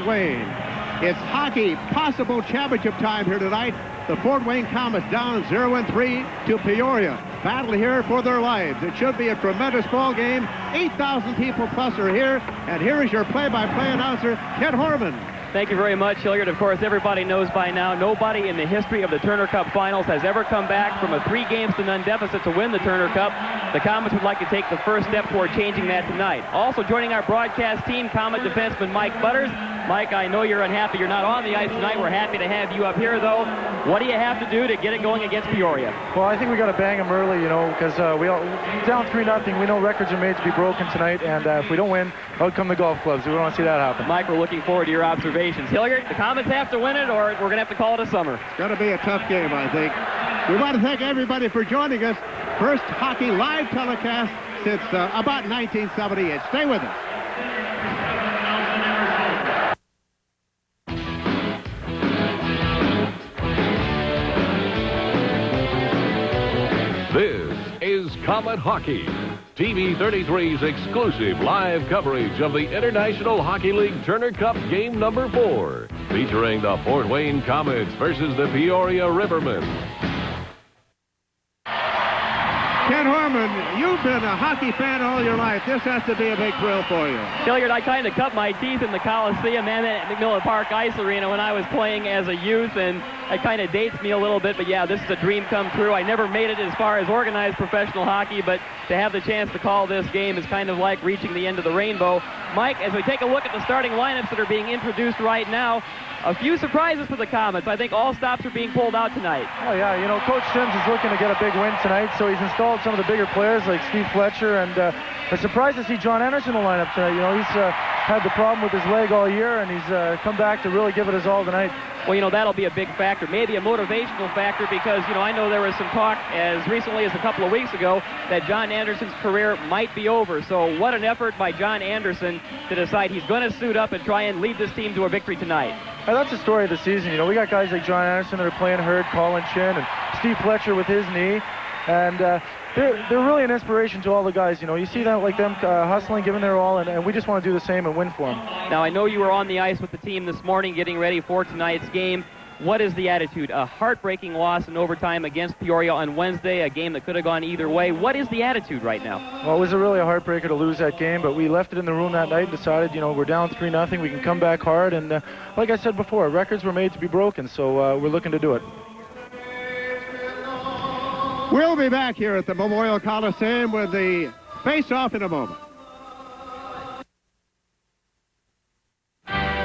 Wayne. It's hockey possible championship time here tonight. The Fort Wayne Komets down 0-3 to Peoria. Battle here for their lives. It should be a tremendous ball game. 8,000 people plus are here. And here is your play-by-play announcer, Ted Horman. Thank you very much, Hilliard. Of course, everybody knows by now, nobody in the history of the Turner Cup Finals has ever come back from a 3-games-to-none deficit to win the Turner Cup. The Komets would like to take the first step toward changing that tonight. Also joining our broadcast team, Komet defenseman Mike Butters. Mike, I know you're unhappy you're not on the ice tonight. We're happy to have you up here, though. What do you have to do to get it going against Peoria? Well, I think we got to bang them early, you know, because we all down 3-0. We know records are made to be broken tonight, and if we don't win, out come the golf clubs. We don't want to see that happen. Mike, we're looking forward to your observations. Hilliard, the Komets have to win it, or we're going to have to call it a summer. It's going to be a tough game, I think. We want to thank everybody for joining us. First hockey live telecast since about 1978. Stay with us. This is Komet Hockey, TV 33's exclusive live coverage of the International Hockey League Turner Cup Game Number 4, featuring the Fort Wayne Komets versus the Peoria Rivermen. Ken Horman, you've been a hockey fan all your life. This has to be a big thrill for you. Hilliard, I kind of cut my teeth in the Coliseum and at McMillan Park Ice Arena when I was playing as a youth, and it kind of dates me a little bit, but yeah, this is a dream come true. I never made it as far as organized professional hockey, but to have the chance to call this game is kind of like reaching the end of the rainbow. Mike, as we take a look at the starting lineups that are being introduced right now, a few surprises for the Komets. I think all stops are being pulled out tonight. Oh, yeah, you know, Coach Sims is looking to get a big win tonight, so he's installed some of the bigger players like Steve Fletcher, and I'm surprised to see John Anderson in the lineup tonight. You know, he's had the problem with his leg all year, and he's come back to really give it his all tonight. Well, you know, that'll be a big factor, maybe a motivational factor, because, you know, I know there was some talk as recently as a couple of weeks ago that John Anderson's career might be over. So what an effort by John Anderson to decide he's going to suit up and try and lead this team to a victory tonight. And that's the story of the season. You know, we got guys like John Anderson that are playing hurt, Colin Chin, and Steve Fletcher with his knee. And they're really an inspiration to all the guys. You know, you see that like them hustling, giving their all, and we just want to do the same and win for them. Now, I know you were on the ice with the team this morning getting ready for tonight's game. What is the attitude? A heartbreaking loss in overtime against Peoria on Wednesday, a game that could have gone either way. What is the attitude right now? Well, it was really a heartbreaker to lose that game, but we left it in the room that night and decided, you know, we're down 3-0. We can come back hard, and like I said before, records were made to be broken, so we're looking to do it. We'll be back here at the Memorial Coliseum with the face-off in a moment.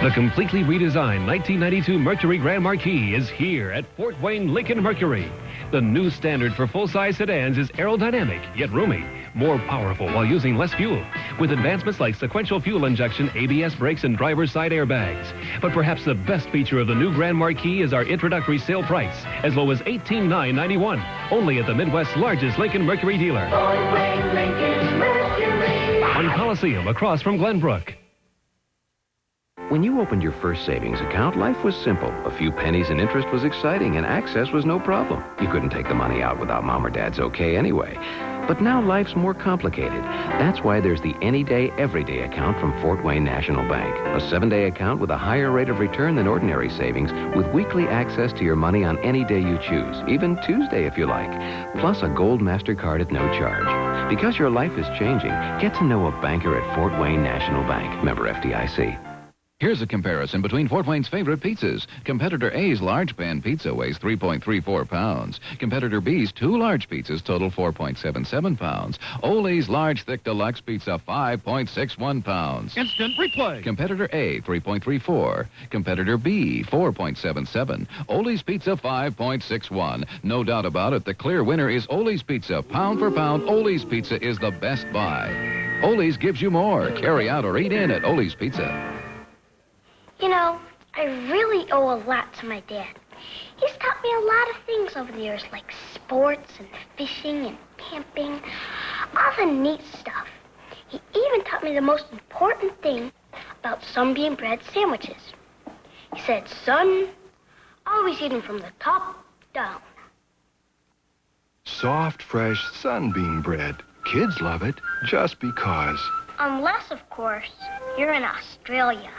The completely redesigned 1992 Mercury Grand Marquis is here at Fort Wayne Lincoln Mercury. The new standard for full-size sedans is aerodynamic, yet roomy, more powerful while using less fuel, with advancements like sequential fuel injection, ABS brakes, and driver's side airbags. But perhaps the best feature of the new Grand Marquis is our introductory sale price, as low as $18,991, only at the Midwest's largest Lincoln Mercury dealer. Fort Wayne Lincoln Mercury. On Coliseum, across from Glenbrook. When you opened your first savings account, life was simple. A few pennies in interest was exciting, and access was no problem. You couldn't take the money out without Mom or Dad's okay anyway. But now life's more complicated. That's why there's the Any Day, Everyday account from Fort Wayne National Bank. A 7-day account with a higher rate of return than ordinary savings, with weekly access to your money on any day you choose, even Tuesday if you like. Plus a Gold MasterCard at no charge. Because your life is changing, get to know a banker at Fort Wayne National Bank. Member FDIC. Here's a comparison between Fort Wayne's favorite pizzas. Competitor A's large pan pizza weighs 3.34 pounds. Competitor B's 2 large pizzas total 4.77 pounds. Ole's large thick deluxe pizza 5.61 pounds. Instant replay. Competitor A 3.34. Competitor B 4.77. Ole's pizza 5.61. No doubt about it, the clear winner is Ole's pizza. Pound for pound, Ole's pizza is the best buy. Ole's gives you more. Carry out or eat in at Ole's Pizza. You know, I really owe a lot to my dad. He's taught me a lot of things over the years, like sports and fishing and camping, all the neat stuff. He even taught me the most important thing about sunbeam bread sandwiches. He said, son, always eat them from the top down. Soft, fresh sunbeam bread. Kids love it just because. Unless, of course, you're in Australia.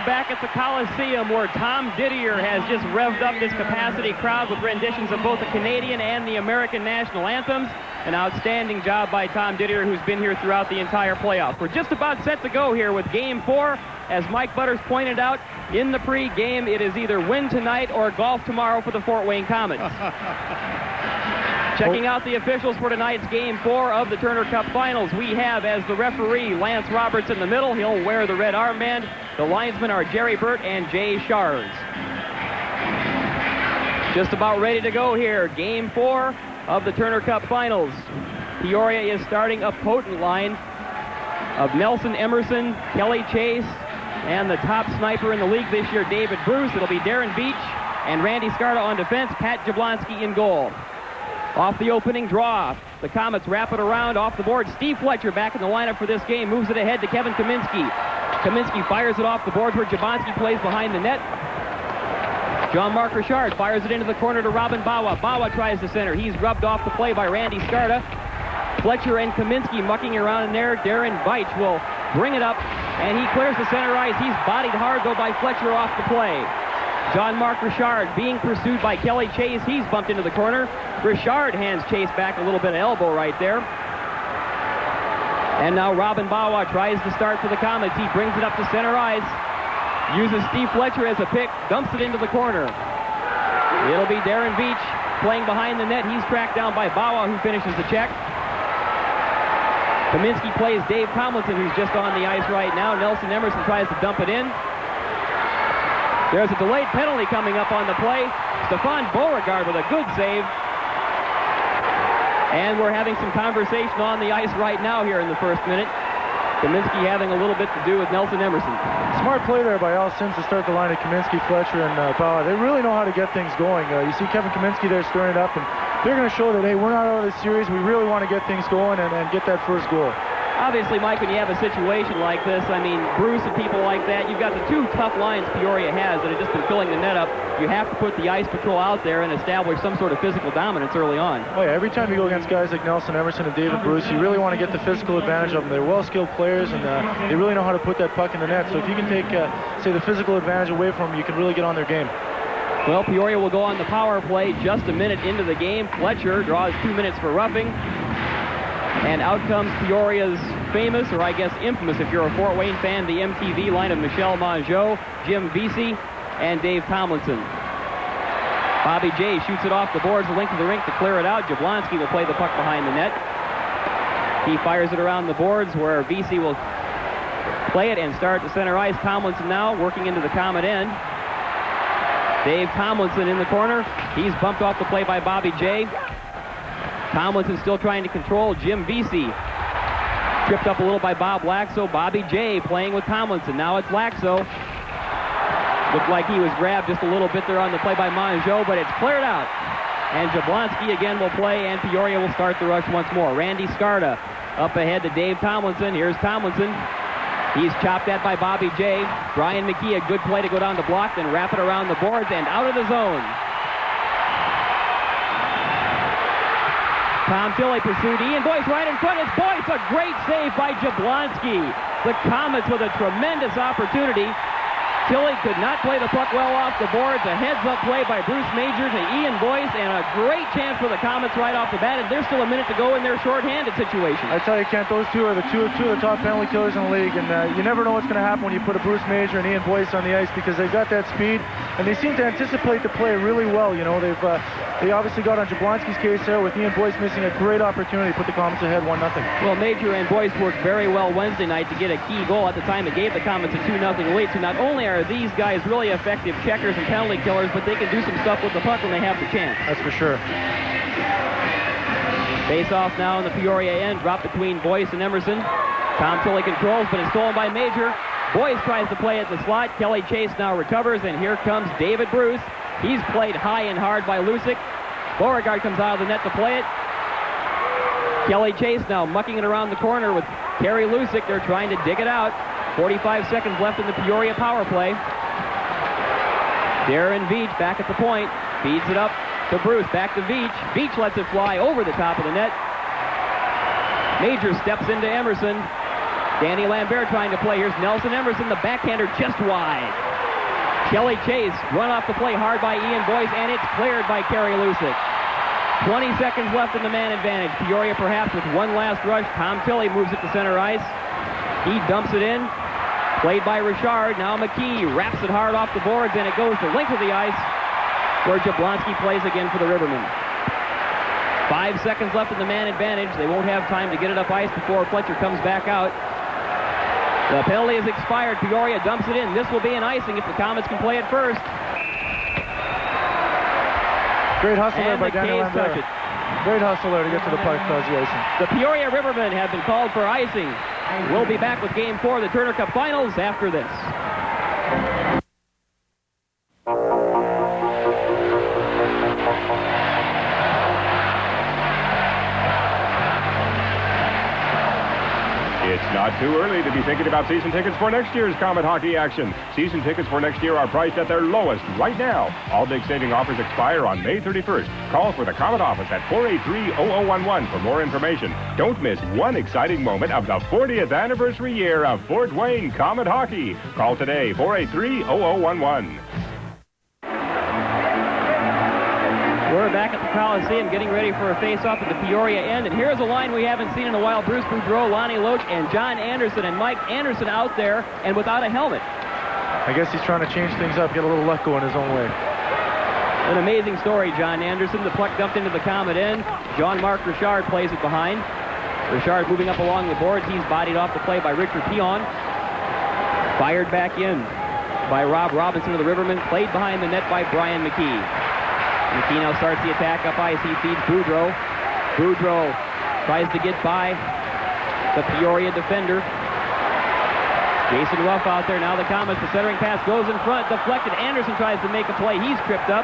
are back at the Coliseum, where Tom Didier has just revved up this capacity crowd with renditions of both the Canadian and the American national anthems. An outstanding job by Tom Didier, who's been here throughout the entire playoff. We're just about set to go here with Game 4. As Mike Butters pointed out in the pre-game, it is either win tonight or golf tomorrow for the Fort Wayne Komets. Checking out the officials for tonight's Game 4 of the Turner Cup Finals, we have as the referee Lance Roberts in the middle. He'll wear the red armband. The linesmen are Jerry Burt and Jay Shards. Just about ready to go here. Game 4 of the Turner Cup Finals. Peoria is starting a potent line of Nelson Emerson, Kelly Chase, and the top sniper in the league this year, David Bruce. It'll be Darren Beach and Randy Scarta on defense, Pat Jablonski in goal. Off the opening draw, the Komets wrap it around off the board. Steve Fletcher back in the lineup for this game, moves it ahead to Kevin Kaminsky. Kaminsky fires it off the board where Jablonski plays behind the net. Jean-Marc Richard fires it into the corner to Robin Bawa. Bawa tries to center. He's rubbed off the play by Randy Scarta. Fletcher and Kaminsky mucking around in there. Darren Beich will bring it up, and he clears the center ice. He's bodied hard, though, by Fletcher off the play. Jean-Marc Richard being pursued by Kelly Chase. He's bumped into the corner. Richard hands Chase back a little bit of elbow right there. And now Robin Bawa tries to start for the Komets. He brings it up to center ice. Uses Steve Fletcher as a pick. Dumps it into the corner. It'll be Darren Beach playing behind the net. He's tracked down by Bawa, who finishes the check. Kaminsky plays Dave Tomlinson, who's just on the ice right now. Nelson Emerson tries to dump it in. There's a delayed penalty coming up on the play. Stefan Beauregard with a good save. And we're having some conversation on the ice right now here in the first minute. Kaminsky having a little bit to do with Nelson Emerson. Smart play there by Al Sims to start the line of Kaminsky, Fletcher, and Bawa. They really know how to get things going. You see Kevin Kaminsky there stirring it up, and they're going to show that, hey, we're not out of this series. We really want to get things going and get that first goal. Obviously, Mike, when you have a situation like this, I mean, Bruce and people like that, you've got the two tough lines Peoria has that have just been filling the net up. You have to put the ice patrol out there and establish some sort of physical dominance early on. Oh, yeah, every time you go against guys like Nelson Emerson and David Bruce, you really want to get the physical advantage of them. They're well-skilled players, and they really know how to put that puck in the net. So if you can take, say, the physical advantage away from them, you can really get on their game. Well, Peoria will go on the power play just a minute into the game. Fletcher draws 2 minutes for roughing. And out comes Peoria's famous, or I guess infamous if you're a Fort Wayne fan, the MTV line of Michel Mongeau, Jim Vesey, and Dave Tomlinson. Bobby J shoots it off the boards, the length of the rink to clear it out. Jablonski will play the puck behind the net. He fires it around the boards where Vesey will play it and start to center ice. Tomlinson now working into the Komet end. Dave Tomlinson in the corner. He's bumped off the play by Bobby J. Tomlinson still trying to control Jim Vesey. Tripped up a little by Bob Lakso. Bobby J playing with Tomlinson. Now it's Lakso. Looked like he was grabbed just a little bit there on the play by Mongeau, but it's cleared out. And Jablonski again will play, and Peoria will start the rush once more. Randy Scarta up ahead to Dave Tomlinson. Here's Tomlinson. He's chopped at by Bobby J. Brian McKee, a good play to go down the block, then wrap it around the boards and out of the zone. Tom Tilley pursued Ian Boyce right in front. It's Boyce, a great save by Jablonski. The Komets with a tremendous opportunity. Tilley could not play the puck well off the boards. A heads-up play by Bruce Major to Ian Boyce, and a great chance for the Komets right off the bat. And there's still a minute to go in their short-handed situation. I tell you, Kent, those two are two of the top penalty killers in the league, and you never know what's going to happen when you put a Bruce Major and Ian Boyce on the ice, because they've got that speed, and they seem to anticipate the play really well. You know, they obviously got on Jablonski's case there with Ian Boyce missing a great opportunity to put the Komets ahead 1-0. Well, Major and Boyce worked very well Wednesday night to get a key goal. At the time, it gave the Komets a 2-0 lead. So not only are these guys really effective checkers and penalty killers, but they can do some stuff with the puck when they have the chance. That's for sure. Face-off now in the Peoria end, dropped between Boyce and Emerson. Tom Tilley controls, but it's stolen by Major. Boyce tries to play at the slot. Kelly Chase now recovers, and here comes David Bruce. He's played high and hard by Lucic. Beauregard comes out of the net to play it. Kelly Chase now mucking it around the corner with Terry Lucic. They're trying to dig it out. 45 seconds left in the Peoria power play. Darren Veach back at the point. Feeds it up to Bruce. Back to Veach. Veach lets it fly over the top of the net. Major steps into Emerson. Danny Lambert trying to play. Here's Nelson Emerson, the backhander just wide. Kelly Chase run off the play hard by Ian Boyce, and it's cleared by Kerry Lusick. 20 seconds left in the man advantage. Peoria perhaps with one last rush. Tom Tilley moves it to center ice. He dumps it in. Played by Richard. Now McKee wraps it hard off the boards, and it goes the length of the ice where Jablonski plays again for the Rivermen. 5 seconds left in the man advantage. They won't have time to get it up ice before Fletcher comes back out. The penalty is expired. Peoria dumps it in. This will be an icing if the Komets can play it first. Great hustle there And by the Daniel K's Lambert. touch it. Great hustle there to get to the puck, cause the icing. The Peoria Rivermen have been called for icing. We'll be back with Game 4 of the Turner Cup Finals after this. It's not too early to be thinking about season tickets for next year's Komet hockey action. Season tickets for next year are priced at their lowest right now. All big saving offers expire on May 31st. Call for the Komet office at 483-0011 for more information. Don't miss one exciting moment of the 40th anniversary year of Fort Wayne Komet hockey. Call today, 483-0011. We're back at the Coliseum getting ready for a face-off at the Peoria end. And here's a line we haven't seen in a while. Bruce Boudreau, Lonnie Loach, and John Anderson. And Mike Anderson out there and without a helmet. I guess he's trying to change things up, get a little luck going his own way. An amazing story, John Anderson. The puck dumped into the Komet end. Jean-Marc Richard plays it behind. Richard moving up along the boards. He's bodied off the play by Richard Pion. Fired back in by Rob Robinson of the Rivermen. Played behind the net by Brian McKee. McKee now starts the attack up ice. He feeds Boudreau. Boudreau tries to get by the Peoria defender. Jason Ruff out there. Now the Komets. The centering pass goes in front. Deflected. Anderson tries to make a play. He's tripped up.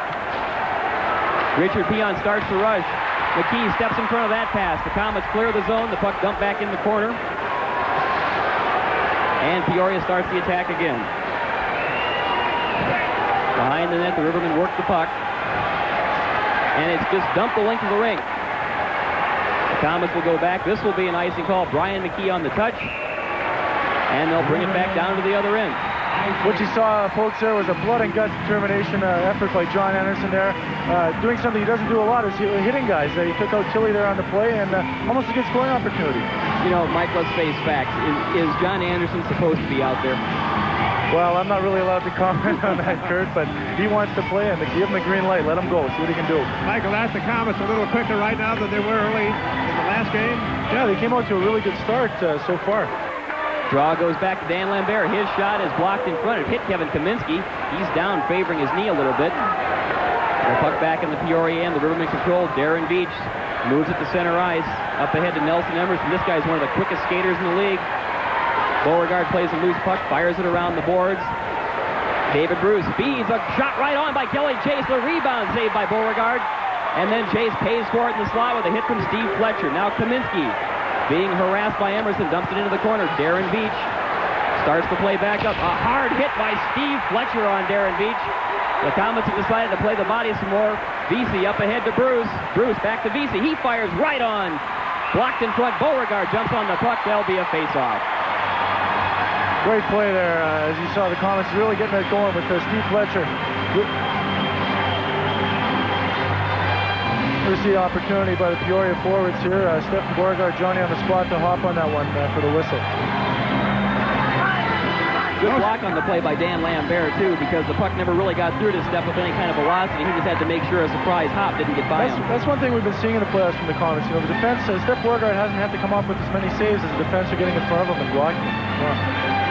Richard Pion starts to rush. McKee steps in front of that pass. The Komets clear the zone. The puck dumped back in the corner. And Peoria starts the attack again. Behind the net, the Rivermen work the puck. And it's just dumped the length of the rink. The Komets will go back. This will be an icing call. Brian McKee on the touch. And they'll bring it back down to the other end. What you saw, folks, there was a blood and guts determination effort by John Anderson there. Doing something he doesn't do a lot is hitting guys. He took out Tilley there on the play and almost a good scoring opportunity. You know, Mike, let's face facts. Is John Anderson supposed to be out there? Well, I'm not really allowed to comment on that, Kurt, but he wants to play, and give him the green light. Let him go. See what he can do. Michael, that's the Komets a little quicker right now than they were early in the last game. Yeah, they came out to a really good start so far. Draw goes back to Dan Lambert. His shot is blocked in front. It hit Kevin Kaminsky. He's down, favoring his knee a little bit. The puck back in the Peoria end. The Rivermen control. Darren Beach moves it to center ice. Up ahead to Nelson Emerson. This guy's one of the quickest skaters in the league. Beauregard plays a loose puck, fires it around the boards. David Bruce feeds a shot right on by Kelly Chase. The rebound saved by Beauregard. And then Chase pays for it in the slot with a hit from Steve Fletcher. Now Kaminsky being harassed by Emerson, dumps it into the corner. Darren Beach starts to play back up. A hard hit by Steve Fletcher on Darren Beach. The Komets have decided to play the body some more. Vesey up ahead to Bruce. Bruce back to Vesey. He fires right on. Blocked in front. Beauregard jumps on the puck. There'll be a face-off. Great play there. As you saw, the Komets really getting it going with Steve Fletcher. Here's the opportunity by the Peoria forwards here. Stephen Beauregard, Johnny on the spot to hop on that one for the whistle. Good block on the play by Dan Lambert, too, because the puck never really got through to Steph with any kind of velocity. He just had to make sure a surprise hop didn't get by him. That's one thing we've been seeing in the playoffs from the Komets. You know, the defense, Steph Beauregard hasn't had to come up with as many saves as the defense are getting in front of him and blocking him. Yeah.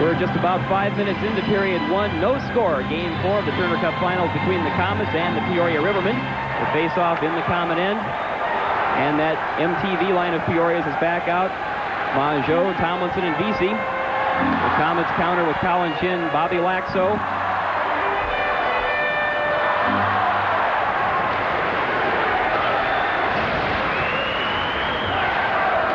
We're just about 5 minutes into period one. No score. Game 4 of the Turner Cup Finals between the Komets and the Peoria Rivermen. The face-off in the Komet end. And that MTV line of Peoria's is back out. Mongeau, Tomlinson, and Vesey. The Komets counter with Colin Chin, Bobby Lakso.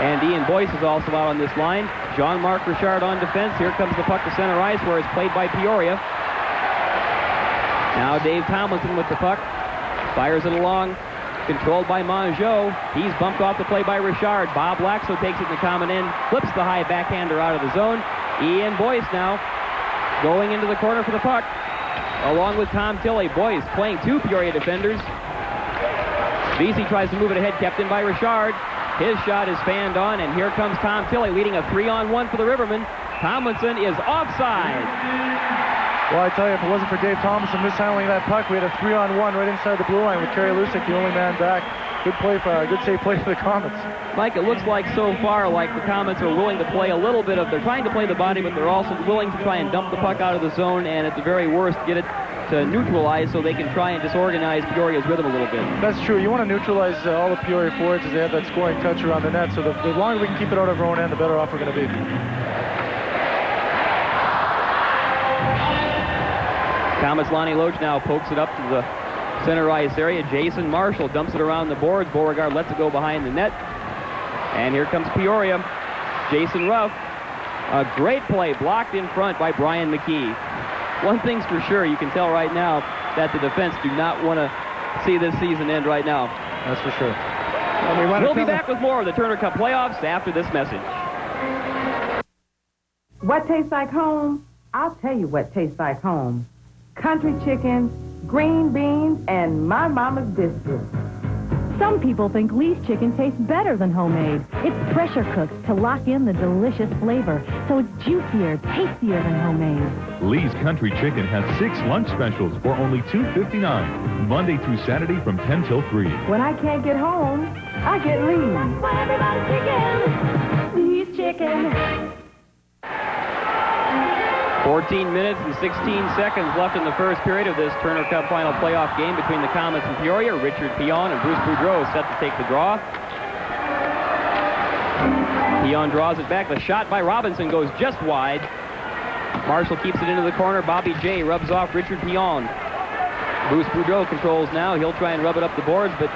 And Ian Boyce is also out on this line. Jean-Marc Richard on defense. Here comes the puck to center ice where it's played by Peoria. Now Dave Tomlinson with the puck. Fires it along. controlled by Mongeau. He's bumped off the play by Richard. Bob Lakso takes it in the common end, flips the high backhander out of the zone. Ian Boyce now going into the corner for the puck, along with Tom Tilley. Boyce playing 2 Peoria defenders. Vesey tries to move it ahead, kept in by Richard. His shot is fanned on, and here comes Tom Tilley leading a 3-on-1 for the Rivermen. Tomlinson is offside. Well, I tell you, if it wasn't for Dave Thompson mishandling that puck, we had a 3-on-1 right inside the blue line with Kerry Lusick, the only man back. Good save play for the Komets. Mike, it looks like so far like the Komets are willing to play a little bit of, they're trying to play the body, but they're also willing to try and dump the puck out of the zone, and at the very worst, get it to neutralize so they can try and disorganize Peoria's rhythm a little bit. That's true. You want to neutralize all the Peoria forwards as they have that scoring touch around the net, so the longer we can keep it out of our own end, the better off we're going to be. Komets' Lonnie Loach now pokes it up to the center ice area. Jason Marshall dumps it around the boards. Beauregard lets it go behind the net. And here comes Peoria. Jason Ruff. A great play blocked in front by Brian McKee. One thing's for sure, you can tell right now that the defense do not want to see this season end right now. That's for sure. We'll be back with more of the Turner Cup playoffs after this message. What tastes like home? I'll tell you what tastes like home. Country chicken, green beans, and my mama's biscuits. Some people think Lee's chicken tastes better than homemade. It's pressure cooked to lock in the delicious flavor, so it's juicier, tastier than homemade. Lee's Country Chicken has 6 lunch specials for only $2.59, Monday through Saturday from 10 till 3. When I can't get home, I get Lee's. That's why everybody's chicken. Lee's chicken. 14 minutes and 16 seconds left in the first period of this Turner Cup final playoff game between the Komets and Peoria. Richard Pion and Bruce Boudreau set to take the draw. Pion draws it back. The shot by Robinson goes just wide. Marshall keeps it into the corner. Bobby J rubs off Richard Pion. Bruce Boudreau controls now. He'll try and rub it up the boards, but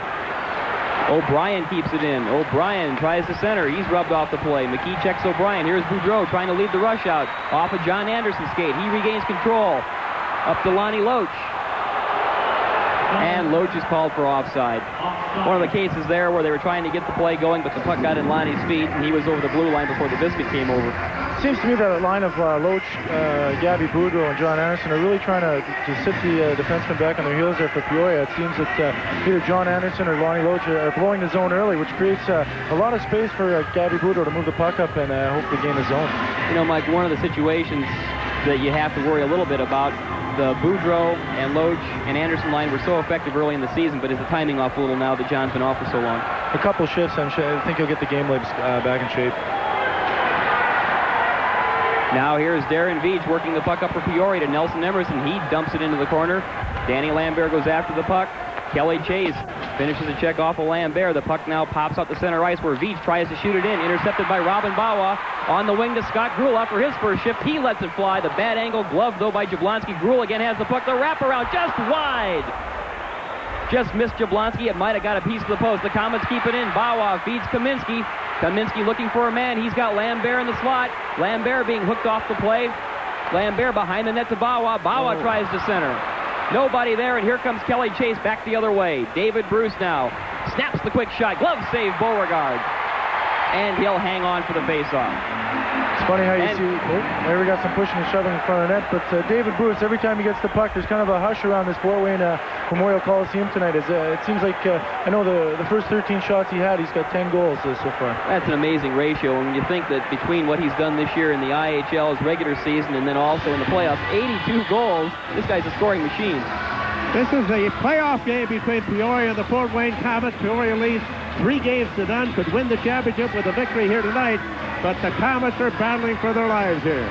O'Brien keeps it in. O'Brien tries to center. He's rubbed off the play. McKee checks O'Brien. Here's Boudreau trying to lead the rush out. Off of John Anderson's skate. He regains control. Up to Lonnie Loach. And Loach is called for offside. One of the cases there where they were trying to get the play going, but the puck got in Lonnie's feet, and he was over the blue line before the biscuit came over. It seems to me that line of Loach, Gabby Boudreau, and John Anderson are really trying to sit the defensemen back on their heels there for Peoria. It seems that either John Anderson or Lonnie Loach are blowing the zone early, which creates a lot of space for Gabby Boudreau to move the puck up and hopefully gain the zone. You know, Mike, one of the situations that you have to worry a little bit about, the Boudreau and Loach and Anderson line were so effective early in the season, but is the timing off a little now that John's been off for so long? A couple shifts, I think he'll get the game legs back in shape. Now here's Darren Veach working the puck up for Peoria to Nelson Emerson. He dumps it into the corner. Danny Lambert goes after the puck. Kelly Chase finishes a check off of Lambert. The puck now pops out the center ice where Veach tries to shoot it in. Intercepted by Robin Bawa. On the wing to Scott Gruel for his first shift. He lets it fly. The bad angle glove, though, by Jablonski. Gruel again has the puck. The wraparound just wide. Just missed Jablonski. It might have got a piece of the post. The Komets keep it in. Bawa feeds Kaminsky. Kaminsky looking for a man. He's got Lambert in the slot. Lambert being hooked off the play. Lambert behind the net to Bawa. Bawa tries to center. Nobody there, and here comes Kelly Chase back the other way. David Bruce now snaps the quick shot. Glove save Beauregard. And he'll hang on for the faceoff. It's funny how you see, there we got some pushing and shoving in front of the net, but David Bruce, every time he gets the puck, there's kind of a hush around this Fort Wayne Memorial Coliseum tonight. It seems like, I know the first 13 shots he had, he's got 10 goals so far. That's an amazing ratio, and when you think that between what he's done this year in the IHL's regular season and then also in the playoffs, 82 goals, this guy's a scoring machine. This is a playoff game between Peoria and the Fort Wayne Komets. Peoria leads 3 games to none, could win the championship with a victory here tonight, but the Komets are battling for their lives here.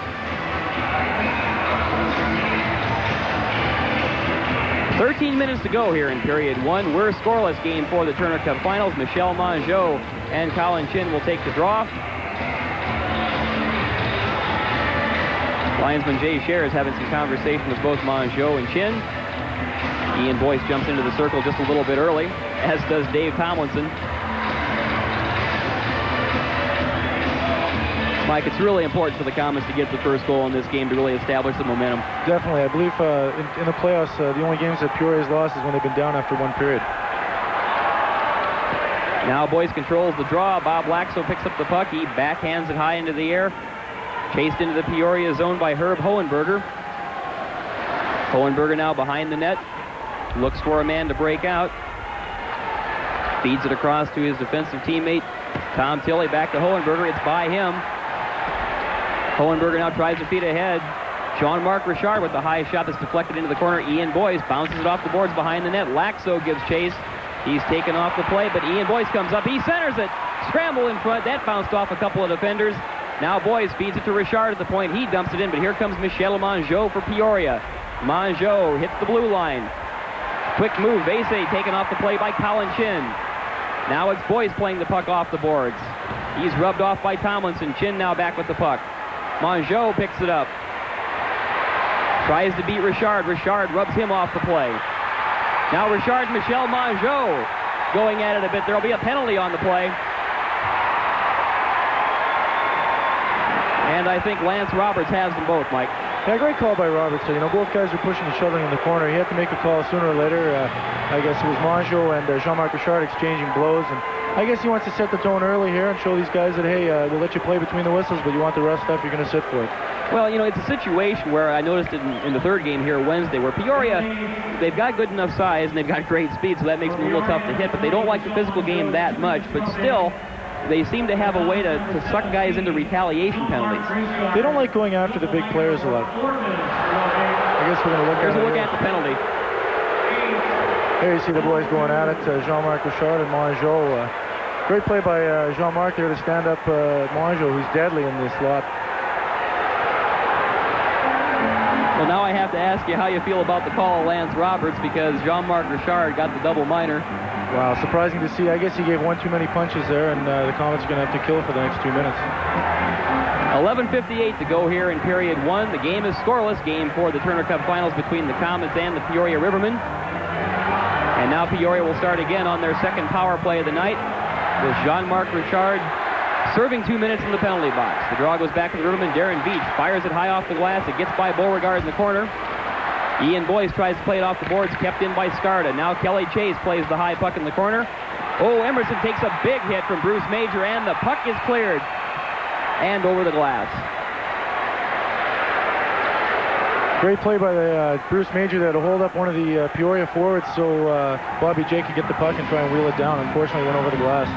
13 minutes to go here in period 1. We're scoreless game for the Turner Cup Finals. Michelle Mongeau and Colin Chin will take the draw. Linesman Jay Scher is having some conversation with both Mongeau and Chin. Ian Boyce jumps into the circle just a little bit early, as does Dave Tomlinson. Mike, it's really important for the Komets to get the first goal in this game to really establish the momentum. Definitely. I believe in the playoffs, the only games that Peoria's lost is when they've been down after one period. Now Boyce controls the draw. Bob Lakso picks up the puck. He backhands it high into the air. Chased into the Peoria zone by Herb Hohenberger. Hohenberger now behind the net. Looks for a man to break out. Feeds it across to his defensive teammate, Tom Tilley. Back to Hohenberger. It's by him. Hohenberger now tries to feed ahead. Jean-Marc Richard with the high shot that's deflected into the corner. Ian Boyce bounces it off the boards behind the net. Lakso gives chase. He's taken off the play, but Ian Boyce comes up. He centers it. Scramble in front. That bounced off a couple of defenders. Now Boyce feeds it to Richard at the point. He dumps it in, but here comes Michel Mongeau for Peoria. Mongeau hits the blue line. Quick move. Vesey taken off the play by Colin Chin. Now it's Boyce playing the puck off the boards. He's rubbed off by Tomlinson. Chin now back with the puck. Mongeau picks it up. Tries to beat Richard. Richard rubs him off the play. Now Richard and Michel Mongeau going at it a bit. There'll be a penalty on the play. And I think Lance Roberts has them both, Mike. Yeah, great call by Roberts. So, both guys are pushing and shoving in the corner. He had to make a call sooner or later. I guess it was Mongeau and Jean-Marc Richard exchanging blows. And I guess he wants to set the tone early here and show these guys that, hey, we'll let you play between the whistles, but you want the rough stuff, you're going to sit for it. Well, it's a situation where I noticed it in the third game here Wednesday, where Peoria, they've got good enough size and they've got great speed, so that makes them a little tough to hit, but they don't like the physical game that much. But still, they seem to have a way to suck guys into retaliation penalties. They don't like going after the big players a lot. I guess we're going to look at it. Here's a look at the penalty. Here you see the boys going at it, Jean-Marc Richard and Mongeau. Great play by Jean-Marc there to stand up Mongeau, who's deadly in this slot. Well, now I have to ask you how you feel about the call of Lance Roberts, because Jean-Marc Richard got the double minor. Wow, surprising to see. I guess he gave one too many punches there, and the Komets are going to have to kill for the next 2 minutes. 11:58 to go here in period one. The game is scoreless. Game for the Turner Cup Finals between the Komets and the Peoria Rivermen. And now Peoria will start again on their second power play of the night, with Jean-Marc Richard serving 2 minutes in the penalty box. The draw goes back to the Rivermen. Darren Beach fires it high off the glass. It gets by Beauregard in the corner. Ian Boyce tries to play it off the boards, kept in by Scarda. Now Kelly Chase plays the high puck in the corner. Oh, Emerson takes a big hit from Bruce Major, and the puck is cleared and over the glass. Great play by Bruce Major there to hold up one of the Peoria forwards so Bobby J could get the puck and try and wheel it down. Unfortunately, it went over the glass.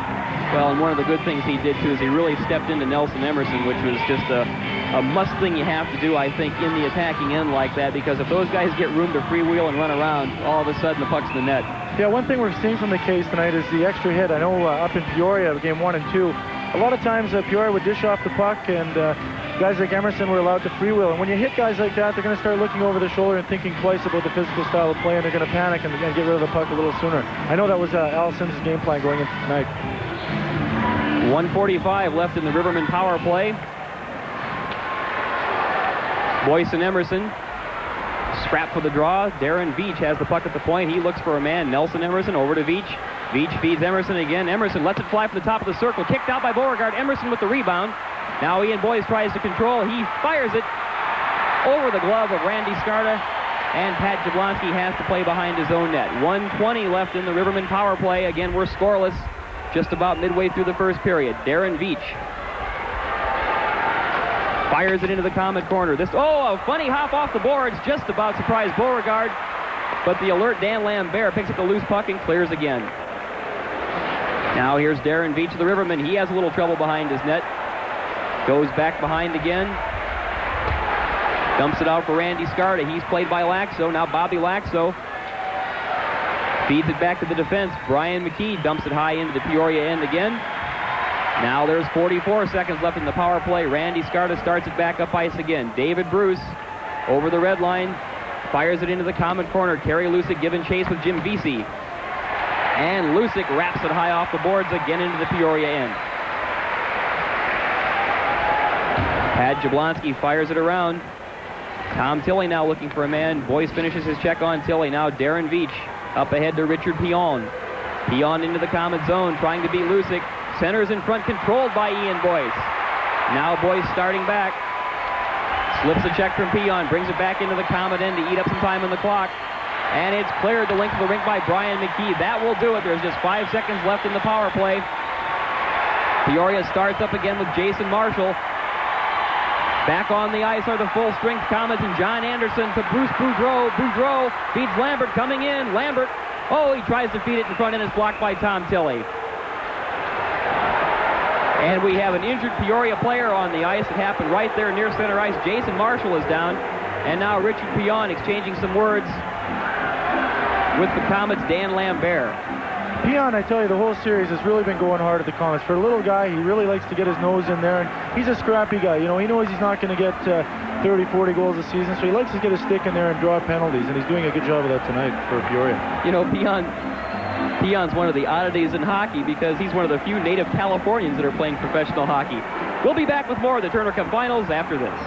Well, and one of the good things he did, too, is he really stepped into Nelson Emerson, which was just a must thing you have to do, I think, in the attacking end like that, because if those guys get room to freewheel and run around, all of a sudden the puck's in the net. Yeah, one thing we're seeing from the case tonight is the extra hit. I know up in Peoria, game 1 and 2, a lot of times Peoria would dish off the puck, and guys like Emerson were allowed to freewheel. And when you hit guys like that, they're going to start looking over their shoulder and thinking twice about the physical style of play, and they're going to panic and get rid of the puck a little sooner. I know that was Al Sims' game plan going into tonight. 1:45 left in the Rivermen power play. Boyce and Emerson scrap for the draw. Darren Veach has the puck at the point. He looks for a man. Nelson Emerson over to Veach. Veach feeds Emerson again. Emerson lets it fly from the top of the circle. Kicked out by Beauregard. Emerson with the rebound. Now Ian Boyce tries to control. He fires it over the glove of Randy Scarda. And Pat Jablonski has to play behind his own net. 1:20 left in the Rivermen power play. Again, we're scoreless just about midway through the first period. Darren Veach fires it into the Komet corner. A funny hop off the boards. Just about surprised Beauregard. But the alert Dan Lambert picks up the loose puck and clears again. Now here's Darren Veach of the Rivermen. He has a little trouble behind his net. Goes back behind again. Dumps it out for Randy Scarda. He's played by Lakso. Now Bobby Lakso feeds it back to the defense. Brian McKee dumps it high into the Peoria end again. Now there's 44 seconds left in the power play. Randy Scarda starts it back up ice again. David Bruce over the red line. Fires it into the Komet corner. Kerry Lusick giving chase with Jim Vesey. And Lusick wraps it high off the boards again into the Peoria end. Pat Jablonski fires it around. Tom Tilley now looking for a man. Boyce finishes his check on Tilley. Now Darren Veach up ahead to Richard Pion. Pion into the Komet zone, trying to beat Lusick. Centers in front, controlled by Ian Boyce. Now Boyce starting back. Slips a check from Pion, brings it back into the Komet end to eat up some time on the clock. And it's cleared the length of the rink by Brian McKee. That will do it. There's just 5 seconds left in the power play. Peoria starts up again with Jason Marshall. Back on the ice are the full-strength Komets and John Anderson to Bruce Boudreau. Boudreau feeds Lambert coming in. Lambert, he tries to feed it in front and it's blocked by Tom Tilley. And we have an injured Peoria player on the ice. It happened right there near center ice. Jason Marshall is down. And now Richard Pion exchanging some words with the Komets' Dan Lambert. Pion, I tell you, the whole series has really been going hard at the Komets. For a little guy, he really likes to get his nose in there, and he's a scrappy guy. You know, he knows he's not going to get 30, 40 goals a season, so he likes to get his stick in there and draw penalties, and he's doing a good job of that tonight for Peoria. You know, Pion's one of the oddities in hockey because he's one of the few native Californians that are playing professional hockey. We'll be back with more of the Turner Cup Finals after this.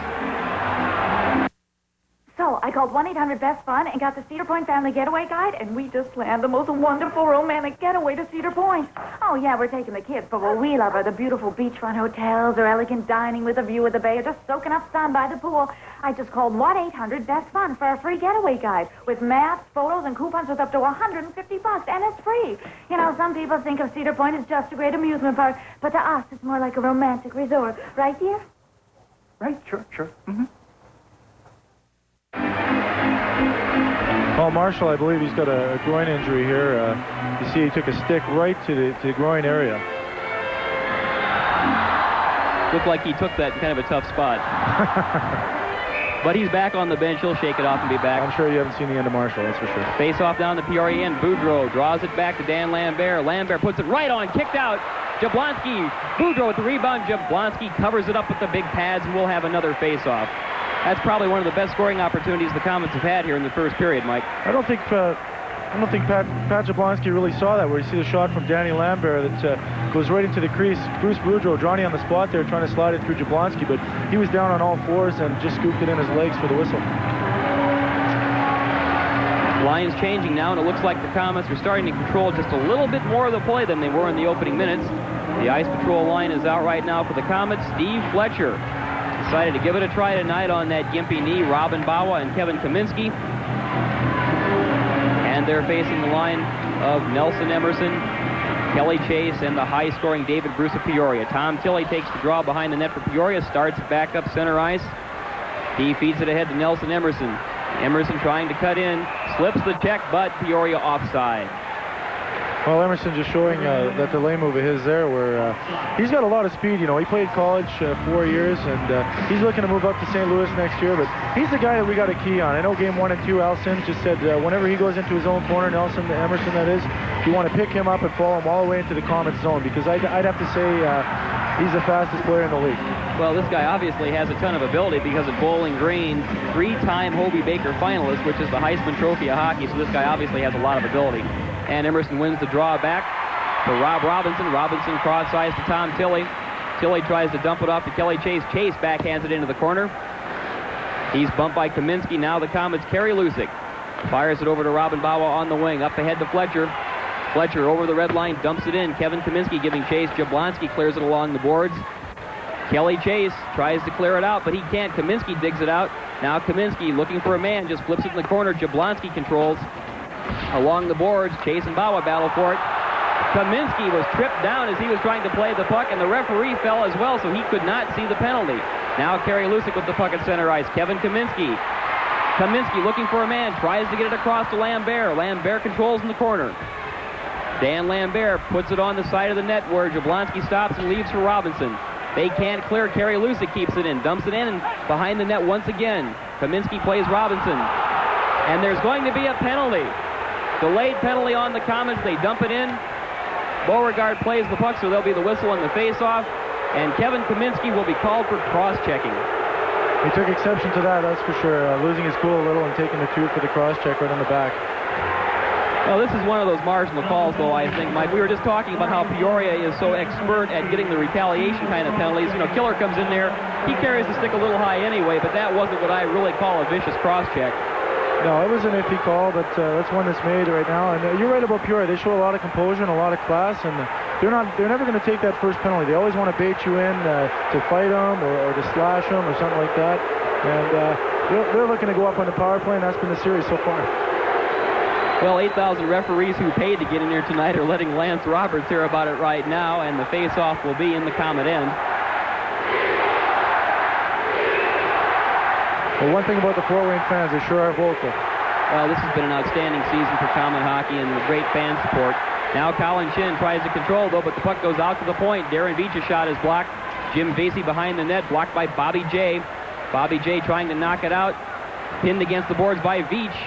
So I called 1-800-BEST-FUN and got the Cedar Point Family Getaway Guide, and we just planned the most wonderful romantic getaway to Cedar Point. Oh, yeah, we're taking the kids, but what we love are the beautiful beachfront hotels or elegant dining with a view of the bay or just soaking up sun by the pool. I just called 1-800-BEST-FUN for a free getaway guide with maps, photos, and coupons worth up to $150, and it's free. You know, some people think of Cedar Point as just a great amusement park, but to us, it's more like a romantic resort. Right, dear? Right, sure. Mm-hmm. Paul Marshall, I believe he's got a groin injury here. You see he took a stick right to the groin area. Looked like he took that in kind of a tough spot. But he's back on the bench. He'll shake it off and be back. I'm sure you haven't seen the end of Marshall, that's for sure. Face off down the Peoria end. Boudreau draws it back to Dan Lambert. Lambert puts it right on, kicked out. Jablonski. Boudreau with the rebound. Jablonski covers it up with the big pads, and we'll have another face-off. That's probably one of the best scoring opportunities the Komets have had here in the first period, Mike. I don't think Pat Jablonski really saw that, where you see the shot from Danny Lambert that goes right into the crease. Bruce Boudreau, Johnny on the spot there, trying to slide it through Jablonski, but he was down on all fours and just scooped it in his legs for the whistle. Line's changing now, and it looks like the Komets are starting to control just a little bit more of the play than they were in the opening minutes. The Ice Patrol line is out right now for the Komets. Steve Fletcher decided to give it a try tonight on that gimpy knee. Robin Bawa and Kevin Kaminsky. And they're facing the line of Nelson Emerson, Kelly Chase, and the high-scoring David Bruce of Peoria. Tom Tilley takes the draw behind the net for Peoria, starts back up center ice. He feeds it ahead to Nelson Emerson. Emerson trying to cut in, slips the check, but Peoria offside. Well, Emerson just showing that delay move of his there, where he's got a lot of speed. You know, he played college 4 years, and he's looking to move up to St. Louis next year, but he's the guy that we got a key on. I know game 1 and 2, Al Sims just said whenever he goes into his own corner, Emerson that is, you want to pick him up and follow him all the way into the Komets zone, because I'd have to say he's the fastest player in the league. Well, this guy obviously has a ton of ability because of Bowling Green, 3-time Hobie Baker finalist, which is the Heisman Trophy of hockey, so this guy obviously has a lot of ability. And Emerson wins the draw back to Rob Robinson. Robinson cross-ice to Tom Tilley. Tilley tries to dump it off to Kelly Chase. Chase backhands it into the corner. He's bumped by Kaminsky. Now the Komets carry Lusick. Fires it over to Robin Bawa on the wing. Up ahead to Fletcher. Fletcher over the red line, dumps it in. Kevin Kaminsky giving chase. Jablonski clears it along the boards. Kelly Chase tries to clear it out, but he can't. Kaminsky digs it out. Now Kaminsky looking for a man, just flips it in the corner. Jablonski controls. Along the boards, Chase and Bawa battle for it. Kaminsky was tripped down as he was trying to play the puck, and the referee fell as well, so he could not see the penalty. Now Kerry Lusick with the puck at center ice. Kevin Kaminsky. Kaminsky looking for a man, tries to get it across to Lambert. Lambert controls in the corner. Dan Lambert puts it on the side of the net where Jablonski stops and leaves for Robinson. They can't clear. Kerry Lusick keeps it in, dumps it in, and behind the net once again. Kaminsky plays Robinson. And there's going to be a penalty. Delayed penalty on the Komets. They dump it in. Beauregard plays the puck, so there'll be the whistle and the face-off. And Kevin Kaminsky will be called for cross-checking. He took exception to that, that's for sure. Losing his cool a little and taking the 2 for the cross-check right on the back. Well, this is one of those marginal calls, though, I think, Mike. We were just talking about how Peoria is so expert at getting the retaliation kind of penalties. You know, Killer comes in there. He carries the stick a little high anyway, but that wasn't what I really call a vicious cross-check. No, it was an iffy call, but that's one that's made right now. And you're right about Peoria. They show a lot of composure and a lot of class, and they're never going to take that first penalty. They always want to bait you in to fight them or to slash them or something like that. And they're looking to go up on the power play, and that's been the series so far. Well, 8,000 referees who paid to get in here tonight are letting Lance Roberts hear about it right now, and the face-off will be in the Comet end. Well, one thing about the Fort Wayne fans, they sure are vocal. Well, this has been an outstanding season for Comet hockey and the great fan support. Now Colin Chin tries to control, though, but the puck goes out to the point. Darren Veach's shot is blocked. Jim Vasey behind the net, blocked by Bobby J. Bobby J trying to knock it out. Pinned against the boards by Veach.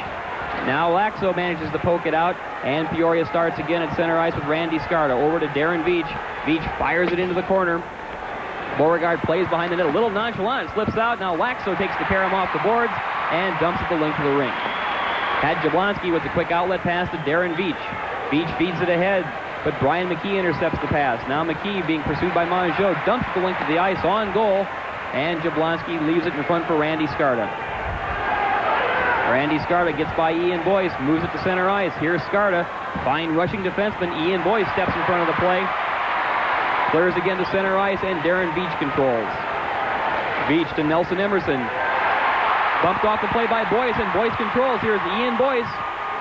Now Lakso manages to poke it out, and Peoria starts again at center ice with Randy Scarta. Over to Darren Veach. Veach fires it into the corner. Beauregard plays behind the net, a little nonchalant, slips out. Now Lakso takes the carom off the boards and dumps at the length of the ring. Had Jablonski with the quick outlet pass to Darren Veach. Veach feeds it ahead, but Brian McKee intercepts the pass. Now McKee, being pursued by Mongeau, dumps at the length of the ice on goal, and Jablonski leaves it in front for Randy Scarta. Randy Scarta gets by Ian Boyce, moves it to center ice. Here's Scarta, fine rushing defenseman. Ian Boyce steps in front of the play. Clears again to center ice, and Darren Veach controls. Veach to Nelson Emerson. Bumped off the play by Boyce, and Boyce controls. Here's Ian Boyce.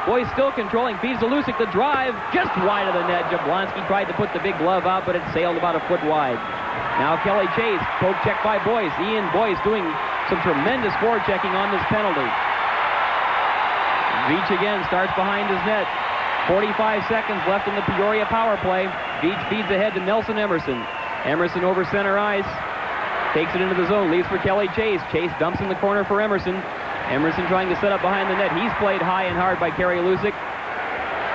Boyce still controlling, feeds to Lucic. The drive just wide of the net. Jablonski tried to put the big glove out, but it sailed about a foot wide. Now Kelly Chase, poke check by Boyce. Ian Boyce doing some tremendous forechecking on this penalty. Veach again starts behind his net. 45 seconds left in the Peoria power play. Veach feeds ahead to Nelson Emerson. Emerson over center ice. Takes it into the zone, leaves for Kelly Chase. Chase dumps in the corner for Emerson. Emerson trying to set up behind the net. He's played high and hard by Kerry Lucic.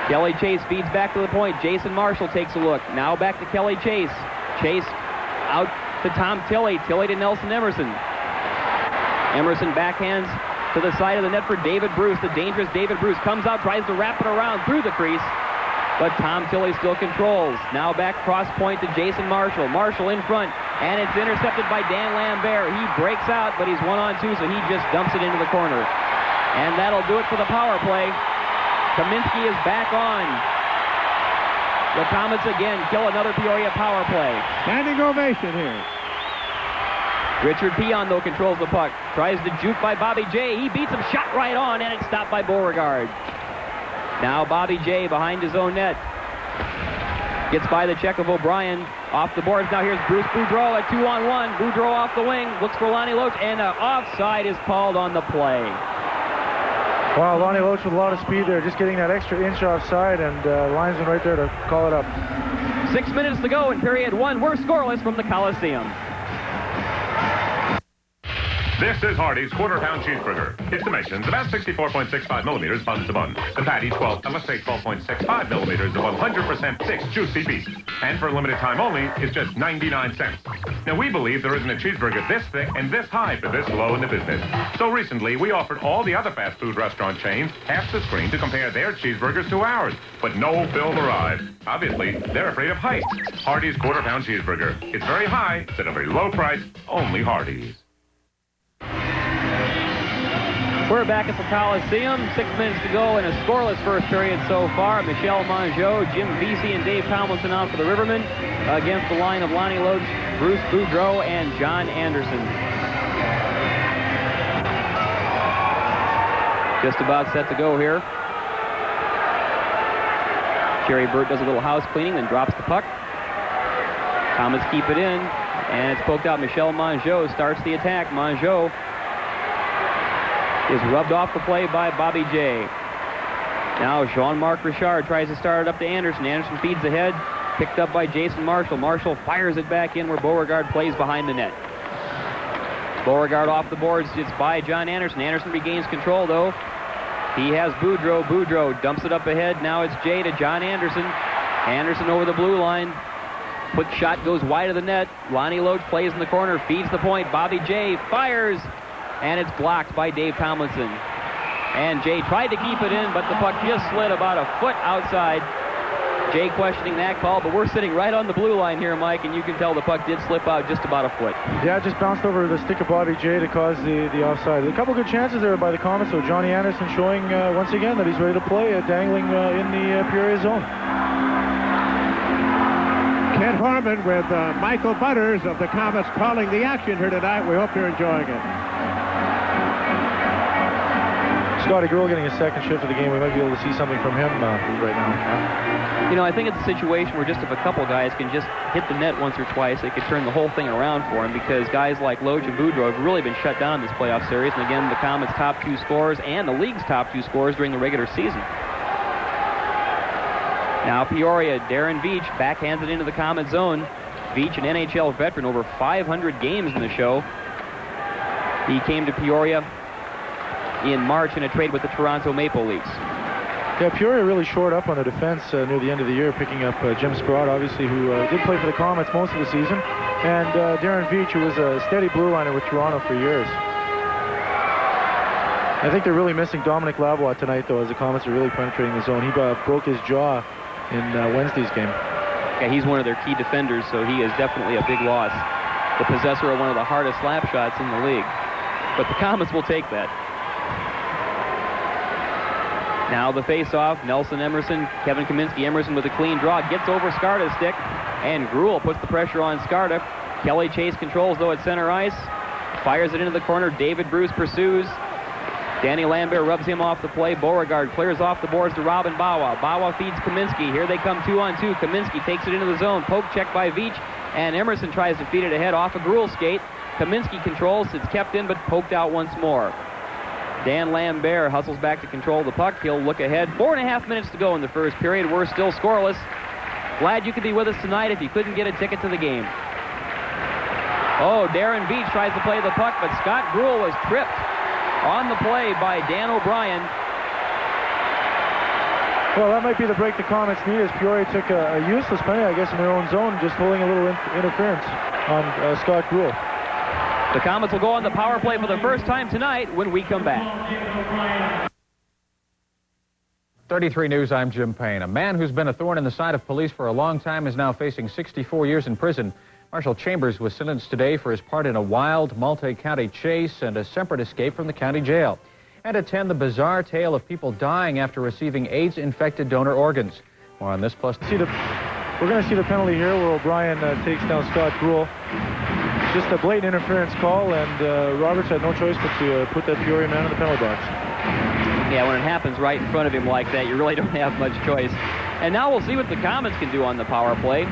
Kelly Chase feeds back to the point. Jason Marshall takes a look. Now back to Kelly Chase. Chase out to Tom Tilley. Tilley to Nelson Emerson. Emerson backhands to the side of the net for David Bruce. The dangerous David Bruce comes out, tries to wrap it around through the crease, but Tom Tilley still controls. Now back cross point to Jason Marshall. Marshall in front, and it's intercepted by Dan Lambert. He breaks out, but he's 1-on-2, so he just dumps it into the corner. And that'll do it for the power play. Kaminsky is back on. The Komets again kill another Peoria power play. Standing ovation here. Richard Peon, though, controls the puck. Tries to juke by Bobby J. He beats him, shot right on, and it's stopped by Beauregard. Now Bobby J. behind his own net. Gets by the check of O'Brien. Off the boards. Now here's Bruce Boudreau at 2-on-1. Boudreau off the wing. Looks for Lonnie Loach, and offside is called on the play. Wow, Lonnie Loach with a lot of speed there, just getting that extra inch offside, and linesman right there to call it up. 6 minutes to go in period one. We're scoreless from the Coliseum. This is Hardee's quarter-pound cheeseburger. Its dimensions about 64.65 millimeters bun to bun. The patty 12.65 millimeters of 100% thick, juicy beef. And for a limited time only, is just 99 cents. Now, we believe there isn't a cheeseburger this thick and this high for this low in the business. So recently, we offered all the other fast food restaurant chains half the screen to compare their cheeseburgers to ours. But no film arrived. Obviously, they're afraid of height. Hardee's quarter-pound cheeseburger. It's very high, it's at a very low price, only Hardee's. We're back at the Coliseum. 6 minutes to go in a scoreless first period so far. Michel Mongeau, Jim Vesey, and Dave Tomlinson out for the Rivermen against the line of Lonnie Loach, Bruce Boudreau, and John Anderson. Just about set to go here. Jerry Burt does a little house cleaning, then drops the puck. Komets keep it in, and it's poked out. Michel Mongeau starts the attack. Mongeau is rubbed off the play by Bobby J. Now Jean-Marc Richard tries to start it up to Anderson. Anderson feeds ahead, picked up by Jason Marshall. Marshall fires it back in where Beauregard plays behind the net. Beauregard off the boards. It's by John Anderson. Anderson regains control, though. He has Boudreau. Boudreau dumps it up ahead. Now it's J to John Anderson. Anderson over the blue line. Quick shot goes wide of the net. Lonnie Loach plays in the corner, feeds the point. Bobby J fires, and it's blocked by Dave Tomlinson. And Jay tried to keep it in, but the puck just slid about a foot outside. Jay questioning that call, but we're sitting right on the blue line here, Mike, and you can tell the puck did slip out just about a foot. Yeah, it just bounced over the stick of Bobby J to cause the offside. A couple good chances there by the Komets, so Johnny Anderson showing once again that he's ready to play, dangling in the Peoria zone. Kent Harmon with Michael Butters of the Komets calling the action here tonight. We hope you're enjoying it. Scotty Gruel getting a second shift of the game. We might be able to see something from him right now. You know, I think it's a situation where just if a couple guys can just hit the net once or twice, they could turn the whole thing around for him, because guys like Loach and Boudreau have really been shut down in this playoff series. And again, the Komets' top 2 scorers and the league's top 2 scorers during the regular season. Now Peoria, Darren Veach backhands it into the Komets zone. Veach, an NHL veteran, over 500 games in the show. He came to Peoria in March in a trade with the Toronto Maple Leafs. Yeah, Peoria really shored up on the defense near the end of the year, picking up Jim Sprott, obviously, who did play for the Komets most of the season, and Darren Veach, who was a steady blue liner with Toronto for years. I think they're really missing Dominic Lavoie tonight, though, as the Komets are really penetrating the zone. He broke his jaw in Wednesday's game. Yeah, he's one of their key defenders, so he is definitely a big loss. The possessor of one of the hardest slap shots in the league. But the Komets will take that. Now the face-off, Nelson Emerson, Kevin Kaminsky. Emerson with a clean draw, gets over Skarda's stick, and Gruel puts the pressure on Skarda. Kelly Chase controls, though, at center ice. Fires it into the corner. David Bruce pursues. Danny Lambert rubs him off the play. Beauregard clears off the boards to Robin Bawa. Bawa feeds Kaminsky. Here they come 2-on-2. Kaminsky takes it into the zone. Poke check by Veach, and Emerson tries to feed it ahead off a Gruel skate. Kaminsky controls. It's kept in, but poked out once more. Dan Lambert hustles back to control the puck. He'll look ahead. 4.5 minutes to go in the first period. We're still scoreless. Glad you could be with us tonight if you couldn't get a ticket to the game. Oh, Darren Veach tries to play the puck, but Scott Gruel was tripped on the play by Dan O'Brien. Well, that might be the break the Komets need, as Peoria took a useless penalty, I guess, in their own zone, just holding a little interference on Scott Gruel. The Komets will go on the power play for the first time tonight when we come back. 33 News, I'm Jim Payne. A man who's been a thorn in the side of police for a long time is now facing 64 years in prison. Marshall Chambers was sentenced today for his part in a wild multi-county chase and a separate escape from the county jail. And attend the bizarre tale of people dying after receiving AIDS-infected donor organs. More on this, plus... We're going to see the penalty here where O'Brien takes down Scott Gruel. Just a blatant interference call, and Roberts had no choice but to put that Peoria man in the penalty box. Yeah, when it happens right in front of him like that, you really don't have much choice. And now we'll see what the Komets can do on the power play.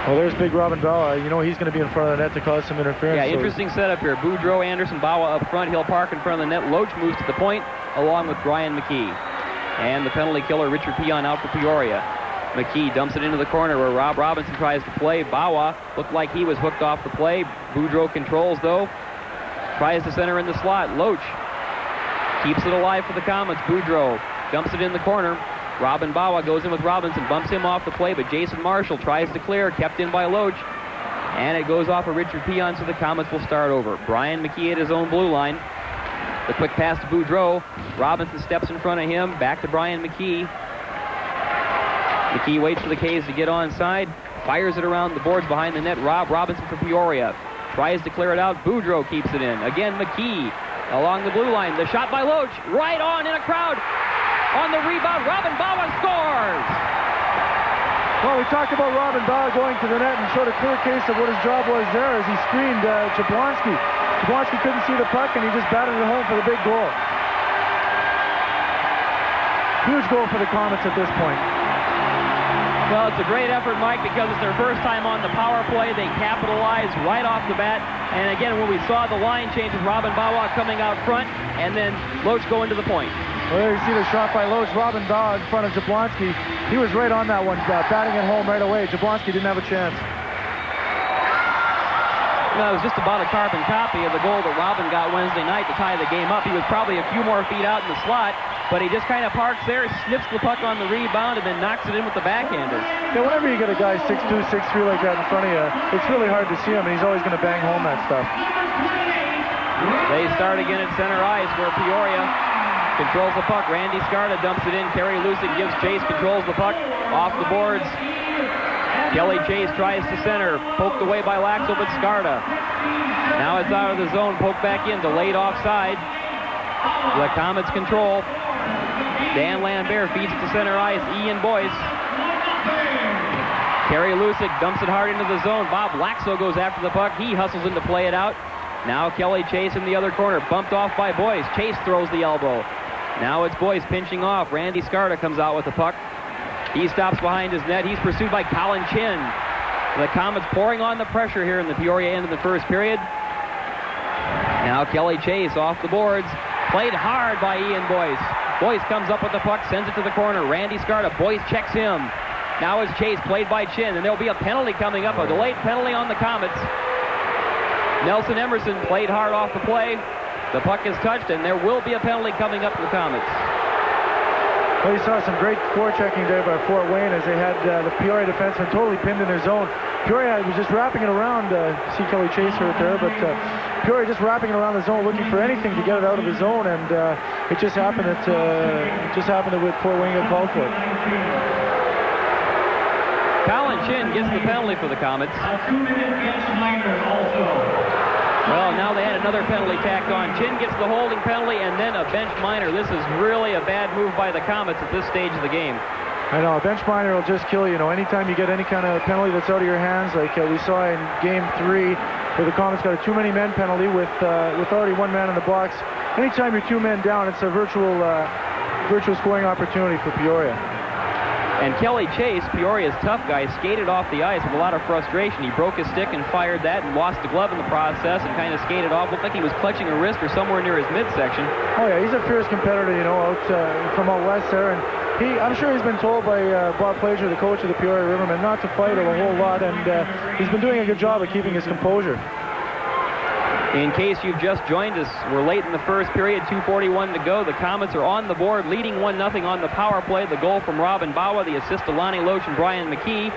Well, there's big Robin Bawa. You know he's going to be in front of the net to cause some interference. Yeah, interesting setup here. Boudreau, Anderson, Bawa up front. He'll park in front of the net. Loach moves to the point, along with Brian McKee. And the penalty killer, Richard Peon, out for Peoria. McKee dumps it into the corner where Rob Robinson tries to play. Bawa looked like he was hooked off the play. Boudreau controls, though. Tries to center in the slot. Loach keeps it alive for the Komets. Boudreau dumps it in the corner. Robin Bawa goes in with Robinson, bumps him off the play, but Jason Marshall tries to clear, kept in by Loach. And it goes off of Richard Peon, so the Komets will start over. Brian McKee at his own blue line. The quick pass to Boudreau. Robinson steps in front of him. Back to Brian McKee. McKee waits for the K's to get onside. Fires it around the boards behind the net. Rob Robinson for Peoria. Tries to clear it out. Boudreau keeps it in. Again, McKee along the blue line. The shot by Loach. Right on in a crowd. On the rebound, Robin Bawa scores! Well, we talked about Robin Bawa going to the net and showed a clear case of what his job was there as he screened Jablonski. Jablonski couldn't see the puck, and he just batted it home for the big goal. Huge goal for the Komets at this point. Well, it's a great effort, Mike, because it's their first time on the power play. They capitalized right off the bat. And again, when we saw the line change with Robin Bawa coming out front, and then Loach going to the point. Well, there you see the shot by Loach. Robin Bawa in front of Jablonski. He was right on that one, batting it home right away. Jablonski didn't have a chance. Well, it was just about a carbon copy of the goal that Robin got Wednesday night to tie the game up. He was probably a few more feet out in the slot, but he just kind of parks there, snips the puck on the rebound, and then knocks it in with the backhander. Yeah, whenever you get a guy 6'2", 6'3" like that in front of you, it's really hard to see him, and he's always going to bang home that stuff. They start again at center ice where Peoria controls the puck. Randy Skarda dumps it in. Kerry Lucic gives chase, controls the puck off the boards. Kelly Chase tries to center. Poked away by Lakso, but Skarda. Now it's out of the zone. Poked back in. Delayed offside. The Komets control. Dan Lambert feeds it to center ice. Ian Boyce. Kerry Lucic dumps it hard into the zone. Bob Lakso goes after the puck. He hustles in to play it out. Now Kelly Chase in the other corner, bumped off by Boyce. Chase throws the elbow. Now it's Boyce pinching off. Randy Scarta comes out with the puck. He stops behind his net. He's pursued by Colin Chin. The Komets pouring on the pressure here in the Peoria end of the first period. Now Kelly Chase off the boards. Played hard by Ian Boyce. Boyce comes up with the puck, sends it to the corner. Randy Scarta, Boyce checks him. Now it's Chase, played by Chin, and there'll be a penalty coming up, a delayed penalty on the Komets. Nelson Emerson played hard off the play. The puck is touched, and there will be a penalty coming up for the Komets. Well, you saw some great forechecking there by Fort Wayne as they had the Peoria defenseman totally pinned in their zone. Peoria was just wrapping it around. See Kelly Chase hurt there, but Peoria just wrapping it around the zone, looking for anything to get it out of the zone, and it just happened that Fort Wayne got called for it. Colin Chin gets the penalty for the Komets. Well, now they had another penalty tacked on. Chin gets the holding penalty and then a bench minor. This is really a bad move by the Komets at this stage of the game. I know, a bench minor will just kill you. Anytime you get any kind of penalty that's out of your hands, like we saw in Game 3, where the Komets got a too many men penalty with already one man in the box. Anytime you're two men down, it's a virtual scoring opportunity for Peoria. And Kelly Chase, Peoria's tough guy, skated off the ice with a lot of frustration. He broke his stick and fired that and lost the glove in the process and kind of skated off. Looked like he was clutching a wrist or somewhere near his midsection. Oh, yeah, he's a fierce competitor, from out west there. And I'm sure he's been told by Bob Plager, the coach of the Peoria Rivermen, not to fight a whole lot, and he's been doing a good job of keeping his composure. In case you've just joined us, we're late in the first period, 2:41 to go. The Komets are on the board, leading 1-0 on the power play. The goal from Robin Bawa, the assist to Lonnie Loach and Brian McKee.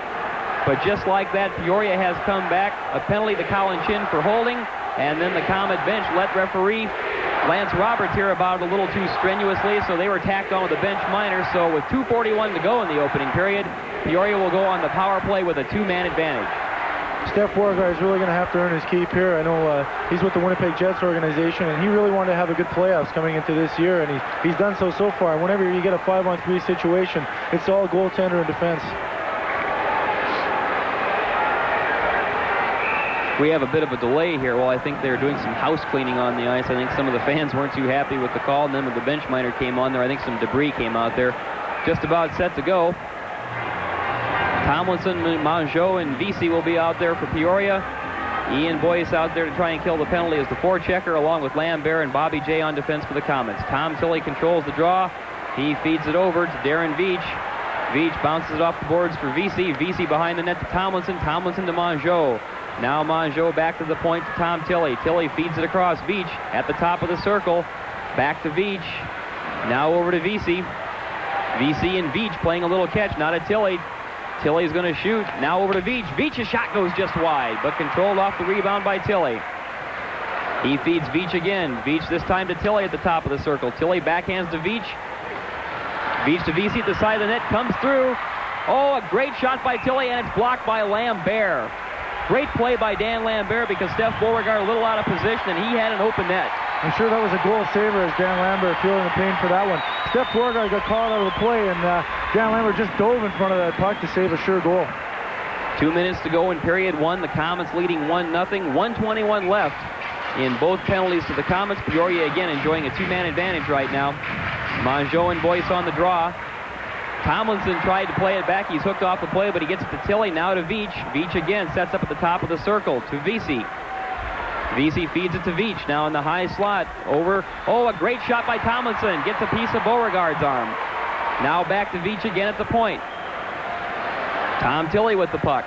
But just like that, Peoria has come back. A penalty to Colin Chin for holding, and then the Komet bench let referee Lance Roberts hear about it a little too strenuously, so they were tacked on with a bench minor. So with 2:41 to go in the opening period, Peoria will go on the power play with a two-man advantage. Steph Beauregard is really going to have to earn his keep here. I know he's with the Winnipeg Jets organization, and he really wanted to have a good playoffs coming into this year, and he's done so far. Whenever you get a 5-on-3 situation, it's all goaltender and defense. We have a bit of a delay here. Well, I think they're doing some house cleaning on the ice. I think some of the fans weren't too happy with the call, and then when the bench minor came on there, I think some debris came out there. Just about set to go. Tomlinson, Mongeau, and Vesey will be out there for Peoria. Ian Boyce out there to try and kill the penalty as the forechecker, along with Lambert and Bobby J on defense for the Komets. Tom Tilley controls the draw. He feeds it over to Darren Veach. Veach bounces it off the boards for Vesey. Vesey behind the net to Tomlinson. Tomlinson to Mongeau. Now Mongeau back to the point to Tom Tilley. Tilley feeds it across Veach at the top of the circle. Back to Veach. Now over to Vesey. Vesey and Veach playing a little catch. Not a Tilley. Tilley's going to shoot. Now over to Veach. Veach's shot goes just wide, but controlled off the rebound by Tilley. He feeds Veach again. Veach this time to Tilley at the top of the circle. Tilley backhands to Veach. Veach to Vesey at the side of the net. Comes through. Oh, a great shot by Tilley, and it's blocked by Lambert. Great play by Dan Lambert because Steph Beauregard a little out of position, and he had an open net. I'm sure that was a goal saver as Dan Lambert feeling the pain for that one. Steph Beauregard got called out of the play, and Dan Lambert just dove in front of that puck to save a sure goal. 2 minutes to go in period one. The Komets leading 1-0. 1:21 left in both penalties to the Komets. Peoria again enjoying a two-man advantage right now. Mongeau and Boyce on the draw. Tomlinson tried to play it back. He's hooked off the play, but he gets it to Tilley. Now to Veach. Veach again sets up at the top of the circle to Vesey. Vesey feeds it to Veach. Now in the high slot. Over. Oh, a great shot by Tomlinson. Gets a piece of Beauregard's arm. Now back to Veach again at the point. Tom Tilley with the puck.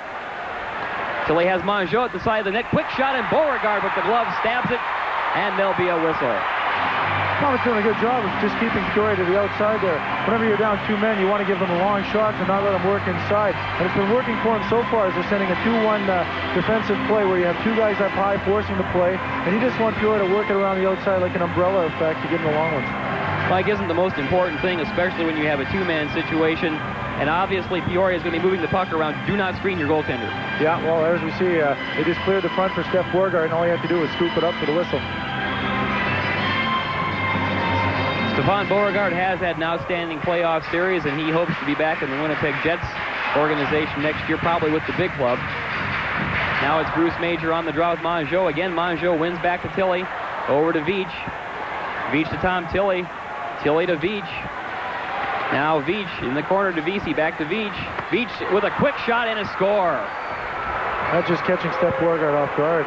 Tilley has Mongeau at the side of the net. Quick shot, and Beauregard with the glove stabs it, and there'll be a whistle. Komets doing a good job of just keeping Peoria to the outside there. Whenever you're down two men, you want to give them the long shots and not let them work inside. And it's been working for them so far as they're sending a 2-1 defensive play where you have two guys up high forcing the play, and you just want Peoria to work it around the outside like an umbrella effect to get them the long ones. Mike, isn't the most important thing, especially when you have a two-man situation, and obviously Peoria is going to be moving the puck around. Do not screen your goaltender. Yeah, well, as we see, they just cleared the front for Steph Beauregard, and all you have to do is scoop it up for the whistle. Stefan Beauregard has had an outstanding playoff series, and he hopes to be back in the Winnipeg Jets organization next year, probably with the big club. Now it's Bruce Major on the draw with Mongeau. Again, Mongeau wins back to Tilley. Over to Veach. Veach to Tom Tilley. Tilley to Veach. Now Veach in the corner to Vesey. Back to Veach. Veach with a quick shot and a score. Not just catching Steph Beauregard off guard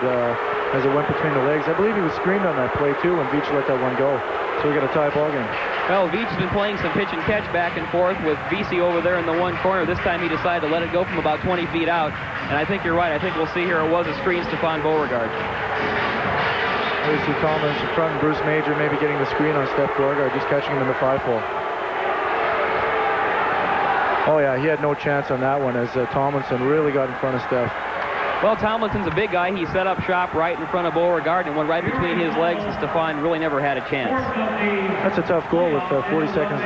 as it went between the legs. I believe he was screened on that play, too, when Veach let that one go. So we got a tie ball game. Well, Veach has been playing some pitch and catch back and forth with Vesey over there in the one corner. This time he decided to let it go from about 20 feet out. And I think you're right. I think we'll see here it was a screen, Stefan Beauregard. There you see Collins in front and Bruce Major maybe getting the screen on Steph Beauregard, just catching him in the 5-hole. Oh, yeah, he had no chance on that one as Tomlinson really got in front of Steph. Well, Tomlinson's a big guy. He set up shop right in front of Beauregard and went right between his legs, and Stefan really never had a chance. That's a tough goal with 40 seconds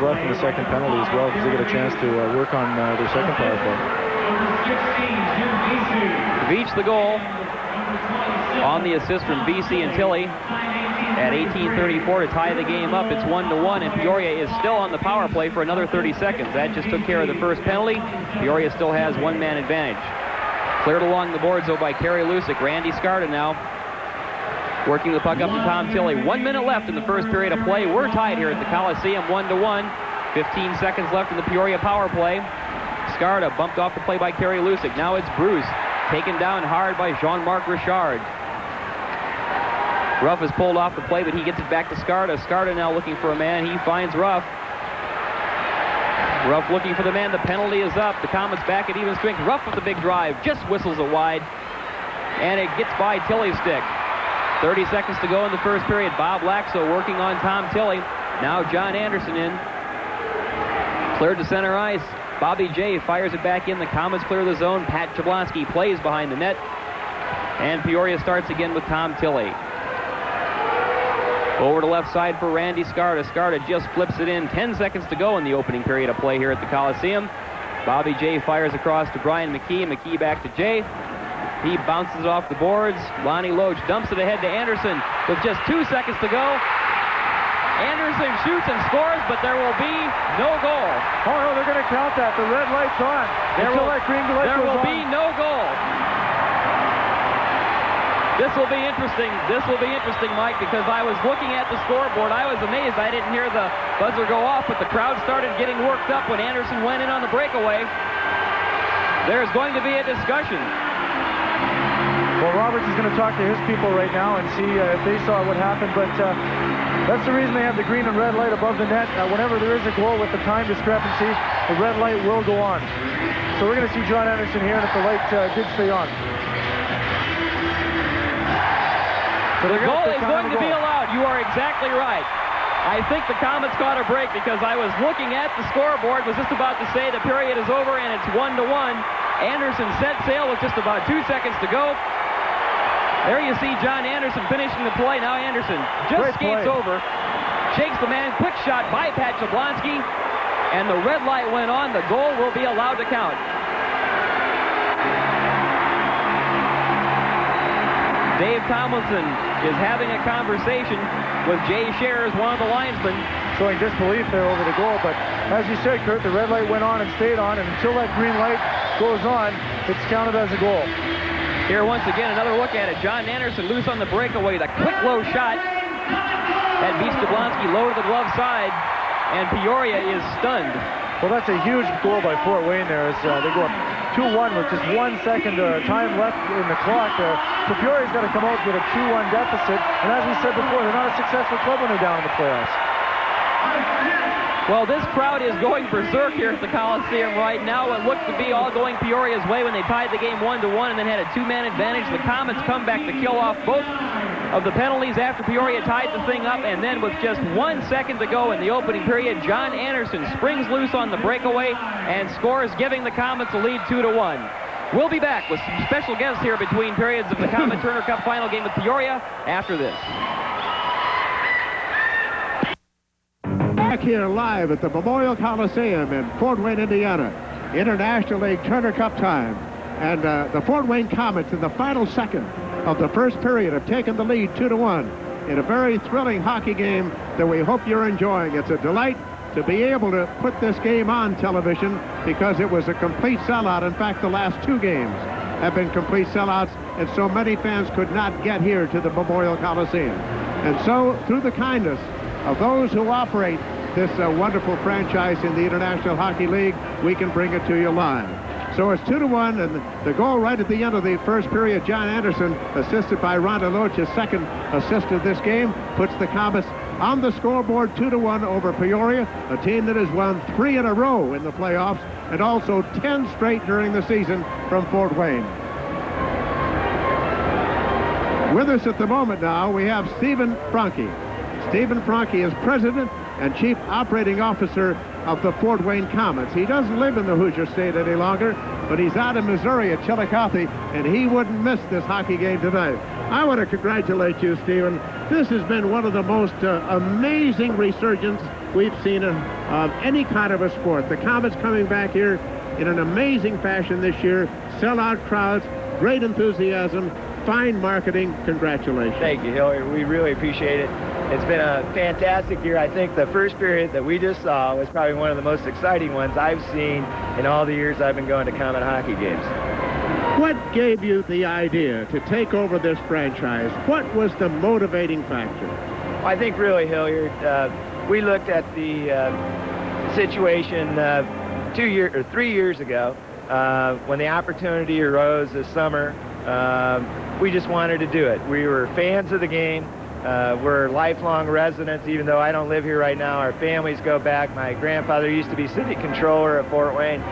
left in the second penalty as well, because they get a chance to work on their second power play. Veach the goal on the assist from Vesey and Tilley at 18:34 to tie the game up. It's 1-1, and Peoria is still on the power play for another 30 seconds. That just took care of the first penalty. Peoria still has one-man advantage. Cleared along the boards, though, by Kerry Lusick. Randy Scarta now working the puck up to Tom Tilley. 1 minute left in the first period of play. We're tied here at the Coliseum, 1-1. 15 seconds left in the Peoria power play. Scarta bumped off the play by Kerry Lusick. Now it's Bruce, taken down hard by Jean-Marc Richard. Ruff is pulled off the play, but he gets it back to Scarta. Scarta now looking for a man. He finds Ruff. Ruff looking for the man. The penalty is up. The Komets back at even strength. Ruff with the big drive. Just whistles it wide. And it gets by Tilley's stick. 30 seconds to go in the first period. Bob Lakso working on Tom Tilley. Now John Anderson in. Cleared to center ice. Bobby J fires it back in. The Komets clear the zone. Pat Jablonski plays behind the net. And Peoria starts again with Tom Tilley. Over to left side for Randy Scarta. Scarta just flips it in. 10 seconds to go in the opening period of play here at the Coliseum. Bobby J fires across to Brian McKee. McKee back to J. He bounces it off the boards. Lonnie Loach dumps it ahead to Anderson with just 2 seconds to go. Anderson shoots and scores, but there will be no goal. Oh, no, they're going to count that. The red light's on. There will be no goal. This will be interesting. This will be interesting, Mike, because I was looking at the scoreboard. I was amazed. I didn't hear the buzzer go off, but the crowd started getting worked up when Anderson went in on the breakaway. There's going to be a discussion. Well, Roberts is going to talk to his people right now and see if they saw what happened, but that's the reason they have the green and red light above the net. Whenever there is a goal with the time discrepancy, the red light will go on. So we're going to see John Anderson here, and if the light did stay on. So the goal is going to be allowed. You are exactly right. I think the Komets caught a break because I was looking at the scoreboard, was just about to say the period is over, and it's 1-1. Anderson set sail with just about 2 seconds to go. There you see John Anderson finishing the play. Now Anderson just skates over, shakes the man, quick shot by Pat Jablonski, and the red light went on. The goal will be allowed to count. Dave Tomlinson is having a conversation with Jay Shares, one of the linesmen. Showing disbelief there over the goal, but as you said, Kurt, the red light went on and stayed on, and until that green light goes on, it's counted as a goal. Here once again, another look at it. John Anderson loose on the breakaway. The quick low shot. That beats Jablonski low to the glove side, and Peoria is stunned. Well, that's a huge goal by Fort Wayne there as they go up 2-1 with just 1 second time left in the clock. So Peoria's got to come out with a 2-1 deficit. And as we said before, they're not a successful club when they're down in the playoffs. Well, this crowd is going berserk here at the Coliseum right now. It looked to be all going Peoria's way when they tied the game 1-1 and then had a two-man advantage. The Komets come back to kill off both of the penalties after Peoria tied the thing up, and then with just 1 second to go in the opening period, John Anderson springs loose on the breakaway and scores, giving the Komets a lead 2-1. We'll be back with some special guests here between periods of the Komet Turner Cup final game with Peoria after this. Back here live at the Memorial Coliseum in Fort Wayne, Indiana. International League Turner Cup time. And the Fort Wayne Komets in the final second of the first period have taken the lead 2-1 in a very thrilling hockey game that we hope you're enjoying. It's a delight to be able to put this game on television because it was a complete sellout. In fact, the last two games. have been complete sellouts, and so many fans could not get here to the Memorial Coliseum. And so, through the kindness of those who operate this wonderful franchise in the International Hockey League, we can bring it to you live. So it's 2-1, and the goal right at the end of the first period, John Anderson, assisted by Loach, his second assist of this game, puts the Komets on the scoreboard 2-1 over Peoria, a team that has won 3 in a row in the playoffs and also 10 straight during the season from Fort Wayne. With us at the moment now, we have Stephen Franke. Stephen Franke is president and chief operating officer of the Fort Wayne Komets. He doesn't live in the Hoosier State any longer, but he's out in Missouri at Chillicothe, and he wouldn't miss this hockey game tonight. I want to congratulate you, Stephen. This has been one of the most amazing resurgence we've seen of any kind of a sport. The Komets coming back here in an amazing fashion this year, sellout crowds, great enthusiasm, fine marketing. Congratulations. Thank you, Hillary. We really appreciate it. It's been a fantastic year. I think the first period that we just saw was probably one of the most exciting ones I've seen in all the years I've been going to Komet hockey games. What gave you the idea to take over this franchise? What was the motivating factor? Well, I think really, Hilliard, we looked at the situation 3 years ago when the opportunity arose this summer. We just wanted to do it. We were fans of the game. We're lifelong residents, even though I don't live here right now. Our families go back. My grandfather used to be city controller at Fort Wayne.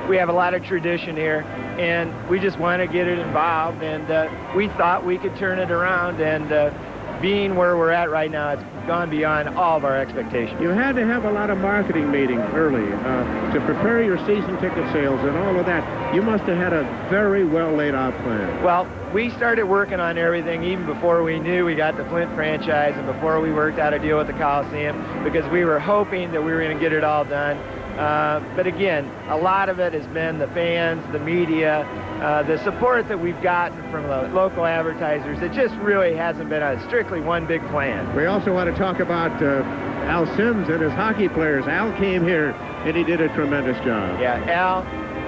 We have a lot of tradition here, and we just want to get it involved, and we thought we could turn it around, and being where we're at right now, it's gone beyond all of our expectations. You had to have a lot of marketing meetings early to prepare your season ticket sales and all of that. You must have had a very well laid out plan. Well, we started working on everything even before we knew we got the Flint franchise and before we worked out a deal with the Coliseum, because we were hoping that we were going to get it all done. But again, a lot of it has been the fans, the media, the support that we've gotten from the local advertisers. It just really hasn't been a strictly one big plan. We also want to talk about Al Sims and his hockey players. Al came here, and he did a tremendous job. Yeah, Al,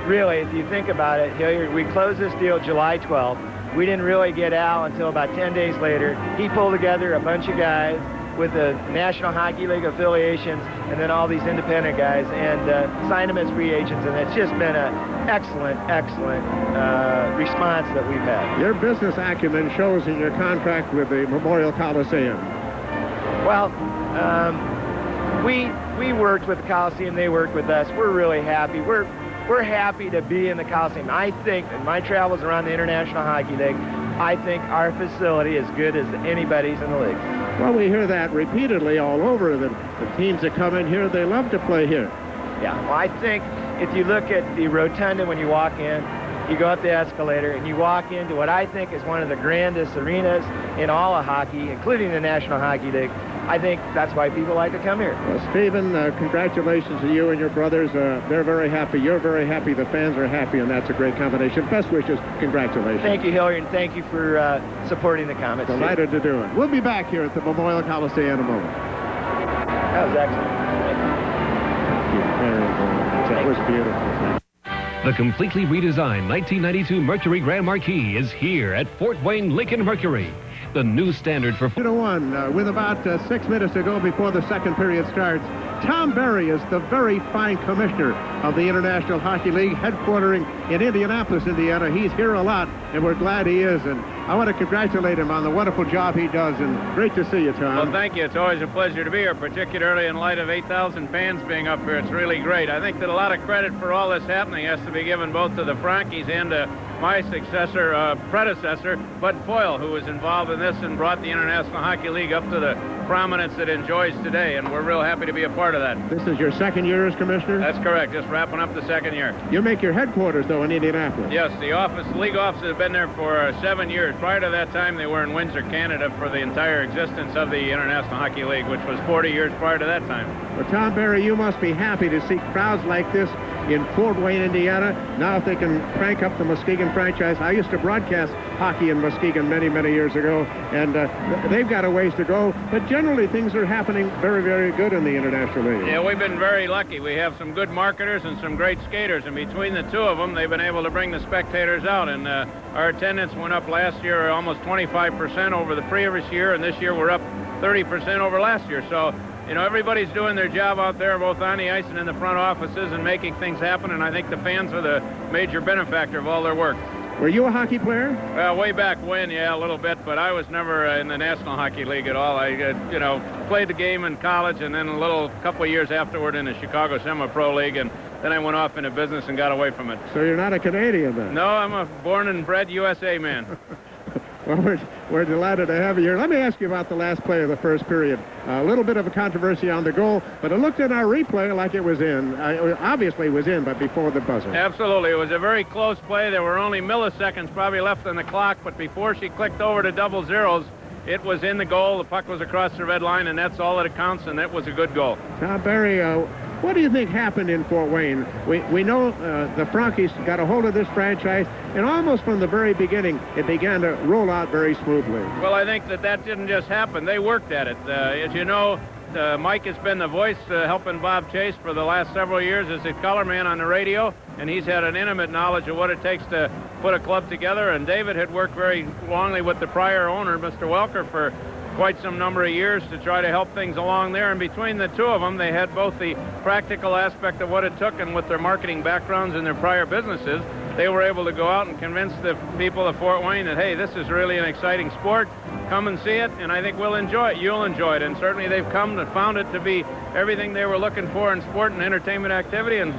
really, if you think about it, Hilliard, we closed this deal July 12th. We didn't really get Al until about 10 days later. He pulled together a bunch of guys with the National Hockey League affiliations and then all these independent guys and signed them as free agents, and it's just been an excellent response that we've had. Your business acumen shows in your contract with the Memorial Coliseum. Well, we worked with the Coliseum, they worked with us. We're really happy. We're happy to be in the Coliseum. I think, in my travels around the International Hockey League, I think our facility is as good as anybody's in the league. Well, we hear that repeatedly all over. The teams that come in here, they love to play here. Yeah, well, I think if you look at the rotunda when you walk in, you go up the escalator, and you walk into what I think is one of the grandest arenas in all of hockey, including the National Hockey League. I think that's why people like to come here. Well, Stephen, congratulations to you and your brothers. They're very happy. You're very happy. The fans are happy, and that's a great combination. Best wishes. Congratulations. Thank you, Hillary, and thank you for supporting the Komets. Delighted to do it. We'll be back here at the Memorial Coliseum in a moment. That was excellent. That was beautiful. The completely redesigned 1992 Mercury Grand Marquis is here at Fort Wayne Lincoln Mercury. The new standard for 2-1 with about 6 minutes to go before the second period starts. Tom Barry is the very fine commissioner of the International Hockey League, headquartering in Indianapolis, Indiana. He's here a lot, and we're glad he is. And I want to congratulate him on the wonderful job he does, and great to see you, Tom. Well, thank you. It's always a pleasure to be here, particularly in light of 8,000 fans being up here. It's really great. I think that a lot of credit for all this happening has to be given both to the Frankies and to my predecessor, Bud Foyle, who was involved in this and brought the International Hockey League up to the prominence it enjoys today, and we're real happy to be a part of that. This is your second year as commissioner? That's correct. Just wrapping up the second year. You make your headquarters, though, in Indianapolis. Yes, the league offices have been there for 7 years. Prior to that time, they were in Windsor, Canada for the entire existence of the International Hockey League, which was 40 years prior to that time. Well, Tom Barry, you must be happy to see crowds like this in Fort Wayne, Indiana. Now if they can crank up the Muskegon franchise. I used to broadcast hockey in Muskegon many, many years ago, and they've got a ways to go. But generally, things are happening very, very good in the International League. Yeah, we've been very lucky. We have some good marketers and some great skaters, and between the two of them, they've been able to bring the spectators out. And our attendance went up last year almost 25% over the previous year, and this year we're up 30% over last year. So, you know, everybody's doing their job out there, both on the ice and in the front offices, and making things happen, and I think the fans are the major benefactor of all their work. Were you a hockey player? Well, way back when, yeah, a little bit, but I was never in the National Hockey League at all. I, you know, played the game in college, and then a couple of years afterward in the Chicago Semi-Pro League, and then I went off into business and got away from it. So you're not a Canadian then? No, I'm a born and bred USA man. Well, we're delighted to have you here. Let me ask you about the last play of the first period. A little bit of a controversy on the goal, but it looked in our replay like it was in. Obviously it was in, but before the buzzer. Absolutely. It was a very close play. There were only milliseconds probably left on the clock, but before she clicked over to double zeros, it was in the goal. The puck was across the red line, and that's all that counts, and it was a good goal. Tom Barry, what do you think happened in Fort Wayne? We know the Frankies got a hold of this franchise, and almost from the very beginning, it began to roll out very smoothly. Well, I think that didn't just happen. They worked at it. As you know, Mike has been the voice helping Bob Chase for the last several years as a color man on the radio, and he's had an intimate knowledge of what it takes to put a club together. And David had worked very longly with the prior owner, Mr. Welker, for quite some number of years to try to help things along there. And between the two of them, they had both the practical aspect of what it took, and with their marketing backgrounds in their prior businesses, they were able to go out and convince the people of Fort Wayne that, hey, this is really an exciting sport. Come and see it, and I think we'll enjoy it. You'll enjoy it. And certainly they've come and found it to be everything they were looking for in sport and entertainment activity, and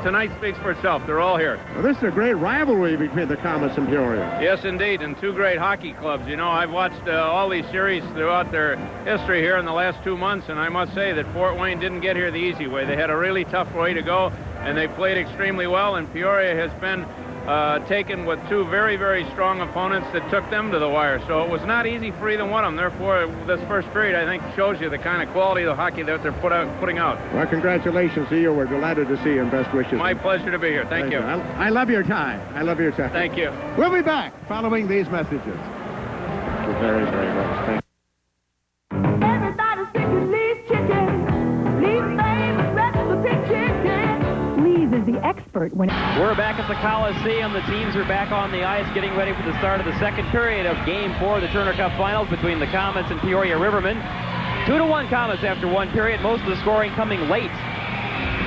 tonight speaks for itself. They're all here. Well, this is a great rivalry between the Komets and Peoria. Yes, indeed, and two great hockey clubs. You know, I've watched all these series throughout their history here in the last 2 months, and I must say that Fort Wayne didn't get here the easy way. They had a really tough way to go, and they played extremely well, and Peoria has been taken with two very, very strong opponents that took them to the wire. So it was not easy for either one of them. Therefore, this first period, I think, shows you the kind of quality of the hockey that they're putting out. Well, congratulations to you. We're delighted to see you, and best wishes. My pleasure to be here. Thank you. I love your tie. I love your tie. Thank you. We'll be back following these messages. Thank you very, very much. Thank you. Everybody's thinking Lee's chicken. Lee's famous recipe chicken. Lee's is the expert when... We're back at the Coliseum. The teams are back on the ice getting ready for the start of the second period of Game 4 of the Turner Cup Finals between the Komets and Peoria Rivermen. 2-1 Komets after one period. Most of the scoring coming late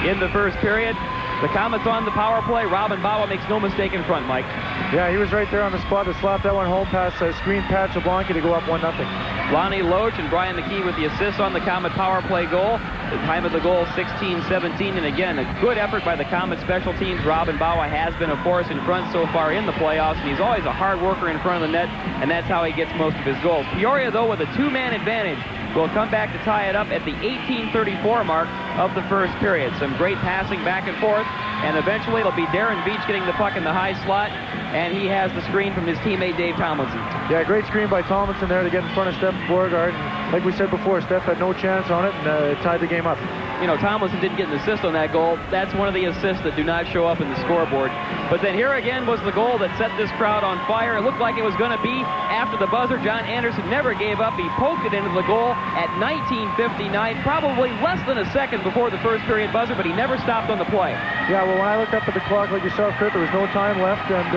in the first period. The Komets on the power play. Robin Bawa makes no mistake in front, Mike. Yeah, he was right there on the spot to slap that one home past screen Pat Jablonski to go up 1-0. Lonnie Loach and Brian McKee with the assist on the Komet power play goal. The time of the goal, 16-17. And again, a good effort by the Komet special teams. Robin Bawa has been a force in front so far in the playoffs, and he's always a hard worker in front of the net, and that's how he gets most of his goals. Peoria, though, with a two-man advantage, will come back to tie it up at the 18:34 mark of the first period. Some great passing back and forth, and eventually it'll be Darren Beach getting the puck in the high slot, and he has the screen from his teammate Dave Tomlinson. Yeah, great screen by Tomlinson there to get in front of Steph Beauregard. Like we said before, Steph had no chance on it, and it tied the game up. You know, Tomlinson didn't get an assist on that goal. That's one of the assists that do not show up in the scoreboard. But then here again was the goal that set this crowd on fire. It looked like it was going to be after the buzzer. John Anderson never gave up. He poked it into the goal at 19:59, probably less than a second before the first period buzzer, but he never stopped on the play. Yeah, well, when I looked up at the clock, like you saw, Kurt, there was no time left, and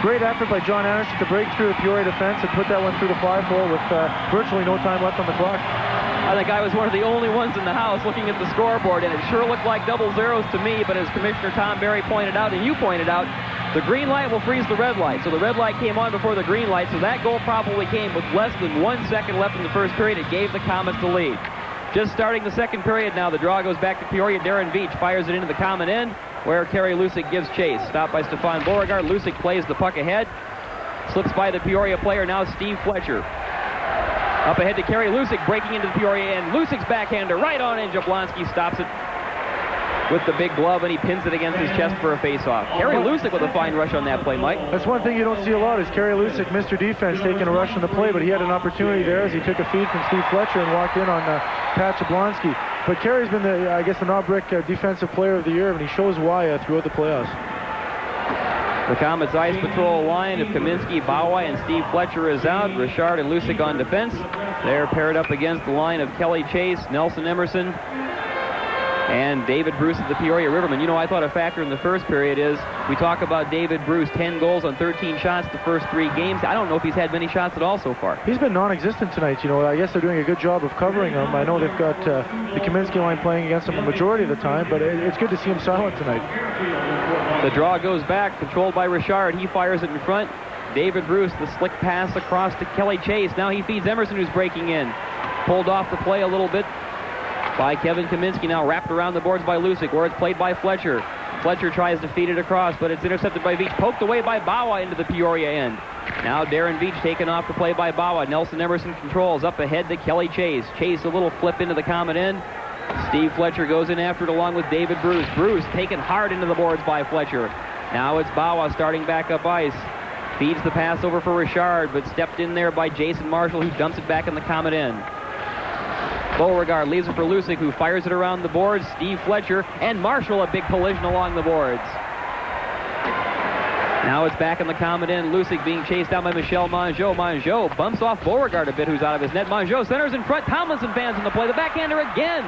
great effort by John Anderson to break through the Peoria defense and put that one through the 5-hole with virtually no time left on the clock. I think I was one of the only ones in the house looking at the scoreboard, and it sure looked like double zeros to me, but as Commissioner Tom Barry pointed out, and you pointed out, the green light will freeze the red light. So the red light came on before the green light, so that goal probably came with less than 1 second left in the first period. It gave the Komets the lead. Just starting the second period now, the draw goes back to Peoria. Darren Beach fires it into the Komet end, where Kerry Lusick gives chase. Stopped by Stefan Beauregard. Lusick plays the puck ahead. Slips by the Peoria player, now Steve Fletcher. Up ahead to Kerry Lusick, breaking into the Peoria end. Lusick's backhander right on in. Jablonski stops it with the big glove, and he pins it against his chest for a face-off. Kerry Lusick with a fine rush on that play, Mike. That's one thing you don't see a lot is Kerry Lusick, Mr. Defense, taking a rush on the play, but he had an opportunity there as he took a feed from Steve Fletcher and walked in on Pat Jablonski. But Carey's been, I guess, the Knobbrick Defensive Player of the Year, and he shows why throughout the playoffs. The Komets Ice Patrol line of Kaminsky, Bawa, and Steve Fletcher is out. Richard and Lucic on defense. They're paired up against the line of Kelly Chase, Nelson Emerson, and David Bruce of the Peoria Rivermen. You know, I thought a factor in the first period is we talk about David Bruce, 10 goals on 13 shots the first 3 games. I don't know if he's had many shots at all so far. He's been non-existent tonight. You know, I guess they're doing a good job of covering him. I know they've got the Kaminsky line playing against him a majority of the time, but it's good to see him silent tonight. The draw goes back, controlled by Richard. He fires it in front. David Bruce, the slick pass across to Kelly Chase. Now he feeds Emerson, who's breaking in. Pulled off the play a little bit by Kevin Kaminsky, now wrapped around the boards by Lucic, where it's played by Fletcher. Fletcher tries to feed it across, but it's intercepted by Veach, poked away by Bawa into the Peoria end. Now Darren Veach taken off the play by Bawa. Nelson Emerson controls up ahead to Kelly Chase. Chase a little flip into the Comet end. Steve Fletcher goes in after it along with David Bruce. Bruce taken hard into the boards by Fletcher. Now it's Bawa starting back up ice. Feeds the pass over for Richard, but stepped in there by Jason Marshall, who dumps it back in the Comet end. Beauregard leaves it for Lucic, who fires it around the boards. Steve Fletcher and Marshall, a big collision along the boards. Now it's back in the Comet end. Lucic being chased down by Michel Mongeau. Mongeau bumps off Beauregard a bit, who's out of his net. Mongeau centers in front. Tomlinson fans in the play. The backhander again.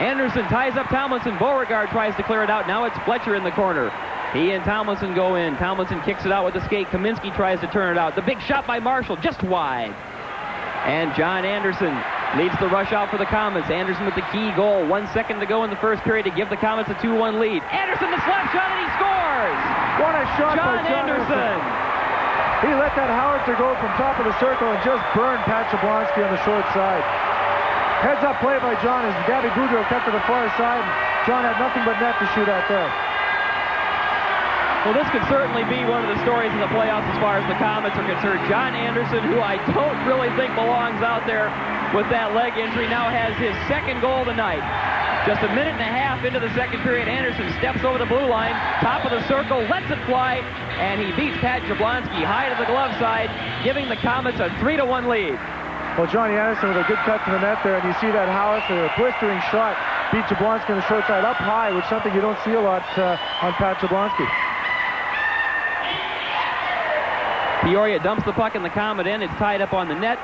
Anderson ties up Tomlinson. Beauregard tries to clear it out. Now it's Fletcher in the corner. He and Tomlinson go in. Tomlinson kicks it out with the skate. Kaminsky tries to turn it out. The big shot by Marshall, just wide. And John Anderson leads the rush out for the Komets. Anderson with the key goal. 1 second to go in the first period to give the Komets a 2-1 lead. Anderson, the slap shot, and he scores! What a shot by John Anderson! He let that howitzer go from top of the circle and just burned Pat Jablonski on the short side. Heads up play by John as Gabby Boudreau cut to the far side. John had nothing but net to shoot out there. Well, this could certainly be one of the stories in the playoffs as far as the Komets are concerned. John Anderson, who I don't really think belongs out there with that leg injury, now has his second goal tonight. Just a minute and a half into the second period, Anderson steps over the blue line, top of the circle, lets it fly, and he beats Pat Jablonski high to the glove side, giving the Komets a 3-1 lead. Well, Johnny Anderson with a good cut to the net there, and you see that howitzer, a blistering shot, beat Jablonski on the short side up high, which is something you don't see a lot on Pat Jablonski. Peoria dumps the puck in the Comet end. It's tied up on the net.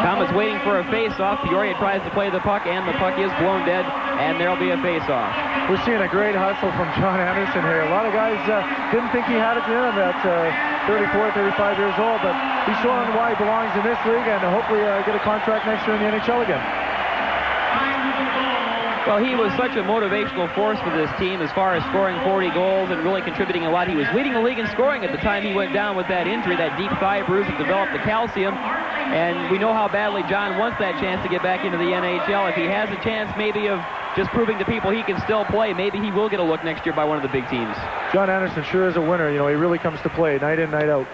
Komets waiting for a face-off. Peoria tries to play the puck, and the puck is blown dead, and there'll be a face-off. We're seeing a great hustle from John Anderson here. A lot of guys didn't think he had it in him at 34, 35 years old, but he's showing why he belongs in this league and hopefully get a contract next year in the NHL again. Well, he was such a motivational force for this team as far as scoring 40 goals and really contributing a lot. He was leading the league in scoring at the time he went down with that injury, that deep thigh bruise that developed the calcium. And we know how badly John wants that chance to get back into the NHL. If he has a chance maybe of just proving to people he can still play, maybe he will get a look next year by one of the big teams. John Anderson sure is a winner. You know, he really comes to play night in, night out.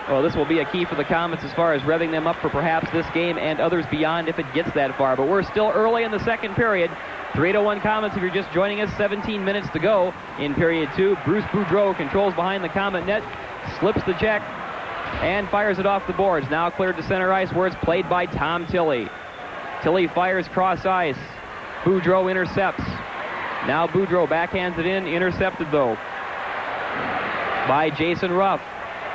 Well, this will be a key for the Komets as far as revving them up for perhaps this game and others beyond if it gets that far. But we're still early in the second period. 3-1 Komets if you're just joining us. 17 minutes to go in period 2. Bruce Boudreau controls behind the Comet net, slips the check, and fires it off the boards. Now cleared to center ice where it's played by Tom Tilley. Tilley fires cross ice. Boudreau intercepts. Now Boudreau backhands it in, intercepted though by Jason Ruff.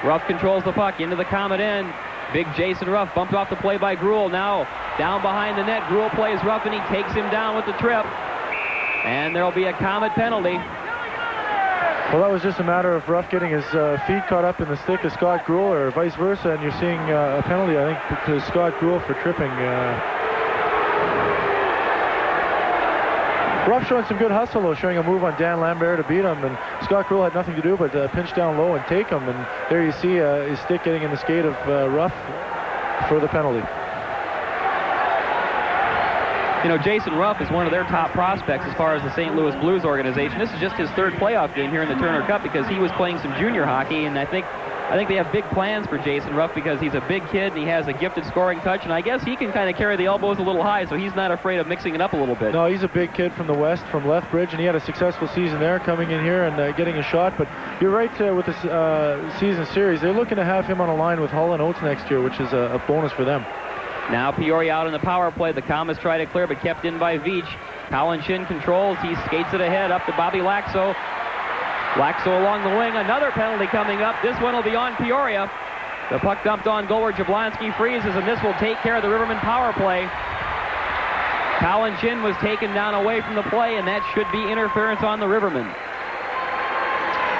Ruff controls the puck into the Comet end. Big Jason Ruff bumped off the play by Gruel. Now down behind the net. Gruel plays Ruff and he takes him down with the trip. And there'll be a Comet penalty. Well, that was just a matter of Ruff getting his feet caught up in the stick of Scott Gruel or vice versa. And you're seeing a penalty, I think, to Scott Gruel for tripping. Ruff showing some good hustle, though, showing a move on Dan Lambert to beat him, and Scott Gruel had nothing to do but pinch down low and take him, and there you see his stick getting in the skate of Ruff for the penalty. You know, Jason Ruff is one of their top prospects as far as the St. Louis Blues organization. This is just his third playoff game here in the Turner Cup because he was playing some junior hockey, and I think they have big plans for Jason Ruff because he's a big kid and he has a gifted scoring touch, and I guess he can kind of carry the elbows a little high, so he's not afraid of mixing it up a little bit. No, he's a big kid from the West, from Lethbridge, and he had a successful season there coming in here and getting a shot. But you're right with this season series. They're looking to have him on a line with Hull and Oates next year, which is a bonus for them. Now Peoria out on the power play. The Komets try to clear, but kept in by Veach. Colin Chin controls. He skates it ahead up to Bobby Lakso. Lakso along the wing. Another penalty coming up. This one will be on Peoria. The puck dumped on goal where Jablonski freezes, and this will take care of the Rivermen power play. Colin Chin was taken down away from the play, and that should be interference on the Rivermen.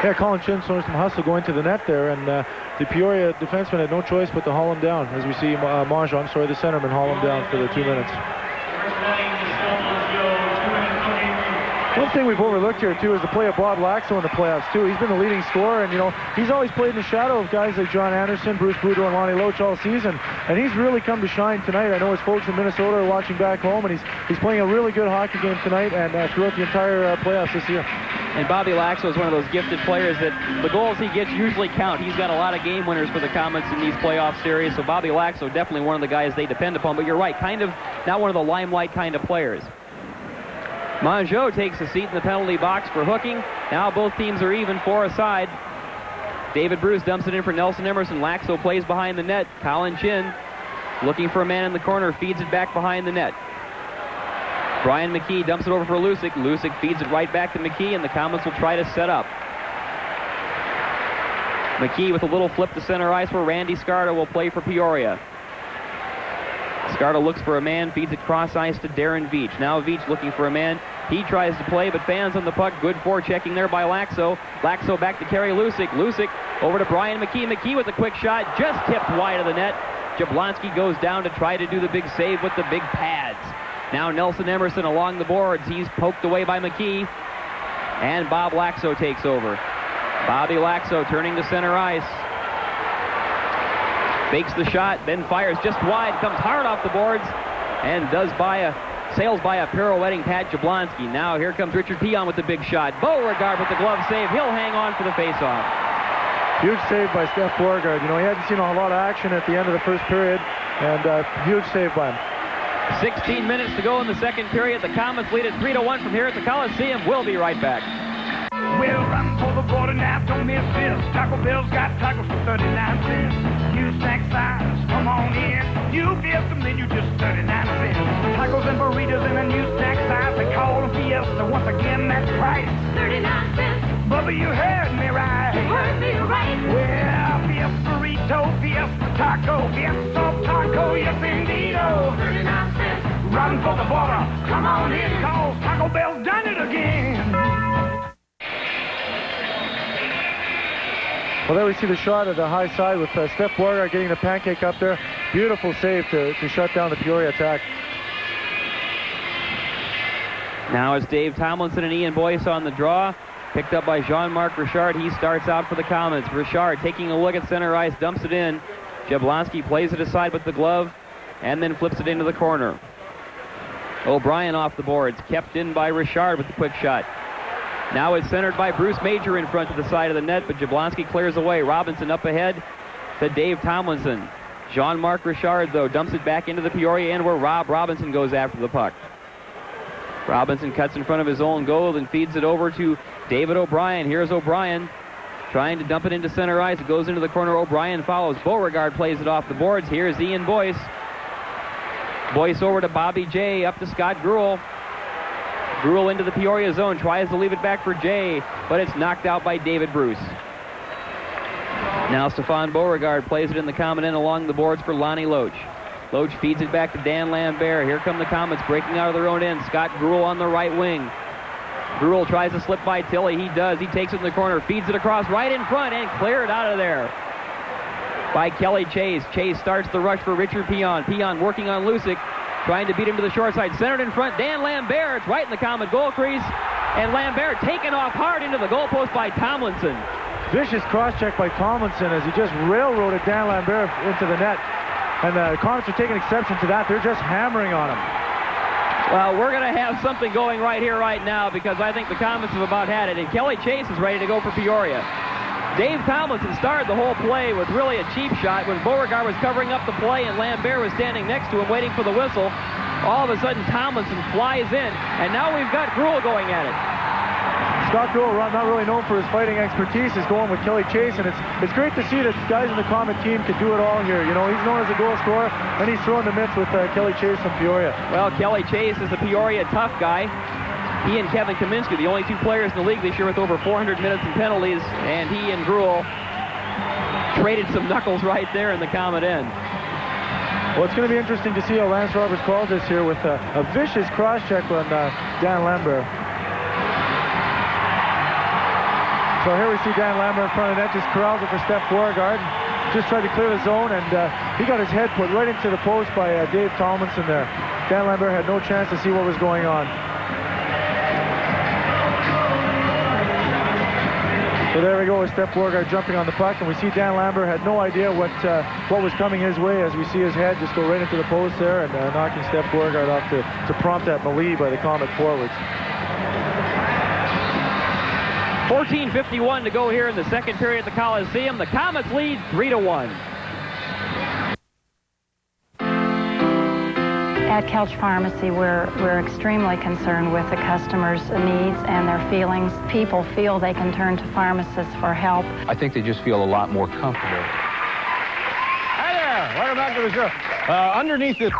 Yeah, Colin Chin showing some hustle going to the net there, and the Peoria defenseman had no choice but to haul him down, as we see the centerman, haul him down for the 2 minutes. One thing we've overlooked here, too, is the play of Bob Lakso in the playoffs, too. He's been the leading scorer, and, he's always played in the shadow of guys like John Anderson, Bruce Boudreau, and Lonnie Loach all season, and he's really come to shine tonight. I know his folks in Minnesota are watching back home, and he's playing a really good hockey game tonight and throughout the entire playoffs this year. And Bobby Lakso is one of those gifted players that the goals he gets usually count. He's got a lot of game winners for the Komets in these playoff series, so Bobby Lakso definitely one of the guys they depend upon, but you're right, kind of not one of the limelight kind of players. Mongeau takes a seat in the penalty box for hooking. Now both teams are even, 4 aside. David Bruce dumps it in for Nelson Emerson. Lakso plays behind the net. Colin Chin looking for a man in the corner, feeds it back behind the net. Brian McKee dumps it over for Lucic. Lucic feeds it right back to McKee, and the Komets will try to set up. McKee with a little flip to center ice where Randy Scarta will play for Peoria. Scarta looks for a man, feeds it cross ice to Darren Veach. Now Veach looking for a man. He tries to play, but fans on the puck. Good forechecking there by Lakso. Lakso back to Kerry Lucic. Lucic over to Brian McKee. McKee with a quick shot, just tipped wide of the net. Jablonski goes down to try to do the big save with the big pads. Now Nelson Emerson along the boards. He's poked away by McKee. And Bob Lakso takes over. Bobby Lakso turning to center ice. Fakes the shot, then fires just wide, comes hard off the boards, and sails by a pirouetting Pat Jablonski. Now here comes Richard Peon with the big shot. Beauregard with the glove save. He'll hang on for the faceoff. Huge save by Steph Beauregard. He hadn't seen a lot of action at the end of the first period, and huge save by him. 16 minutes to go in the second period. The Komets lead it 3-1 from here at the Coliseum. We'll be right back. We'll run for the border now, don't miss this. Taco Bell's got tacos for 39 cents. New snack size, come on in. You get them, then you just 39 cents. Tacos and burritos in a new snack size. They call them Fiesta. Once again, that's right. 39 cents. Bubba, you heard me right. You heard me right. Well, Fiesta burrito, Fiesta taco, Fiesta soft taco, yes indeedo. 39 cents. Run for the border, come on in, cause Taco Bell's done it again. Well, there we see the shot at the high side with Steph Beauregard getting the pancake up there. Beautiful save to shut down the Peoria attack. Now it's Dave Tomlinson and Ian Boyce on the draw. Picked up by Jean-Marc Richard. He starts out for the Komets. Richard taking a look at center ice, dumps it in. Jablonski plays it aside with the glove and then flips it into the corner. O'Brien off the boards, kept in by Richard with the quick shot. Now it's centered by Bruce Major in front of the side of the net, but Jablonski clears away. Robinson up ahead to Dave Tomlinson. Jean-Marc Richard, though, dumps it back into the Peoria end where Rob Robinson goes after the puck. Robinson cuts in front of his own goal and feeds it over to David O'Brien. Here's O'Brien trying to dump it into center ice. It goes into the corner. O'Brien follows. Beauregard plays it off the boards. Here's Ian Boyce. Boyce over to Bobby J. Up to Scott Gruel. Gruel into the Peoria zone, tries to leave it back for Jay, but it's knocked out by David Bruce. Now Stefan Beauregard plays it in the common end along the boards for Lonnie Loach. Loach feeds it back to Dan Lambert. Here come the Komets breaking out of their own end. Scott Gruel on the right wing. Gruel tries to slip by Tilley. He does. He takes it in the corner, feeds it across right in front, and cleared out of there by Kelly Chase. Chase starts the rush for Richard Peon. Peon working on Lucic, trying to beat him to the short side. Centered in front, Dan Lambert. It's right in the Komet goal crease. And Lambert taken off hard into the goalpost by Tomlinson. Vicious cross-check by Tomlinson as he just railroaded Dan Lambert into the net. And the Komets are taking exception to that. They're just hammering on him. Well, we're going to have something going right here, right now, because I think the Komets have about had it. And Kelly Chase is ready to go for Peoria. Dave Tomlinson started the whole play with really a cheap shot when Beauregard was covering up the play and Lambert was standing next to him waiting for the whistle. All of a sudden, Tomlinson flies in, and now we've got Gruel going at it. Scott Grohl, not really known for his fighting expertise, is going with Kelly Chase, and it's great to see that guys in the Comet team can do it all here. You know, he's known as a goal scorer, and he's throwing the mitts with Kelly Chase from Peoria. Well, Kelly Chase is a Peoria tough guy. He and Kevin Kaminsky, the only two players in the league this year with over 400 minutes in penalties, and he and Grohl traded some knuckles right there in the Comet end. Well, it's going to be interesting to see how Lance Roberts calls this here with a vicious cross-check on Dan Lambert. So here we see Dan Lambert in front of the net, just corrals it for Steph Beauregard. Just tried to clear the zone, and he got his head put right into the post by Dave Tomlinson there. Dan Lambert had no chance to see what was going on. So there we go with Steph Beauregard jumping on the puck, and we see Dan Lambert had no idea what was coming his way as we see his head just go right into the post there and knocking Steph Beauregard off to prompt that melee by the Comet forwards. 14:51 to go here in the second period at the Coliseum. The Comets lead 3-1. At Couch Pharmacy, we're extremely concerned with the customers' needs and their feelings. People feel they can turn to pharmacists for help. I think they just feel a lot more comfortable. Hi there! Welcome back to the show. Underneath this...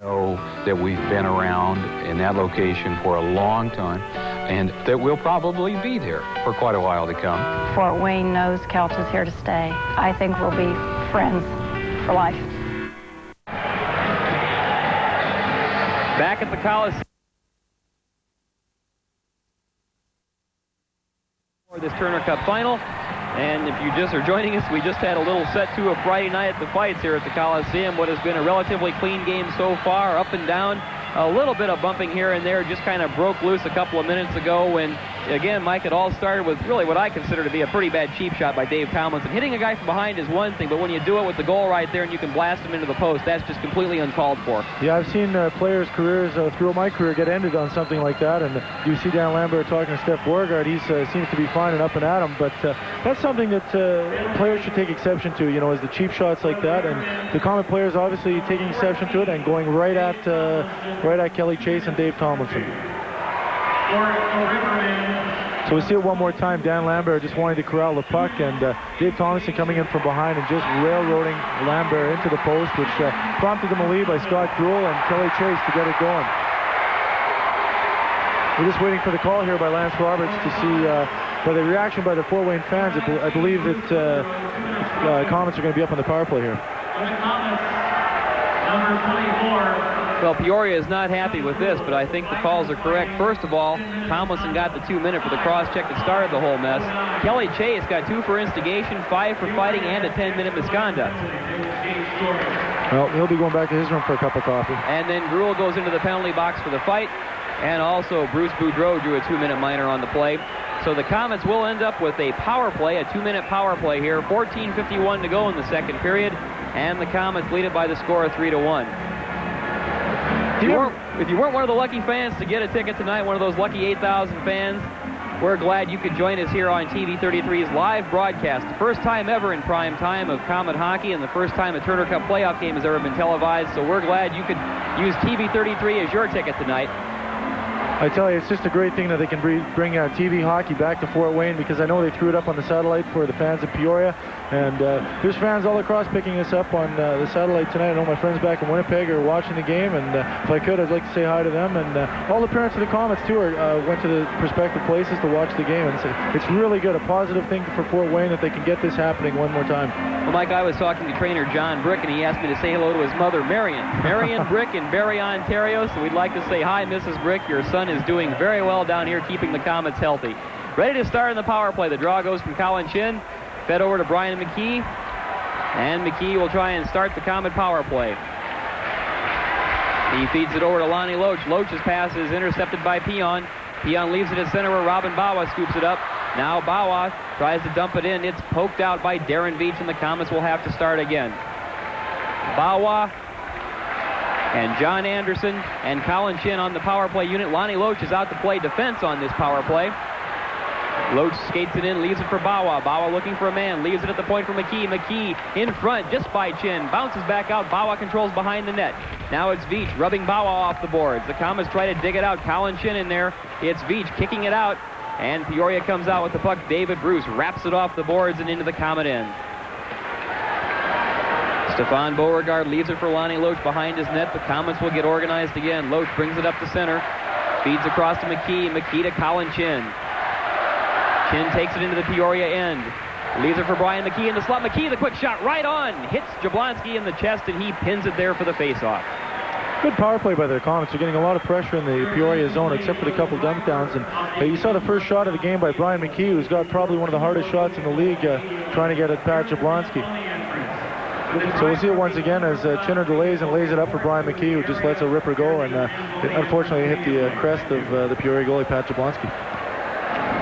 Know that we've been around in that location for a long time, and that we'll probably be there for quite a while to come. Fort Wayne knows Couch is here to stay. I think we'll be friends for life. Back at the Coliseum for this Turner Cup final. And if you just are joining us, we just had a little set to of Friday night at the fights here at the Coliseum. What has been a relatively clean game so far, up and down. A little bit of bumping here and there, just kind of broke loose a couple of minutes ago when, again, Mike, it all started with really what I consider to be a pretty bad cheap shot by Dave Tomlinson. Hitting a guy from behind is one thing, but when you do it with the goal right there and you can blast him into the post, that's just completely uncalled for. Yeah, I've seen players' careers throughout my career get ended on something like that, and you see Dan Lambert talking to Steph Beauregard. He seems to be fine and up and at him, but that's something that players should take exception to, you know, is the cheap shots like that, and the Comet players obviously taking exception to it and going right at Kelly Chase and Dave Tomlinson. So we see it one more time. Dan Lambert just wanting to corral the puck, and Dave Tomlinson coming in from behind and just railroading Lambert into the post, which prompted the melee by Scott Grohl and Kelly Chase to get it going. We're just waiting for the call here by Lance Roberts to see by the reaction by the Fort Wayne fans. I believe that Comets are going to be up on the power play here. Number 24. Well, Peoria is not happy with this, but I think the calls are correct. First of all, Tomlinson got the 2-minute for the cross-check that started the whole mess. Kelly Chase got 2 for instigation, 5 for fighting, and a 10-minute misconduct. Well, he'll be going back to his room for a cup of coffee. And then Gruel goes into the penalty box for the fight, and also Bruce Boudreau drew a 2-minute minor on the play. So the Comets will end up with a power play, a 2-minute power play here. 14:51 to go in the second period, and the Comets lead it by the score of 3-1. If you weren't one of the lucky fans to get a ticket tonight, one of those lucky 8,000 fans, we're glad you could join us here on TV 33's live broadcast. The first time ever in prime time of Comet hockey, and the first time a Turner Cup playoff game has ever been televised, so we're glad you could use TV 33 as your ticket tonight. I tell you, it's just a great thing that they can bring TV hockey back to Fort Wayne, because I know they threw it up on the satellite for the fans of Peoria, and there's fans all across picking this up on the satellite tonight. I know my friends back in Winnipeg are watching the game, and if I could, I'd like to say hi to them, and all the parents of the Comets, too, went to the prospective places to watch the game, and it's really good, a positive thing for Fort Wayne that they can get this happening one more time. Well, Mike, I was talking to trainer John Brick, and he asked me to say hello to his mother, Marion Brick in Barrie, Ontario, so we'd like to say hi, Mrs. Brick. Your son is doing very well down here, keeping the Comets healthy. Ready to start in the power play. The draw goes from Colin Chin, fed over to Brian McKee, and McKee will try and start the Comet power play. He feeds it over to Lonnie Loach. Loach's pass is intercepted by Peon. Peon leaves it at center where Robin Bawa scoops it up. Now Bawa tries to dump it in. It's poked out by Darren Veach, and the Comets will have to start again. Bawa and John Anderson and Colin Chin on the power play unit. Lonnie Loach is out to play defense on this power play. Loach skates it in, leaves it for Bawa. Bawa looking for a man, leaves it at the point for McKee. McKee in front, just by Chin. Bounces back out. Bawa controls behind the net. Now it's Veach rubbing Bawa off the boards. The Comets try to dig it out. Colin Chin in there. It's Veach kicking it out. And Peoria comes out with the puck. David Bruce wraps it off the boards and into the Comet end. Stefan Beauregard leaves it for Lonnie Loach behind his net. The Komets will get organized again. Loach brings it up to center. Feeds across to McKee. McKee to Colin Chin. Chin takes it into the Peoria end. Leaves it for Brian McKee in the slot. McKee, the quick shot, right on. Hits Jablonski in the chest, and he pins it there for the faceoff. Good power play by the Komets. They're getting a lot of pressure in the Peoria zone, except for the couple dump downs. And you saw the first shot of the game by Brian McKee, who's got probably one of the hardest shots in the league, trying to get at Pat Jablonski. So we'll see it once again as Chinner delays and lays it up for Brian McKee, who just lets a ripper go, and unfortunately hit the crest of the Peoria goalie, Pat Jablonski.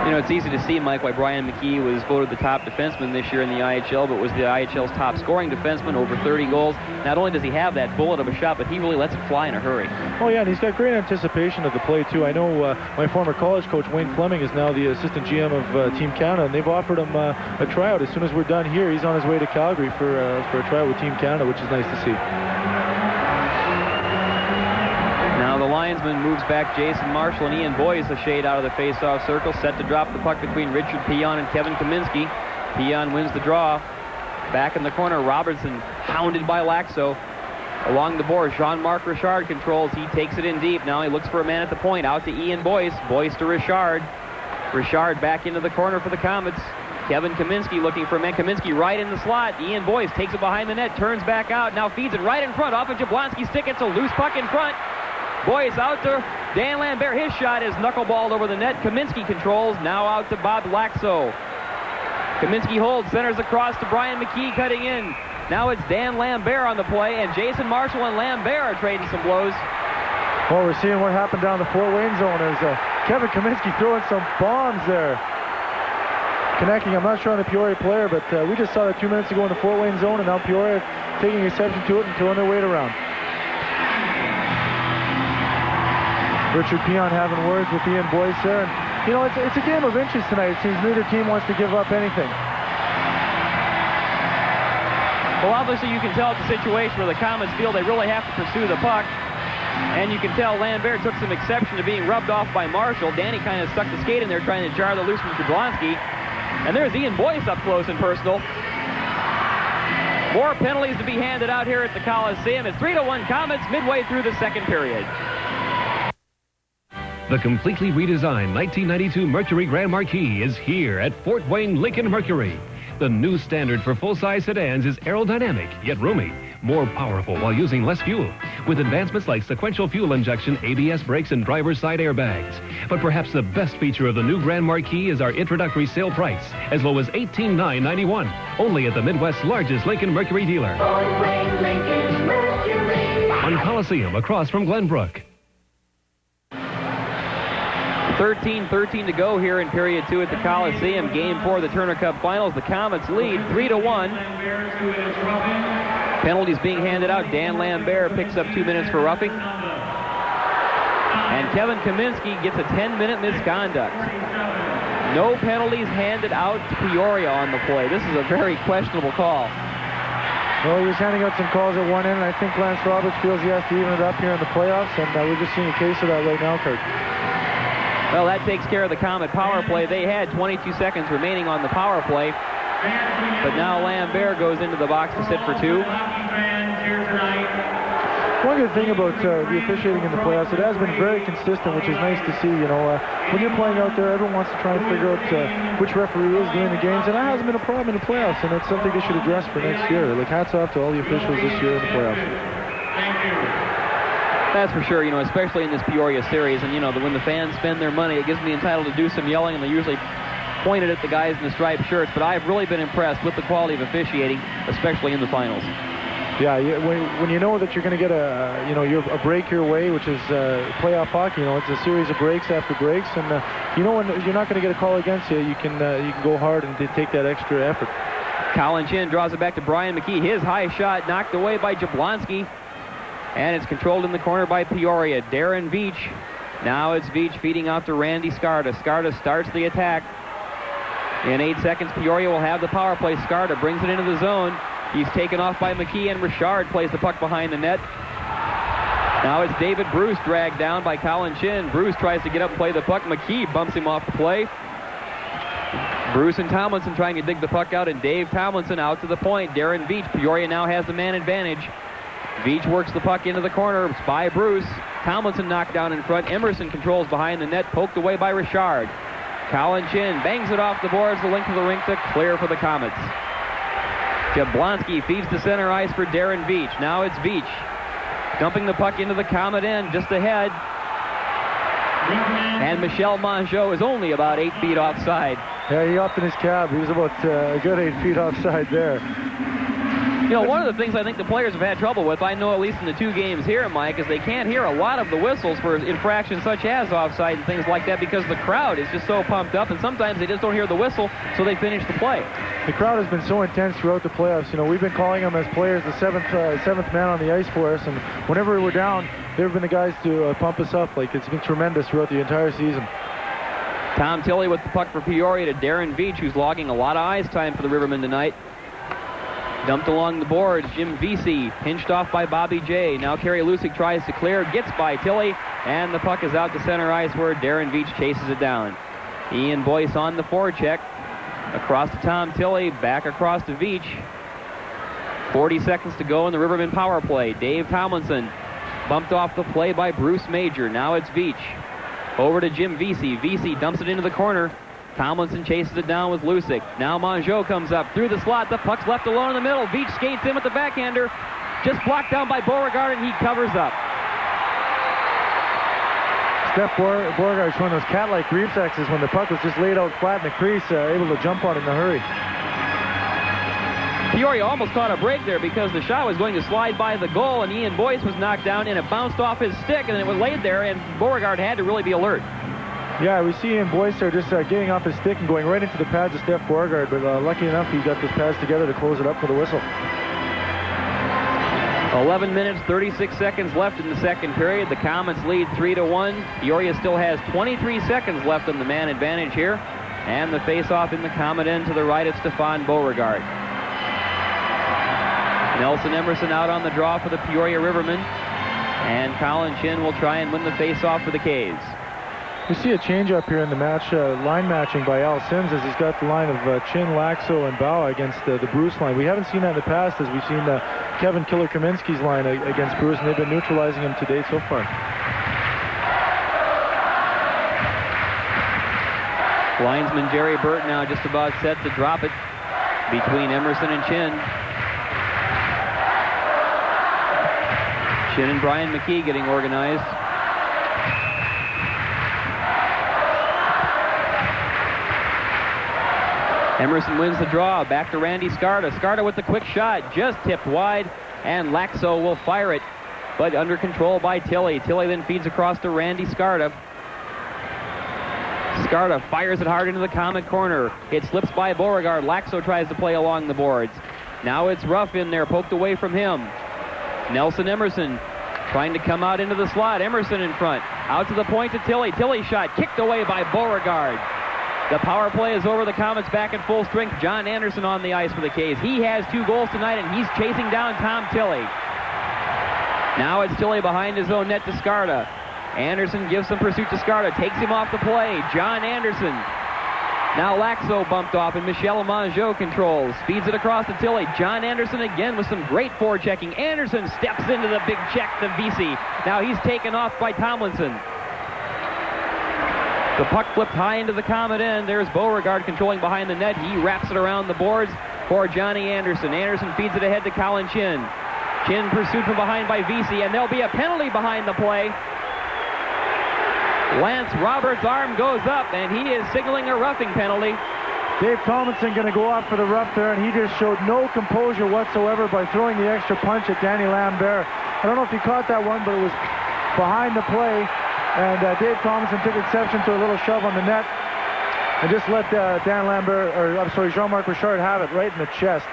You know, it's easy to see, Mike, why Brian McKee was voted the top defenseman this year in the IHL, but was the IHL's top scoring defenseman, over 30 goals. Not only does he have that bullet of a shot, but he really lets it fly in a hurry. Oh, yeah, and he's got great anticipation of the play, too. I know my former college coach, Wayne Fleming, is now the assistant GM of Team Canada, and they've offered him a tryout. As soon as we're done here, he's on his way to Calgary for a tryout with Team Canada, which is nice to see. Now the linesman moves back Jason Marshall, and Ian Boyce a shade out of the face-off circle, set to drop the puck between Richard Peon and Kevin Kaminsky. Peon wins the draw. Back in the corner, Robertson hounded by Lakso. Along the board, Jean-Marc Richard controls. He takes it in deep. Now he looks for a man at the point. Out to Ian Boyce. Boyce to Richard. Richard back into the corner for the Komets. Kevin Kaminsky looking for a man. Kaminsky right in the slot. Ian Boyce takes it behind the net, turns back out, now feeds it right in front. Off of Jablonski's stick. It's a loose puck in front. Boyce out to Dan Lambert. His shot is knuckleballed over the net. Kaminsky controls. Now out to Bob Lakso. Kaminsky holds, centers across to Brian McKee cutting in. Now it's Dan Lambert on the play, and Jason Marshall and Lambert are trading some blows. Well, we're seeing what happened down the Fort Wayne zone as Kevin Kaminsky throwing some bombs there. Connecting, I'm not sure on the Peoria player, but we just saw that 2 minutes ago in the Fort Wayne zone, and now Peoria taking exception to it and throwing their weight around. Richard Peon having words with Ian Boyce there. And, you know, it's a game of inches tonight. It seems neither team wants to give up anything. Well, obviously you can tell it's a situation where the Komets feel they really have to pursue the puck. And you can tell Lambert took some exception to being rubbed off by Marshall. Danny kind of stuck the skate in there trying to jar the loose from Jablonski. And there's Ian Boyce up close and personal. More penalties to be handed out here at the Coliseum. It's 3-1 Komets midway through the second period. The completely redesigned 1992 Mercury Grand Marquis is here at Fort Wayne Lincoln Mercury. The new standard for full-size sedans is aerodynamic, yet roomy, more powerful while using less fuel, with advancements like sequential fuel injection, ABS brakes, and driver's side airbags. But perhaps the best feature of the new Grand Marquis is our introductory sale price, as low as $18,991, only at the Midwest's largest Lincoln Mercury dealer. Fort Wayne Lincoln Mercury. On Coliseum, across from Glenbrook. 13-13 to go here in period 2 at the Coliseum. Game 4 of the Turner Cup Finals. The Komets lead 3-1. Penalties being handed out. Dan Lambert picks up 2 minutes for roughing. And Kevin Kaminsky gets a 10-minute misconduct. No penalties handed out to Peoria on the play. This is a very questionable call. Well, he was handing out some calls at one end, and I think Lance Roberts feels he has to even it up here in the playoffs, and we're just seeing a case of that right now, Kurt. Well, that takes care of the Komet power play. They had 22 seconds remaining on the power play. But now Lambert goes into the box to sit for 2. One good thing about the officiating in the playoffs, it has been very consistent, which is nice to see. You know, when you're playing out there, everyone wants to try and figure out which referee is doing the games, and that hasn't been a problem in the playoffs, and it's something they should address for next year. Like, hats off to all the officials this year in the playoffs. That's for sure, you know, especially in this Peoria series. And, you know, when the fans spend their money, it gives me entitled to do some yelling, and they usually point it at the guys in the striped shirts. But I've really been impressed with the quality of officiating, especially in the finals. Yeah, when you know that you're going to get a break your way, which is playoff hockey. You know, it's a series of breaks after breaks, and you know when you're not going to get a call against you, you can go hard and take that extra effort. Colin Chin draws it back to Brian McKee. His high shot knocked away by Jablonski. And it's controlled in the corner by Peoria. Darren Veach. Now it's Veach feeding out to Randy Scarta. Scarta starts the attack. In 8 seconds, Peoria will have the power play. Scarta brings it into the zone. He's taken off by McKee, and Richard plays the puck behind the net. Now it's David Bruce dragged down by Colin Chin. Bruce tries to get up, play the puck. McKee bumps him off the play. Bruce and Tomlinson trying to dig the puck out, and Dave Tomlinson out to the point. Darren Veach. Peoria now has the man advantage. Veach works the puck into the corner. It's by Bruce. Tomlinson knocked down in front. Emerson controls behind the net, poked away by Richard. Colin Chin bangs it off the boards, the length of the rink to clear for the Komets. Jablonski feeds to center ice for Darren Veach. Now it's Veach dumping the puck into the Komet end, just ahead. And Michel Mongeau is only about 8 feet offside. Yeah, he upped in his cab. He was about a good 8 feet offside there. You know, one of the things I think the players have had trouble with, I know at least in the 2 games here, Mike, is they can't hear a lot of the whistles for infractions such as offside and things like that because the crowd is just so pumped up, and sometimes they just don't hear the whistle, so they finish the play. The crowd has been so intense throughout the playoffs. You know, we've been calling them as players the seventh man on the ice for us, and whenever we're down, they've been the guys to pump us up. Like, it's been tremendous throughout the entire season. Tom Tilley with the puck for Peoria to Darren Veach, who's logging a lot of ice time for the Rivermen tonight. Dumped along the boards, Jim Vesey, pinched off by Bobby J. Now Kerry Lusick tries to clear, gets by Tilley, and the puck is out to center ice where Darren Veach chases it down. Ian Boyce on the forecheck. Across to Tom Tilley, back across to Veach. 40 seconds to go in the Rivermen power play. Dave Tomlinson bumped off the play by Bruce Major. Now it's Veach. Over to Jim Vesey. Vesey dumps it into the corner. Tomlinson chases it down with Lusick. Now Mongeau comes up through the slot. The puck's left alone in the middle. Veach skates in with the backhander. Just blocked down by Beauregard, and he covers up. Steph Beauregard showing those cat-like reflexes when the puck was just laid out flat in the crease, able to jump on it in a hurry. Peoria almost caught a break there because the shot was going to slide by the goal, and Ian Boyce was knocked down, and it bounced off his stick, and it was laid there, and Beauregard had to really be alert. Yeah, we see Ian Boyce there just getting off his stick and going right into the pads of Steph Beauregard, but lucky enough he got those pads together to close it up for the whistle. 11 minutes, 36 seconds left in the second period. The Komets lead 3-1. Peoria still has 23 seconds left on the man advantage here. And the face-off in the Komet end to the right of Stefan Beauregard. Nelson Emerson out on the draw for the Peoria Rivermen. And Colin Chin will try and win the face-off for the K's. We see a change-up here in the match, line matching by Al Sims as he's got the line of Chin, Lakso, and Bawa against the Bruce line. We haven't seen that in the past as we've seen Kevin Killer Kaminsky's line against Bruce, and they've been neutralizing him to date so far. Linesman Jerry Burt now just about set to drop it between Emerson and Chin. Chin and Brian McKee getting organized. Emerson wins the draw. Back to Randy Scarta. Scarta with the quick shot. Just tipped wide. And Lakso will fire it. But under control by Tilley. Tilley then feeds across to Randy Scarta. Scarta fires it hard into the Komet corner. It slips by Beauregard. Lakso tries to play along the boards. Now it's Ruff in there. Poked away from him. Nelson Emerson trying to come out into the slot. Emerson in front. Out to the point to Tilley. Tilley shot kicked away by Beauregard. The power play is over. The Komets back at full strength. John Anderson on the ice for the K's. He has 2 goals tonight, and he's chasing down Tom Tilley. Now it's Tilley behind his own net to Scarta. Anderson gives some pursuit to Scarta. Takes him off the play. John Anderson. Now Lakso bumped off, and Michel Mongeau controls. Speeds it across to Tilley. John Anderson again with some great forechecking. Anderson steps into the big check to Vesey. Now he's taken off by Tomlinson. The puck flipped high into the Komet end. There's Beauregard controlling behind the net. He wraps it around the boards for Johnny Anderson. Anderson feeds it ahead to Colin Chin. Chin pursued from behind by Vesey, and there'll be a penalty behind the play. Lance Roberts' arm goes up, and he is signaling a roughing penalty. Dave Tomlinson going to go off for the rough there, and he just showed no composure whatsoever by throwing the extra punch at Danny Lambert. I don't know if he caught that one, but it was behind the play. And Dave Tomlinson took exception to a little shove on the net and just let Jean-Marc Richard have it right in the chest.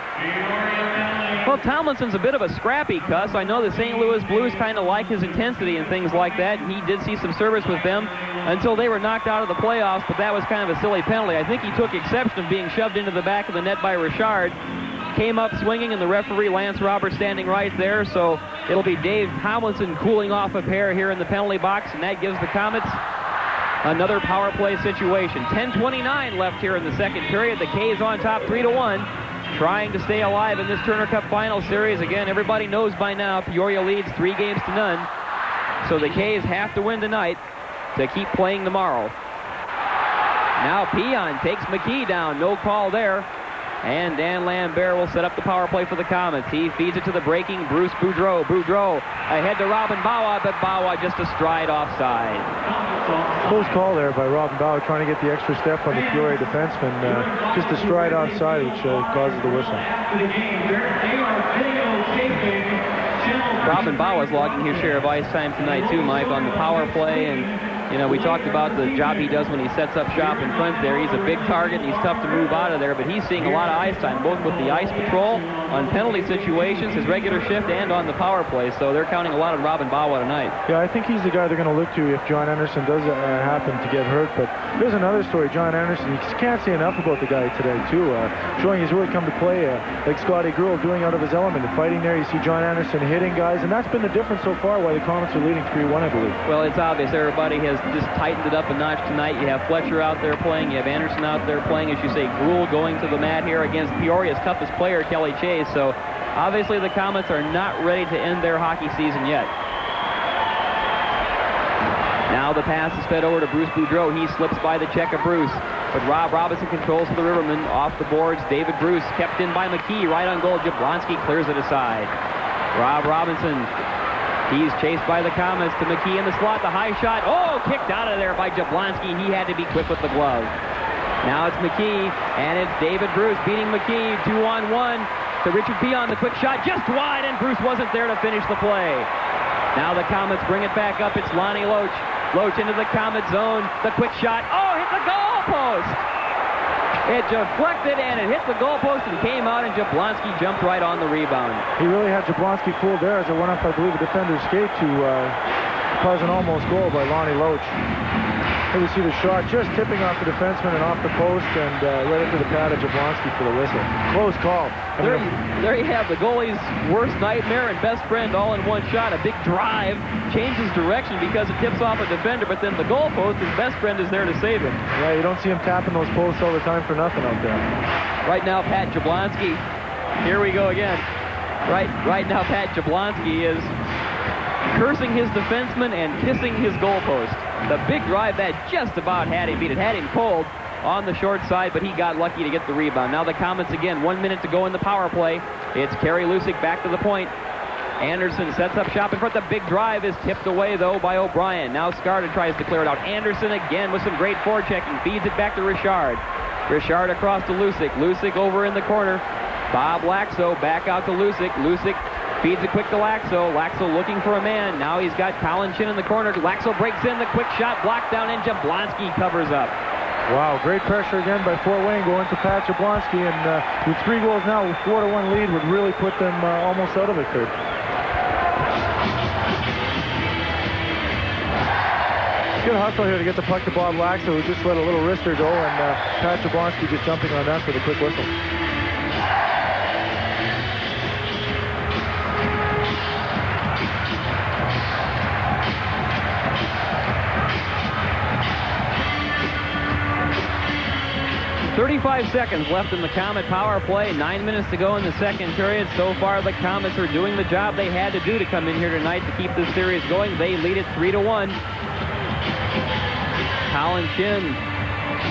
Well, Tomlinson's a bit of a scrappy cuss. I know the St. Louis Blues kind of like his intensity and things like that. He did see some service with them until they were knocked out of the playoffs, but that was kind of a silly penalty. I think he took exception of being shoved into the back of the net by Richard. Came up swinging, and the referee, Lance Roberts, standing right there. So it'll be Dave Tomlinson cooling off a pair here in the penalty box, and that gives the Komets Another power play situation. 10:29 left here in the second period. The K's on top 3-1, trying to stay alive in this Turner Cup final series. Again, everybody knows by now Peoria leads 3-0. So the K's have to win tonight to keep playing tomorrow. Now Peon takes McKee down. No call there. And Dan Lambert will set up the power play for the Komets. He feeds it to the breaking Bruce Boudreau. Boudreau ahead to Robin Bawa, but Bawa just a stride offside. Close call there by Robin Bawa, trying to get the extra step on the Peoria defenseman. Just a stride offside, which causes the whistle. Robin Bawa is logging his share of ice time tonight too, Mike, on the power play. And you know, we talked about the job he does when he sets up shop in front there. He's a big target, and he's tough to move out of there, but he's seeing a lot of ice time, both with the ice patrol, on penalty situations, his regular shift, and on the power play. So they're counting a lot on Robin Bawa tonight. Yeah, I think he's the guy they're going to look to if John Anderson does happen to get hurt. But there's another story, John Anderson. You can't say enough about the guy today, too. Showing he's really come to play like Scotty Gruel, doing out of his element. And fighting there, you see John Anderson hitting guys, and that's been the difference so far why the Komets are leading 3-1, I believe. Well, it's obvious. Everybody has just tightened it up a notch tonight. You have Fletcher out there playing. You have Anderson out there playing. As you say, Gruel going to the mat here against Peoria's toughest player, Kelly Chase. So obviously the Komets are not ready to end their hockey season yet. Now the pass is fed over to Bruce Boudreau. He slips by the check of Bruce. But Rob Robinson controls for the Rivermen. Off the boards, David Bruce kept in by McKee. Right on goal, Jablonski clears it aside. Rob Robinson, he's chased by the Komets to McKee in the slot. The high shot, kicked out of there by Jablonski. He had to be quick with the glove. Now it's McKee, and it's David Bruce beating McKee 2-on-1 to Richard Peon. The quick shot just wide, and Bruce wasn't there to finish the play. Now the Komets bring it back up. It's Lonnie Loach. Loach into the Komet zone. The quick shot. Hit the goalpost. It deflected, and it hit the goalpost and came out, and Jablonski jumped right on the rebound. He really had Jablonski fooled there as it went up, I believe, a defender's skate to cause an almost goal by Lonnie Loach. Here we see the shot just tipping off the defenseman and off the post, and right into the pad of Jablonski for the whistle. Close call. There you have the goalie's worst nightmare and best friend all in one shot. A big drive, changes direction because it tips off a defender, but then the goalpost, his best friend, is there to save him. Yeah, you don't see him tapping those posts all the time for nothing out there. Right now, Pat Jablonski, here we go again. Right now, Pat Jablonski is cursing his defenseman and kissing his goalpost. The big drive that just about had him beat. It had him cold on the short side, but he got lucky to get the rebound. Now the Komets again, 1 minute to go in the power play. It's Kerry Lusick back to the point. Anderson sets up shop in front. The big drive is tipped away, though, by O'Brien. Now Scarta tries to clear it out. Anderson again with some great forechecking. Feeds it back to Richard. Richard across to Lusick. Lusick over in the corner. Bob Lakso back out to Lusick. Lusick feeds it quick to Lakso. Lakso looking for a man. Now he's got Colin Chin in the corner. Lakso breaks in. The quick shot blocked down, and Jablonski covers up. Wow, great pressure again by Fort Wayne going to Pat Jablonski, and with 3 goals now, with 4-1 lead, would really put them almost out of it, Kurt. Good hustle here to get the puck to Bob Lakso, who just let a little wrister go, and Pat Jablonski just jumping on that for the quick whistle. .35 seconds left in the Komet power play. 9 minutes to go in the second period. So far, the Komets are doing the job they had to do to come in here tonight to keep this series going. They lead it 3-1. Colin Chin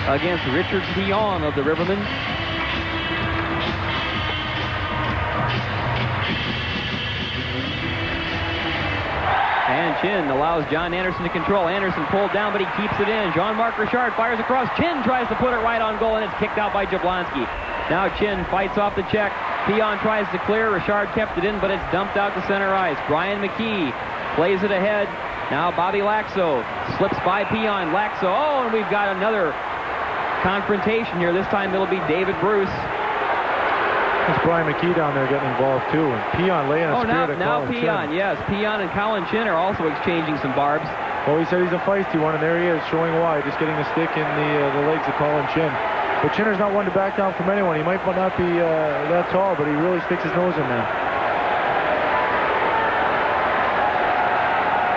against Richard Peon of the Rivermen. And Chin allows John Anderson to control. Anderson pulled down, but he keeps it in. Jean-Marc Richard fires across. Chin tries to put it right on goal, and it's kicked out by Jablonski. Now Chin fights off the check. Peon tries to clear. Richard kept it in, but it's dumped out to center ice. Brian McKee plays it ahead. Now Bobby Lakso slips by Peon. Lakso, and we've got another confrontation here. This time it'll be David Bruce. It's Brian McKee down there getting involved, too. And Peon laying a spear to now Colin Peon, Chin. yes. Peon and Colin Chin are also exchanging some barbs. Well, he said he's a feisty one, and there he is, showing why, just getting a stick in the legs of Colin Chin. But Chinner's not one to back down from anyone. He might not be that tall, but he really sticks his nose in there.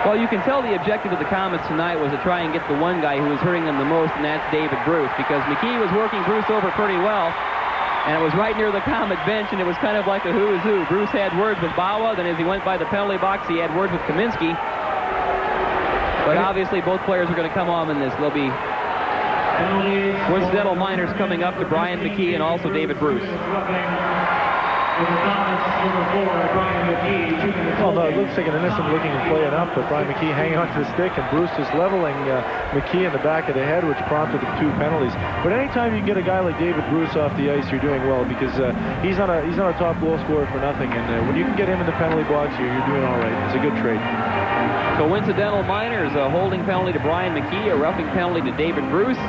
Well, you can tell the objective of the Komets tonight was to try and get the one guy who was hurting them the most, and that's David Bruce, because McKee was working Bruce over pretty well, and it was right near the Komet bench, and it was kind of like a who's who. Bruce had words with Bawa, then as he went by the penalty box, he had words with Kaminsky. But obviously, both players are going to come on in this. There'll be coincidental minors coming up to Brian McKee and also David Bruce. Well, no, it looks like an innocent-looking play enough, but Brian McKee hanging onto the stick, and Bruce just leveling McKee in the back of the head, which prompted the 2 penalties. But anytime you can get a guy like David Bruce off the ice, you're doing well, because he's not a top goal scorer for nothing, and when you can get him in the penalty box, you're doing all right. It's a good trade. Coincidental minors, a holding penalty to Brian McKee, a roughing penalty to David Bruce.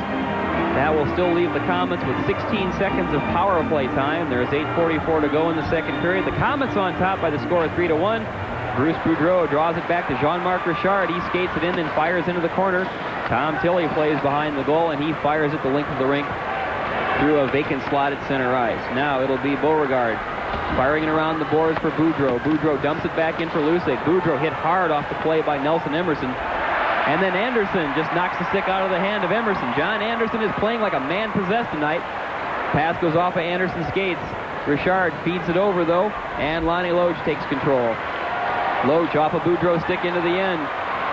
That will still leave the Komets with 16 seconds of power play time. There's 8:44 to go in the second period. The Komets on top by the score of 3-1. Bruce Boudreau draws it back to Jean-Marc Richard. He skates it in, then fires into the corner. Tom Tilley plays behind the goal, and he fires it the length of the rink through a vacant slot at center ice. Now it'll be Beauregard firing it around the boards for Boudreau. Boudreau dumps it back in for Lucic. Boudreau hit hard off the play by Nelson Emerson. And then Anderson just knocks the stick out of the hand of Emerson. John Anderson is playing like a man possessed tonight. Pass goes off of Anderson's skates. Richard feeds it over, though, and Lonnie Loach takes control. Loach off a Boudreau stick into the end.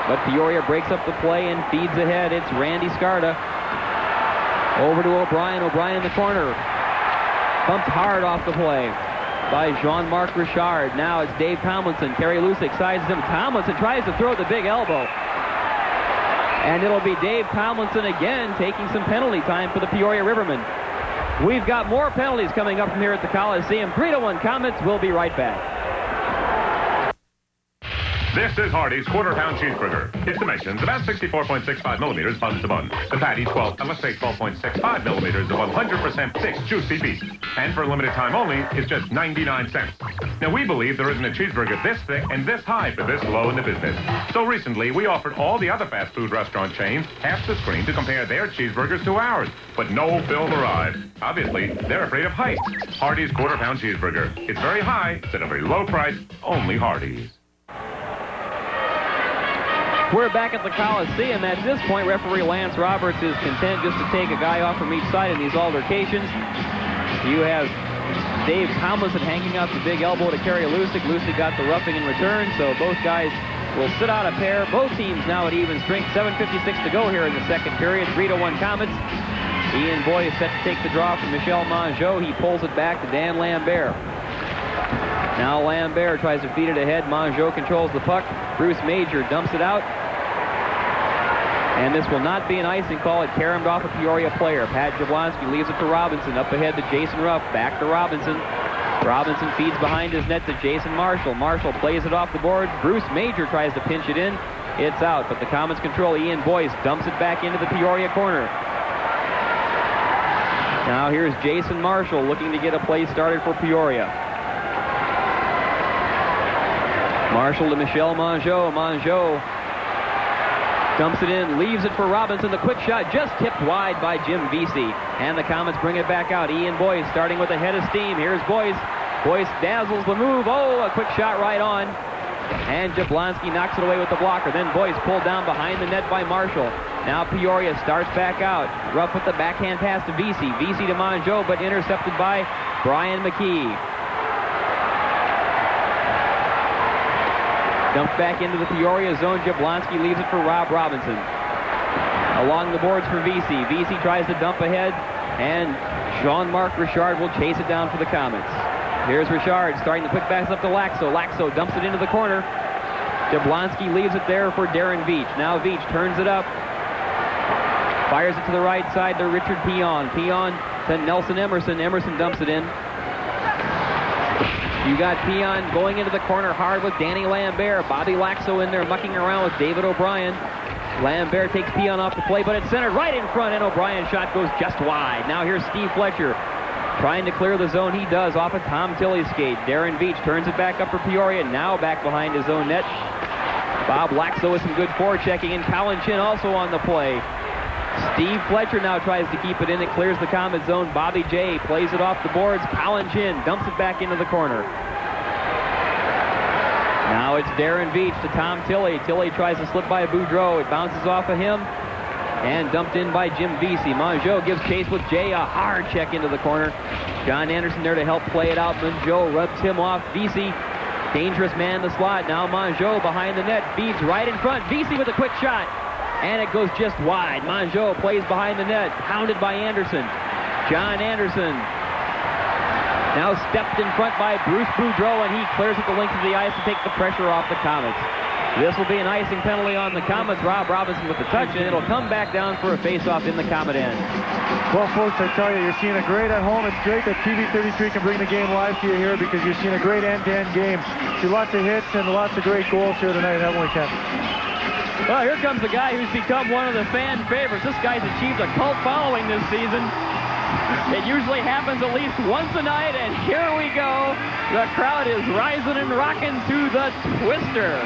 But Peoria breaks up the play and feeds ahead. It's Randy Scarda. Over to O'Brien. O'Brien in the corner. Bumped hard off the play by Jean-Marc Richard. Now it's Dave Tomlinson. Kerry Lucic sizes him. Tomlinson tries to throw the big elbow. And it'll be Dave Tomlinson again taking some penalty time for the Peoria Rivermen. We've got more penalties coming up from here at the Coliseum. 3-1 Komets. We'll be right back. This is Hardee's quarter-pound cheeseburger. Its dimensions about 64.65 millimeters bun to bun. The patty 12.65 millimeters of 100% thick, juicy beef. And for a limited time only, it's just 99 cents. Now, we believe there isn't a cheeseburger this thick and this high for this low in the business. So recently, we offered all the other fast food restaurant chains half the screen to compare their cheeseburgers to ours. But no film arrived. Obviously, they're afraid of height. Hardee's quarter-pound cheeseburger. It's very high, it's at a very low price, only Hardee's. We're back at the Coliseum. At this point, referee Lance Roberts is content just to take a guy off from each side in these altercations. You have Dave Tomlinson hanging out the big elbow to Kerry Lucic. Lucic got the roughing in return, so both guys will sit out a pair. Both teams now at even strength. 7:56 to go here in the second period. 3-1 Komets. Ian Boy is set to take the draw from Michel Mongeau. He pulls it back to Dan Lambert. Now Lambert tries to feed it ahead. Mongeau controls the puck. Bruce Major dumps it out. And this will not be an icing call. It caromed off a Peoria player. Pat Jablonski leaves it to Robinson. Up ahead to Jason Ruff. Back to Robinson. Robinson feeds behind his net to Jason Marshall. Marshall plays it off the board. Bruce Major tries to pinch it in. It's out, but the Komets control. Ian Boyce dumps it back into the Peoria corner. Now here's Jason Marshall looking to get a play started for Peoria. Marshall to Michel Mongeau. Mongeau dumps it in, leaves it for Robinson. The quick shot just tipped wide by Jim Vesey. And the Komets bring it back out. Ian Boyce starting with a head of steam. Here's Boyce. Boyce dazzles the move. Oh, a quick shot right on. And Jablonski knocks it away with the blocker. Then Boyce pulled down behind the net by Marshall. Now Peoria starts back out. Ruff with the backhand pass to Vesey. Vesey to Mongeau, but intercepted by Brian McKee. Dumped back into the Peoria zone. Jablonski leaves it for Rob Robinson. Along the boards for Vesey. Vesey tries to dump ahead, and Jean-Marc Richard will chase it down for the Komets. Here's Richard starting the quick pass up to Lakso. Lakso dumps it into the corner. Jablonski leaves it there for Darren Veach. Now Veach turns it up. Fires it to the right side to Richard Peon. Peon to Nelson Emerson. Emerson dumps it in. You got Peon going into the corner hard with Danny Lambert. Bobby Lakso in there mucking around with David O'Brien. Lambert takes Peon off the play, but it's centered right in front, and O'Brien's shot goes just wide. Now here's Steve Fletcher trying to clear the zone. He does off a Tom Tilley skate. Darren Veach turns it back up for Peoria, now back behind his own net. Bob Lakso with some good forechecking, and Colin Chin also on the play. Steve Fletcher now tries to keep it in. It clears the Komet zone. Bobby J plays it off the boards. Colin Chin dumps it back into the corner. Now Now it's Darren Veach to Tom Tilley. Tilley tries to slip by Boudreau. It bounces off of him and dumped in by Jim Vesey. Mongeau gives chase with Jay. A hard check into the corner. John Anderson there to help play it out. Mongeau rubs him off. Vesey, dangerous man in the slot. Now Mongeau behind the net. Feeds right in front. Vesey with a quick shot. And it goes just wide. Mongeau plays behind the net. Pounded by Anderson. John Anderson now stepped in front by Bruce Boudreau, and he clears at the length of the ice to take the pressure off the Komets. This will be an icing penalty on the Komets. Rob Robinson with the touch, and it'll come back down for a face-off in the Komet end. Well, folks, I tell you, you're seeing a great at home. It's great that TV33 can bring the game live to you here because you're seeing a great end-to-end game. See lots of hits and lots of great goals here tonight, haven't we, Ken? Well, here comes the guy who's become one of the fan favorites. This guy's achieved a cult following this season. It usually happens at least once a night, and here we go. The crowd is rising and rocking to the Twister.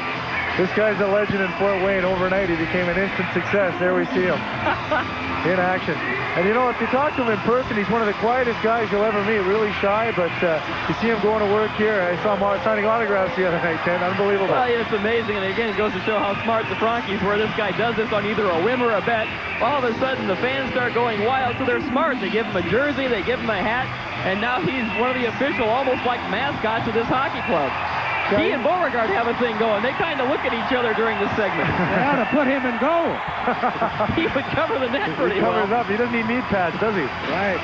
This guy's a legend in Fort Wayne. Overnight, he became an instant success. There we see him in action. And you know, if you talk to him in person, he's one of the quietest guys you'll ever meet. Really shy, but you see him going to work here. I saw him signing autographs the other night, Ken. Unbelievable. Well, yeah, it's amazing. And again, it goes to show how smart the Frankies were. This guy does this on either a whim or a bet. All of a sudden, the fans start going wild, so they're smart. They give him a jersey, they give him a hat, and now he's one of the official, almost like mascots of this hockey club. He and Beauregard have a thing going. They kind of look at each other during this segment. They ought to put him in goal. He would cover the net pretty well. He covers up. He doesn't need knee pads, does he? Right.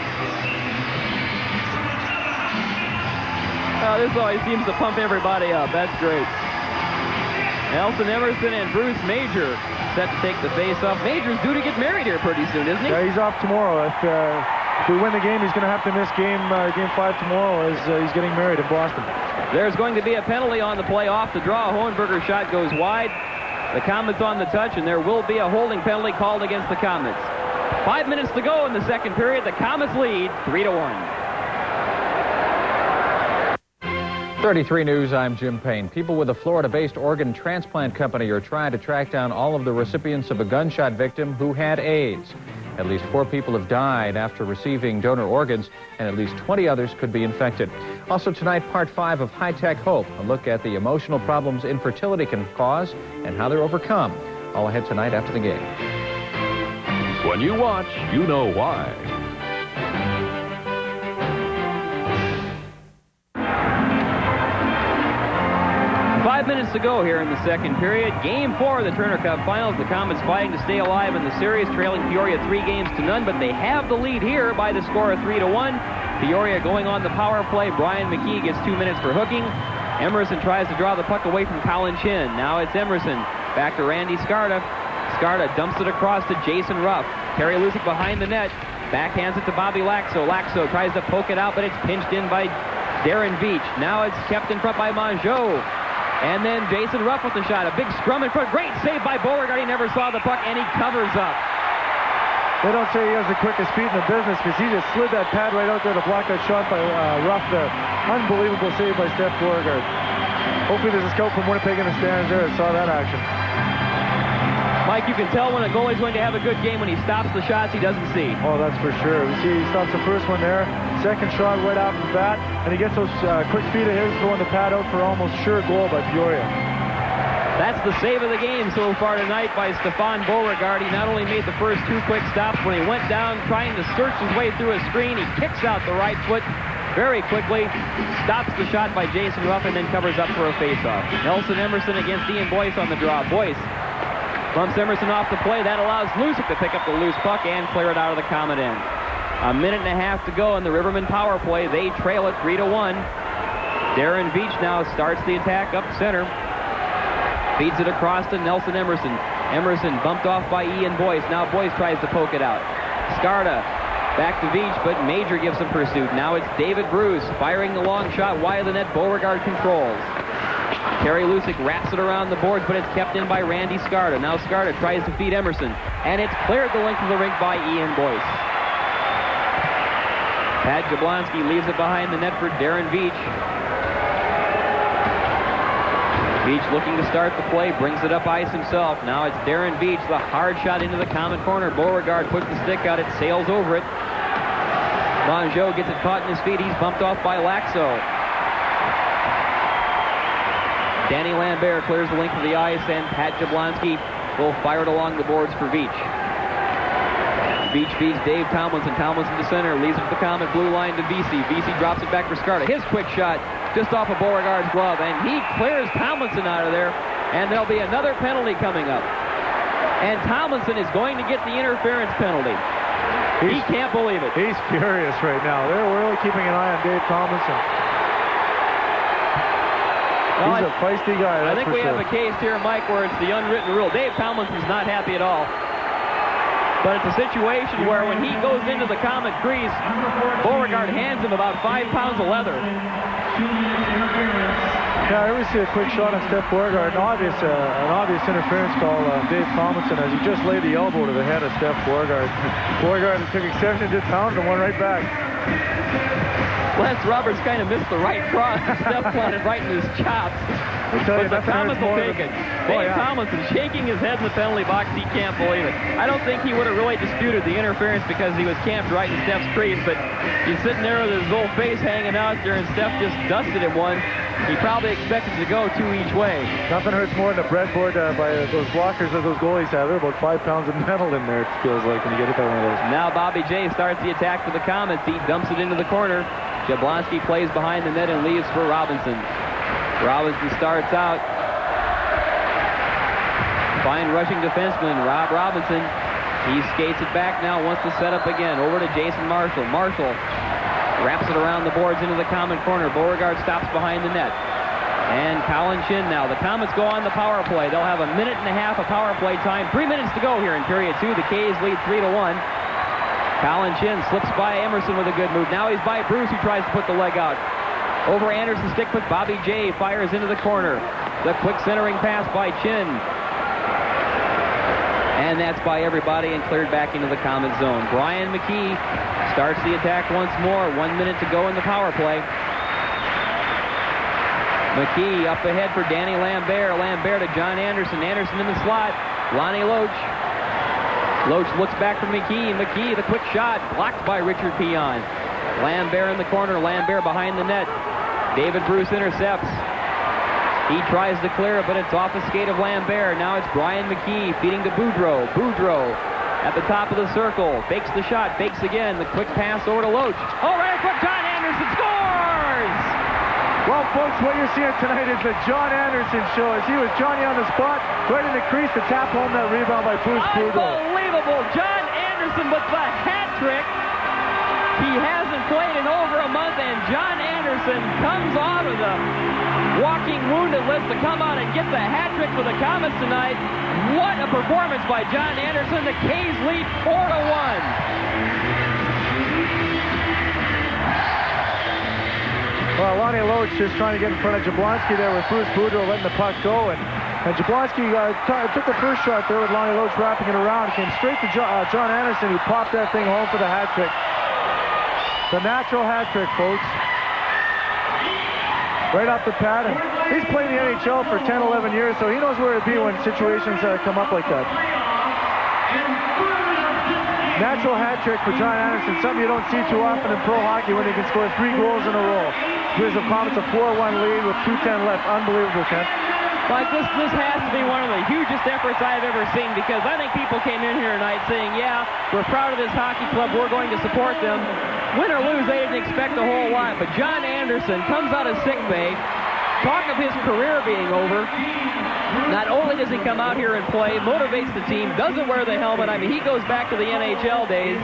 This always seems to pump everybody up. That's great. Nelson Emerson and Bruce Major set to take the face-off. Major's due to get married here pretty soon, isn't he? Yeah, he's off tomorrow. If we win the game, he's going to have to miss game 5 tomorrow as he's getting married in Boston. There's going to be a penalty on the play off the draw. Hohenberger's shot goes wide. The Komets on the touch, and there will be a holding penalty called against the Komets. 5 minutes to go in the second period. The Komets lead 3-1. 33 News, I'm Jim Payne. People with a Florida-based organ transplant company are trying to track down all of the recipients of a gunshot victim who had AIDS. At least 4 people have died after receiving donor organs, and at least 20 others could be infected. Also tonight, Part 5 of High Tech Hope, a look at the emotional problems infertility can cause and how they're overcome. All ahead tonight after the game. When you watch, you know why. 5 minutes to go here in the second period. Game 4 of the Turner Cup Finals. The Komets fighting to stay alive in the series, trailing Peoria 3-0, but they have the lead here by the score of 3-1. Peoria going on the power play. Brian McKee gets 2 minutes for hooking. Emerson tries to draw the puck away from Colin Chin. Now it's Emerson. Back to Randy Scarda. Scarda dumps it across to Jason Ruff. Terry Lusick behind the net. Backhands it to Bobby Lakso. Lakso tries to poke it out, but it's pinched in by Darren Veach. Now it's kept in front by Mongeau. And then Jason Ruff with the shot. A big scrum in front. Great save by Beauregard. He never saw the puck, and he covers up. They don't say he has the quickest feet in the business because he just slid that pad right out there to block that shot by Ruff there. Unbelievable save by Steph Beauregard. Hopefully there's a scout from Winnipeg in the stands there that saw that action. Mike, you can tell when a goalie's going to have a good game when he stops the shots he doesn't see. Oh, that's for sure. We see he stops the first one there. Second shot right off the bat. And he gets those quick feet of his throwing the pad out for almost sure goal by Peoria. That's the save of the game so far tonight by Stefan Beauregard. He not only made the first 2 quick stops, when he went down trying to search his way through a screen, he kicks out the right foot very quickly, stops the shot by Jason Ruff, and then covers up for a faceoff. Nelson Emerson against Ian Boyce on the draw. Boyce bumps Emerson off the play. That allows Lusick to pick up the loose puck and clear it out of the Komet end. A minute and a half to go in the Rivermen power play. They trail it 3-1. Darren Veach now starts the attack up center. Feeds it across to Nelson Emerson. Emerson bumped off by Ian Boyce. Now Boyce tries to poke it out. Scarda back to Veach, but Major gives him pursuit. Now it's David Bruce firing the long shot wide of the net. Beauregard controls. Terry Lusick wraps it around the boards, but it's kept in by Randy Scarda. Now Scarda tries to feed Emerson, and it's cleared the length of the rink by Ian Boyce. Pat Jablonski leaves it behind the net for Darren Veach. Veach looking to start the play, brings it up ice himself. Now it's Darren Veach, the hard shot into the Komet corner. Beauregard puts the stick out, it sails over it. Mongeau gets it caught in his feet, he's bumped off by Lakso. Danny Lambert clears the length of the ice, and Pat Jablonski will fire it along the boards for Veach. Veach feeds Dave Tomlinson. Tomlinson to center, leaves it to the Comet blue line to VC. VC drops it back for Scarta. His quick shot just off of Beauregard's glove, and he clears Tomlinson out of there, and there'll be another penalty coming up. And Tomlinson is going to get the interference penalty. He can't believe it. He's furious right now. They're really keeping an eye on Dave Tomlinson. Well, he's a feisty guy. I think we have a case here, Mike, where it's the unwritten rule. Dave Tomlinson's not happy at all. But it's a situation where when he goes into the Comet crease, Beauregard hands him about 5 pounds of leather. Yeah, I always see a quick shot on Steph Beauregard. An obvious interference call on Dave Tomlinson as he just laid the elbow to the head of Steph Beauregard. Beauregard took exception, just pounded and went right back. Lance Roberts kind of missed the right cross. Steph planted right in his chops. But the Comets will take it. Dave Tomlinson shaking his head in the penalty box. He can't believe it. I don't think he would have really disputed the interference because he was camped right in Steph's crease, but he's sitting there with his old face hanging out there, and Steph just dusted him one. He probably expected to go 2 each way. Nothing hurts more than a breadboard by those blockers that those goalies have. They're about 5 pounds of metal in there, it feels like, when you get it by one of those. Now Bobby J starts the attack for the Comets. He dumps it into the corner. Jablonski plays behind the net and leaves for Robinson. Robinson starts out. Fine rushing defenseman, Rob Robinson. He skates it back now, wants to set up again. Over to Jason Marshall. Marshall wraps it around the boards into the Comet corner. Beauregard stops behind the net. And Colin Chin now. The Comets go on the power play. They'll have a minute and a half of power play time. 3 minutes to go here in period 2. The K's lead 3-1. Colin Chin slips by Emerson with a good move. Now he's by Bruce, who tries to put the leg out. Over Anderson's stick with Bobby J. Fires into the corner. The quick centering pass by Chin. And that's by everybody and cleared back into the Comet zone. Brian McKee starts the attack once more. 1 minute to go in the power play. McKee up ahead for Danny Lambert. Lambert to John Anderson. Anderson in the slot. Lonnie Loach. Loach looks back for McKee. McKee, the quick shot, blocked by Richard Peon. Lambert in the corner. Lambert behind the net. David Bruce intercepts. He tries to clear it, but it's off the skate of Lambert. Now it's Brian McKee feeding to Boudreau. Boudreau at the top of the circle. Fakes the shot, fakes again. The quick pass over to Loach. Oh, right foot, John Anderson scores! Well, folks, what you're seeing tonight is the John Anderson show as he was Johnny on the spot, right in the crease to tap home that rebound by Bruce Boudreau. Unbelievable. John Anderson with the hat trick. He hasn't played in over a month, and John Anderson comes out of the walking wounded list to come out and get the hat trick for the Comets tonight. What a performance by John Anderson. The K's lead 4-1. Well, Lonnie Loach just trying to get in front of Jablonski there with Bruce Boudreau letting the puck go. And Jablonski took the first shot there with Lonnie Loach wrapping it around. Came straight to John Anderson, who popped that thing home for the hat trick. The natural hat trick, folks. Right off the pad. And he's played in the NHL for 10, 11 years, so he knows where to be when situations come up like that. Natural hat trick for John Anderson, something you don't see too often in pro hockey when he can score 3 goals in a row. Gives the Comets a 4-1 lead with 2:10 left. Unbelievable, Ken. Mike, this has to be one of the hugest efforts I've ever seen, because I think people came in here tonight saying, yeah, we're proud of this hockey club, we're going to support them. Win or lose, they didn't expect a whole lot, but John Anderson comes out of sick bay, talk of his career being over. Not only does he come out here and play, motivates the team, doesn't wear the helmet. I mean, he goes back to the NHL days,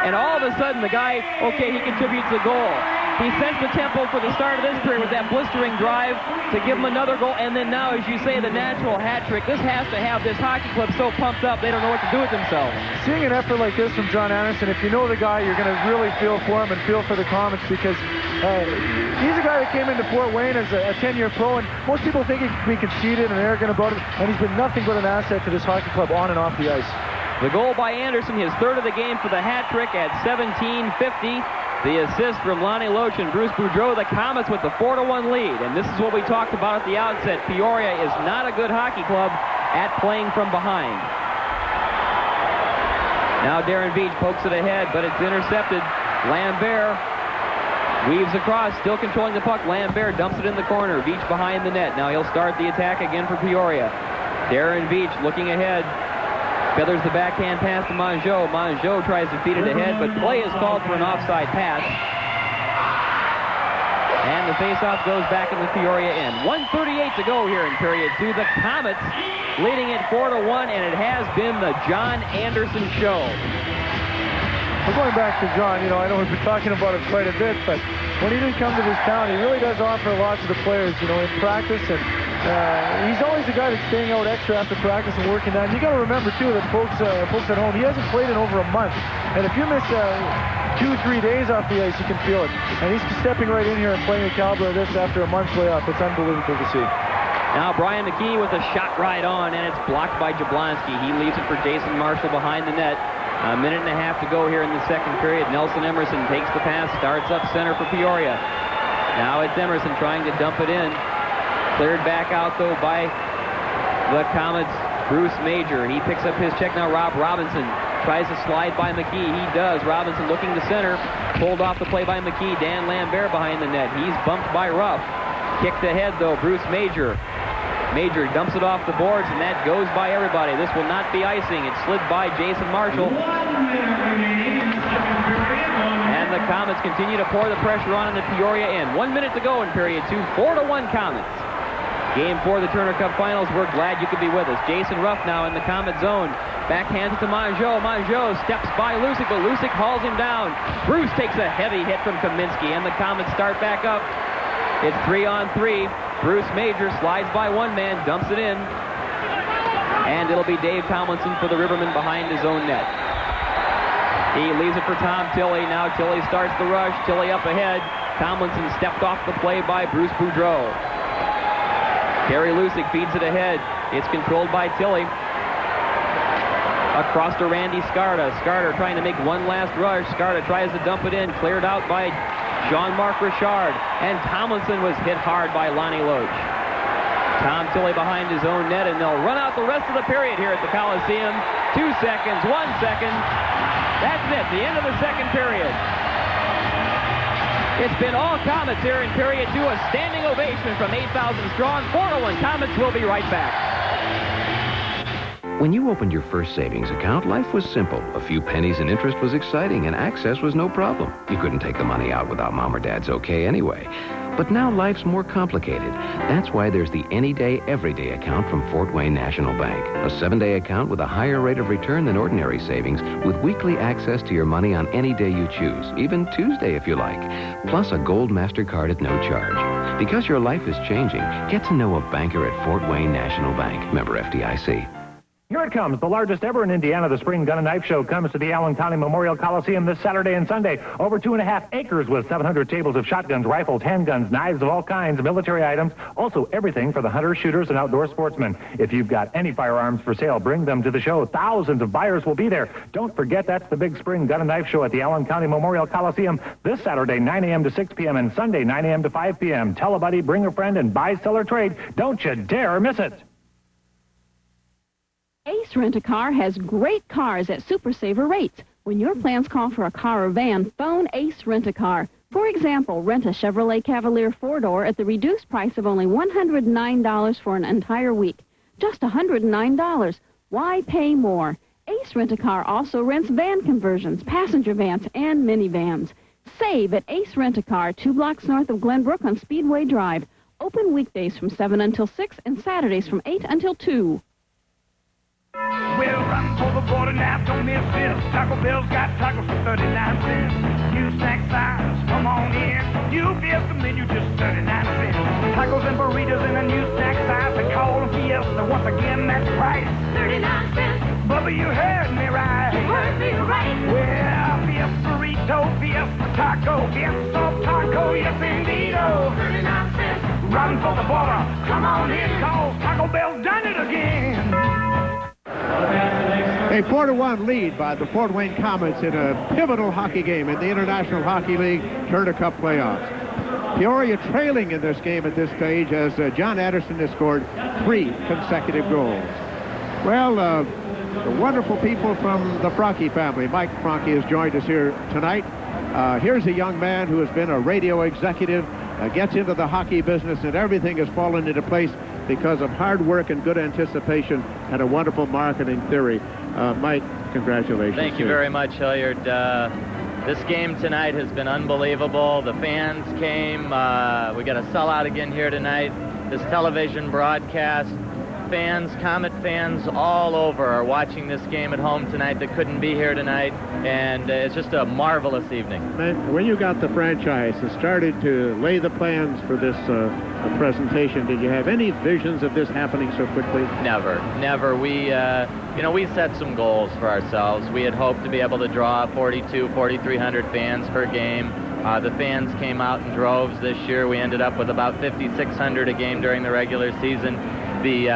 and all of a sudden the guy, okay, he contributes the goal. He sets the tempo for the start of this period with that blistering drive to give him another goal, and then now, as you say, the natural hat trick. This has to have this hockey club so pumped up they don't know what to do with themselves. Seeing an effort like this from John Anderson, if you know the guy, you're going to really feel for him and feel for the Comets, because he's a guy that came into Fort Wayne as a 10-year pro, and most people think he can be conceited and arrogant about it, and he's been nothing but an asset to this hockey club on and off the ice. The goal by Anderson, his third of the game for the hat trick at 17:50. The assist from Lonnie Loach and Bruce Boudreau. The Comets with the 4-1 lead. And this is what we talked about at the outset. Peoria is not a good hockey club at playing from behind. Now Darren Veach pokes it ahead, but it's intercepted. Lambert Weaves across, still controlling the puck. Lambert dumps it in the corner. Veach behind the net. Now he'll start the attack again for Peoria. Darren Veach looking ahead. Feathers the backhand pass to Mongeau. Mongeau tries to feed it ahead, but play is called for an offside pass. And the faceoff goes back in the Peoria end. 1:38 to go here in period 2. The Komets leading it 4-1, and it has been the John Anderson show. We're going back to John. You know, I know we've been talking about it quite a bit, but when he did come to this town, he really does offer a lot to the players, you know, in practice. And he's always the guy that's staying out extra after practice and working on. You got to remember, too, that folks at home, he hasn't played in over a month. And if you miss 2-3 days off the ice, you can feel it. And he's stepping right in here and playing a caliber of this after a month's layoff. It's unbelievable to see. Now Brian McKee with a shot right on, and it's blocked by Jablonski. He leaves it for Jason Marshall behind the net. A minute and a half to go here in the second period. Nelson Emerson takes the pass, starts up center for Peoria. Now it's Emerson trying to dump it in. Cleared back out, though, by the Komets' Bruce Major. He picks up his check now. Rob Robinson tries to slide by McKee. He does. Robinson looking to center. Pulled off the play by McKee. Dan Lambert behind the net. He's bumped by Ruff. Kicked ahead, though, Bruce Major. Major dumps it off the boards, and that goes by everybody. This will not be icing. It slid by Jason Marshall. And the Komets continue to pour the pressure on in the Peoria end. 1 minute to go in period 2. 4-1 Komets. Game 4 of the Turner Cup Finals. We're glad you could be with us. Jason Ruff now in the Komet zone. Backhands it to Mongeau. Mongeau steps by Lucic, but Lucic hauls him down. Bruce takes a heavy hit from Kaminsky, and the Komets start back up. It's 3-on-3. Bruce Major slides by one man, dumps it in. And it'll be Dave Tomlinson for the Rivermen behind his own net. He leaves it for Tom Tilley. Now Tilley starts the rush. Tilley up ahead. Tomlinson stepped off the play by Bruce Boudreau. Terry Lucic feeds it ahead. It's controlled by Tilley. Across to Randy Scarta. Scarta trying to make one last rush. Scarta tries to dump it in. Cleared out by Jean-Marc Richard. And Tomlinson was hit hard by Lonnie Loach. Tom Tilley behind his own net, and they'll run out the rest of the period here at the Coliseum. 2 seconds, 1 second. That's it, the end of the second period. It's been all Komets here in period 2. A standing ovation from 8,000 strong. 4-1 Komets. Will be right back. When you opened your first savings account, life was simple. A few pennies in interest was exciting, and access was no problem. You couldn't take the money out without Mom or Dad's okay anyway. But now life's more complicated. That's why there's the Any Day, Everyday account from Fort Wayne National Bank. A 7-day account with a higher rate of return than ordinary savings, with weekly access to your money on any day you choose, even Tuesday if you like. Plus a Gold MasterCard at no charge. Because your life is changing, get to know a banker at Fort Wayne National Bank. Member FDIC. Here it comes, the largest ever in Indiana. The Spring Gun and Knife Show comes to the Allen County Memorial Coliseum this Saturday and Sunday. Over 2.5 acres with 700 tables of shotguns, rifles, handguns, knives of all kinds, military items. Also everything for the hunters, shooters, and outdoor sportsmen. If you've got any firearms for sale, bring them to the show. Thousands of buyers will be there. Don't forget, that's the big Spring Gun and Knife Show at the Allen County Memorial Coliseum this Saturday, 9 a.m. to 6 p.m. and Sunday, 9 a.m. to 5 p.m. Tell a buddy, bring a friend, and buy, sell, or trade. Don't you dare miss it. Ace Rent-A-Car has great cars at super saver rates. When your plans call for a car or van, phone Ace Rent-A-Car. For example, rent a Chevrolet Cavalier 4-door at the reduced price of only $109 for an entire week. Just $109. Why pay more? Ace Rent-A-Car also rents van conversions, passenger vans, and minivans. Save at Ace Rent-A-Car, 2 blocks north of Glenbrook on Speedway Drive. Open weekdays from 7 until 6 and Saturdays from 8 until 2. Well, run for the border now, don't miss this. Taco Bell's got tacos for 39 cents. New snack size, come on in. You get the menu just 39 cents. Tacos and burritos in a new snack size. They call them Fiesta. Once again, that's price 39 cents. Bubba, you heard me right. You heard me right. Well, Fiesta burrito, Fiesta taco, Fiesta taco, yes indeedo. 39 cents. Run for the border, come on in, cause Taco Bell's done it again. A 4-1 lead by the Fort Wayne Komets in a pivotal hockey game in the International Hockey League Turner Cup playoffs. Peoria trailing in this game at this stage as John Anderson has scored 3 consecutive goals. Well, the wonderful people from the Franke family. Mike Franke has joined us here tonight. Here's a young man who has been a radio executive, gets into the hockey business, and everything has fallen into place because of hard work and good anticipation and a wonderful marketing theory. Mike, congratulations. Thank you very much, Hilliard. This game tonight has been unbelievable. The fans came. We got a sellout again here tonight. This television broadcast, fans, Comet fans all over are watching this game at home tonight that couldn't be here tonight, and it's just a marvelous evening. Man, when you got the franchise and started to lay the plans for this presentation, did you have any visions of this happening so quickly? Never. We, we set some goals for ourselves. We had hoped to be able to draw 4,300 fans per game. The fans came out in droves this year. We ended up with about 5,600 a game during the regular season. The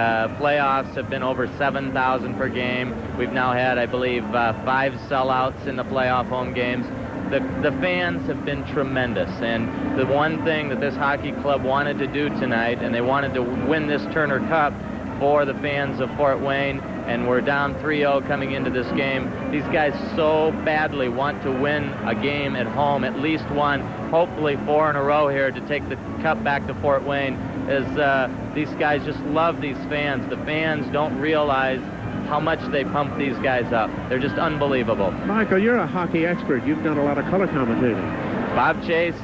playoffs have been over 7,000 per game. We've now had, I believe, 5 sellouts in the playoff home games. The fans have been tremendous, and the one thing that this hockey club wanted to do tonight, and they wanted to win this Turner Cup for the fans of Fort Wayne, and we're down 3-0 coming into this game. These guys so badly want to win a game at home, at least one, hopefully 4 in a row here to take the cup back to Fort Wayne, as these guys just love these fans. The fans don't realize how much they pump these guys up. They're just unbelievable. Michael, you're a hockey expert. You've done a lot of color commentating. Bob Chase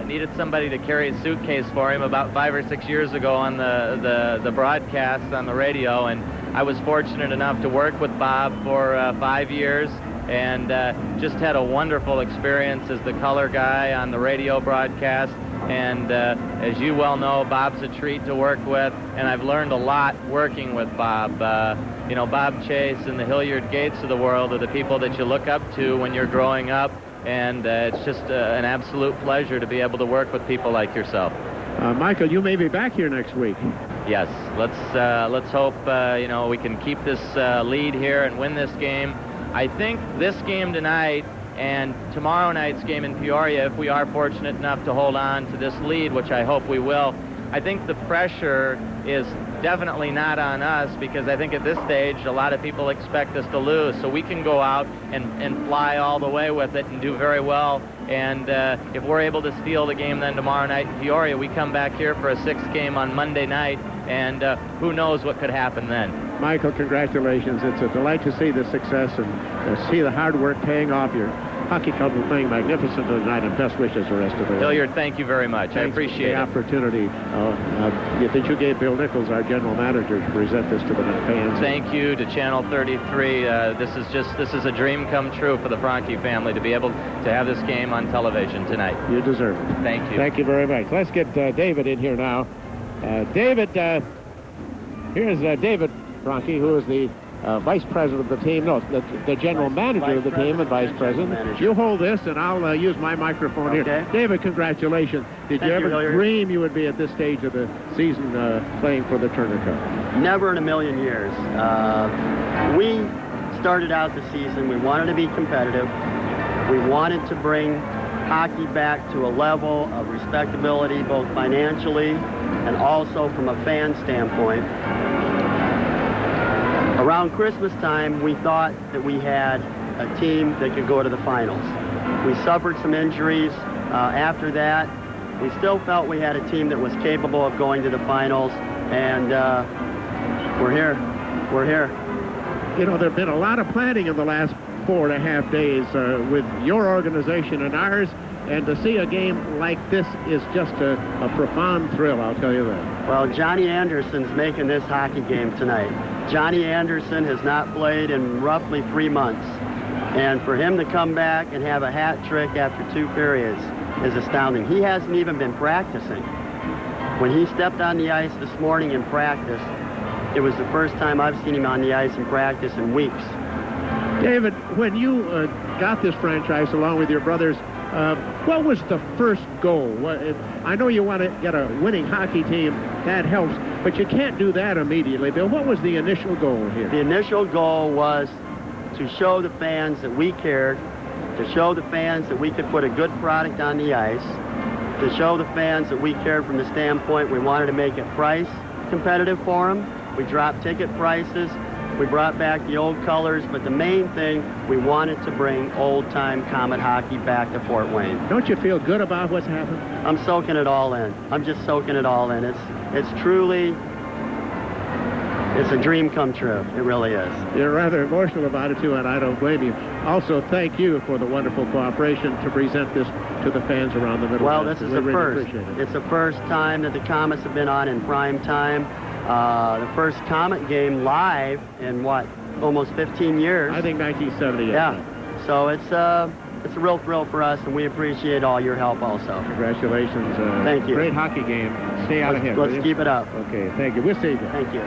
needed somebody to carry a suitcase for him about 5 or 6 years ago on the broadcast on the radio, and I was fortunate enough to work with Bob for 5 years, and just had a wonderful experience as the color guy on the radio broadcast. And as you well know, Bob's a treat to work with, and I've learned a lot working with Bob. Bob Chase and the Hilliard Gates of the world are the people that you look up to when you're growing up, and it's just an absolute pleasure to be able to work with people like yourself. Michael, you may be back here next week. Yes, let's hope we can keep this lead here and win this game. I think this game tonight and tomorrow night's game in Peoria, if we are fortunate enough to hold on to this lead, which I hope we will, I think the pressure is definitely not on us, because I think at this stage a lot of people expect us to lose, so we can go out and fly all the way with it and do very well. And if we're able to steal the game then tomorrow night in Peoria, we come back here for a 6th game on Monday night, and who knows what could happen then. Michael, congratulations. It's a delight to see the success and see the hard work paying off. Your hockey club is playing magnificent tonight, and best wishes the rest of the Hilliard, thank you very much. Thanks I appreciate the opportunity that you gave Bill Nichols, our general manager, to present this to the fans. Thank you to Channel 33. This is a dream come true for the Franke family to be able to have this game on television tonight. You deserve it. Thank you. Thank you very much. Let's get David in here now. David, here's David Franke, who is the vice president of the team. No, the general manager of the team and vice president. You hold this, and I'll use my microphone here. David, congratulations. Did you ever dream you would be at this stage of the season playing for the Turner Cup? Never in a million years. We started out the season, we wanted to be competitive. We wanted to bring hockey back to a level of respectability, both financially and also from a fan standpoint. Around Christmas time, we thought that we had a team that could go to the finals. We suffered some injuries. After that, we still felt we had a team that was capable of going to the finals, and we're here. We're here. You know, there have been a lot of planning in the last 4.5 days with your organization and ours, and to see a game like this is just a profound thrill, I'll tell you that. Well, Johnny Anderson's making this hockey game tonight. Johnny Anderson has not played in roughly 3 months, and for him to come back and have a hat trick after 2 periods is astounding. He hasn't even been practicing. When he stepped on the ice this morning in practice, it was the first time I've seen him on the ice in practice in weeks. David, when you got this franchise along with your brothers, what was the first goal? I know you want to get a winning hockey team. That helps, but you can't do that immediately. Bill, what was the initial goal here? The initial goal was to show the fans that we cared, to show the fans that we could put a good product on the ice, to show the fans that we cared from the standpoint we wanted to make it price competitive for them. We dropped ticket prices. We brought back the old colors, but the main thing, we wanted to bring old-time Komet hockey back to Fort Wayne. Don't you feel good about what's happened? I'm soaking it all in. I'm just soaking it all in. It's truly, it's a dream come true. It really is. You're rather emotional about it, too, and I don't blame you. Also, thank you for the wonderful cooperation to present this to the fans around the Midwest. Well, this is the first. It. It's the first time that the Komets have been on in prime time. The first Komet game live in, what, almost 15 years? I think 1978. Yeah. So it's a real thrill for us, and we appreciate all your help also. Congratulations. Thank you. Great hockey game. Stay out ahead. Let's keep it up. Okay, thank you. We'll see you. Thank you.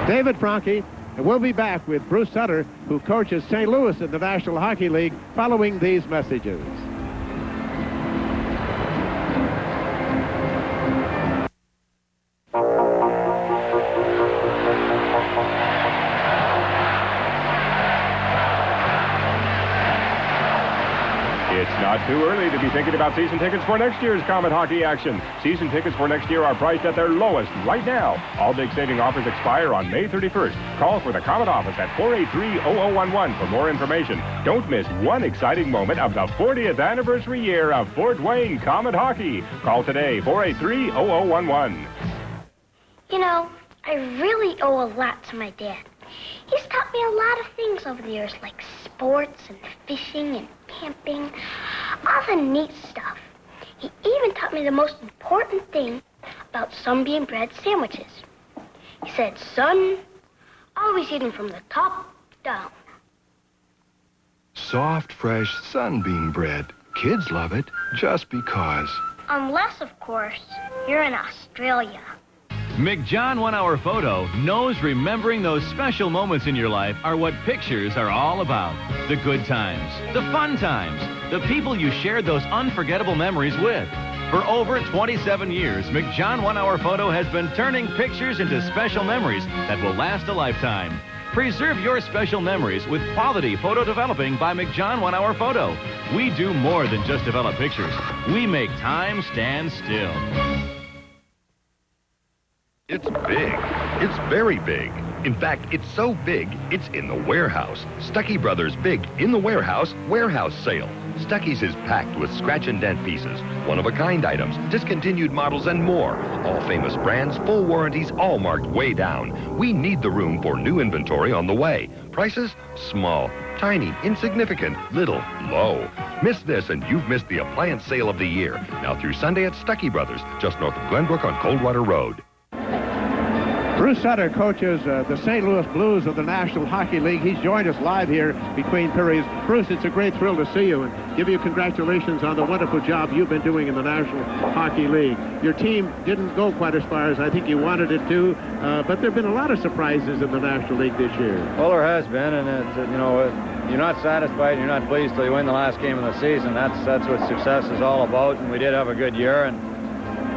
David Franke, and we'll be back with Bruce Sutter, who coaches St. Louis in the National Hockey League, following these messages. It's not too early to be thinking about season tickets for next year's Komet hockey action. Season tickets for next year are priced at their lowest right now. All big saving offers expire on May 31st. Call for the Komet office at 483-0011 for more information. Don't miss one exciting moment of the 40th anniversary year of Fort Wayne Komet hockey. Call today, 483-0011. You know, I really owe a lot to my dad. He's taught me a lot of things over the years, like sports and fishing and camping, all the neat stuff. He even taught me the most important thing about sunbeam bread sandwiches. He said, son, always eat them from the top down. Soft, fresh sunbeam bread. Kids love it just because. Unless, of course, you're in Australia. McJohn 1 Hour Photo knows remembering those special moments in your life are what pictures are all about. The good times, the fun times, the people you shared those unforgettable memories with. For over 27 years, McJohn 1 Hour Photo has been turning pictures into special memories that will last a lifetime. Preserve your special memories with quality photo developing by McJohn 1 Hour Photo. We do more than just develop pictures. We make time stand still. It's big. It's very big. In fact, it's so big, it's in the warehouse. Stuckey Brothers' big In the Warehouse sale. Stuckey's is packed with scratch and dent pieces, one-of-a-kind items, discontinued models, and more. All famous brands, full warranties, all marked way down. We need the room for new inventory on the way. Prices? Small, tiny, insignificant, little, low. Miss this and you've missed the appliance sale of the year. Now through Sunday at Stuckey Brothers, just north of Glenbrook on Coldwater Road. Bruce Sutter coaches the St. Louis Blues of the National Hockey League. He's joined us live here between periods. Bruce, it's a great thrill to see you and give you congratulations on the wonderful job you've been doing in the National Hockey League. Your team didn't go quite as far as I think you wanted it to, but there have been a lot of surprises in the National League this year. Well, there has been, and it's, you know, you're not satisfied and you're not pleased till you win the last game of the season. That's what success is all about, and we did have a good year.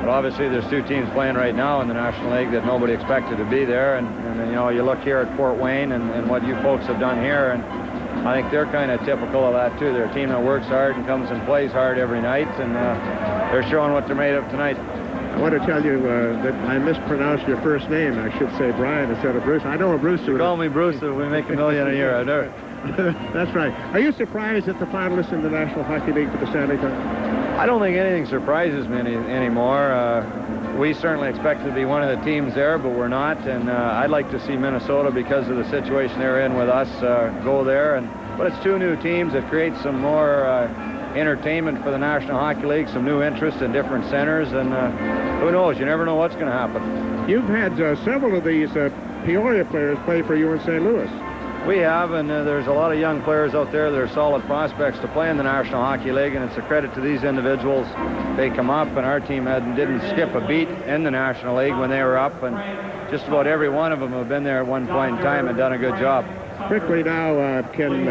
But obviously, there's two teams playing right now in the National League that nobody expected to be there. And you know, you look here at Fort Wayne and what you folks have done here, and I think they're kind of typical of that, too. They're a team that works hard and comes and plays hard every night, and they're showing what they're made of tonight. I want to tell you that I mispronounced your first name. I should say Brian instead of Bruce. I know a Bruce. You call me Bruce if we make $1 million a year. I know. That's right. Are you surprised at the finalists in the National Hockey League for the Stanley Cup? I don't think anything surprises me anymore. We certainly expected to be one of the teams there, but we're not. And I'd like to see Minnesota, because of the situation they're in with us, go there. But it's two new teams. It creates some more entertainment for the National Hockey League, some new interest in different centers. And who knows? You never know what's going to happen. You've had several of these Peoria players play for you in St. Louis. We have, and there's a lot of young players out there that are solid prospects to play in the National Hockey League, and it's a credit to these individuals. They come up, and our team didn't skip a beat in the National League when they were up, and just about every one of them have been there at one point in time and done a good job. Quickly now, can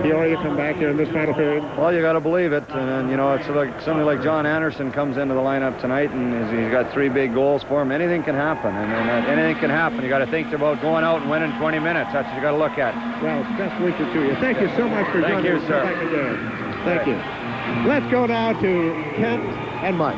Peoria come back here in this final period? Well, you got to believe it, and you know, it's like somebody like John Anderson comes into the lineup tonight, and he's got 3 big goals for him. Anything can happen, and anything can happen. You got to think about going out and winning 20 minutes. That's what you got to look at. Well, best wishes to you. Thank you so much for joining us. Thank you, sir. Thank you. Let's go now to Kent and Mike.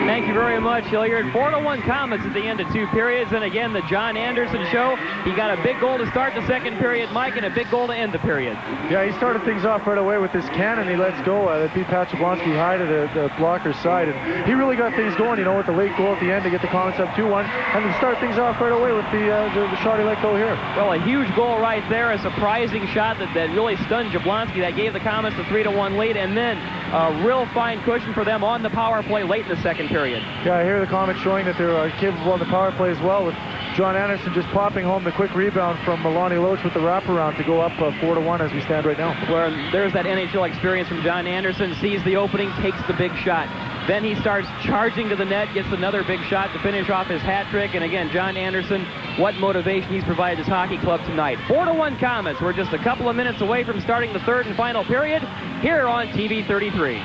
Thank you very much, Hilliard. 4-1 Komets at the end of 2 periods. And again, the John Anderson show. He got a big goal to start the second period, Mike, and a big goal to end the period. Yeah, he started things off right away with this cannon he lets go. That beat Pat Jablonski high to the blocker's side. And he really got things going, with the late goal at the end to get the Komets up 2-1. And then start things off right away with the shot he let go here. Well, a huge goal right there. A surprising shot that really stunned Jablonski. That gave the Komets the 3-1 lead. And then a real fine cushion for them on the power play late in the second period. Yeah, here the Komets showing that they're capable on the power play as well, with John Anderson just popping home the quick rebound from Loach with the wraparound to go up 4-1 as we stand right now. Where there's that NHL experience from John Anderson, sees the opening, takes the big shot. Then he starts charging to the net, gets another big shot to finish off his hat trick. And again, John Anderson, what motivation he's provided his hockey club tonight. 4-1 Komets. We're just a couple of minutes away from starting the third and final period here on TV 33.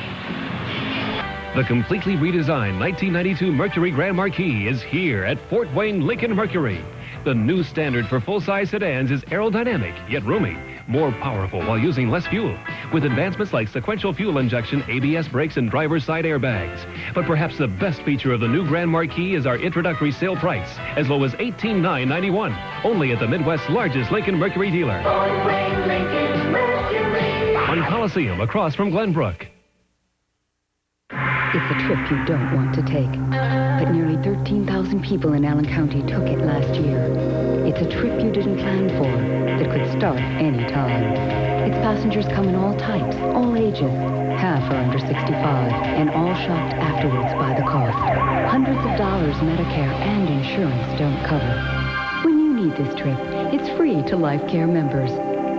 The completely redesigned 1992 Mercury Grand Marquis is here at Fort Wayne Lincoln Mercury. The new standard for full-size sedans is aerodynamic, yet roomy, more powerful while using less fuel, with advancements like sequential fuel injection, ABS brakes, and driver's side airbags. But perhaps the best feature of the new Grand Marquis is our introductory sale price, as low as $18,991, only at the Midwest's largest Lincoln Mercury dealer. Fort Wayne Lincoln Mercury. On Coliseum, across from Glenbrook. It's a trip you don't want to take, but nearly 13,000 people in Allen County took it last year. It's a trip you didn't plan for that could start any time. Its passengers come in all types, all ages. Half are under 65, and all shocked afterwards by the cost. Hundreds of dollars Medicare and insurance don't cover. When you need this trip, it's free to Life Care members.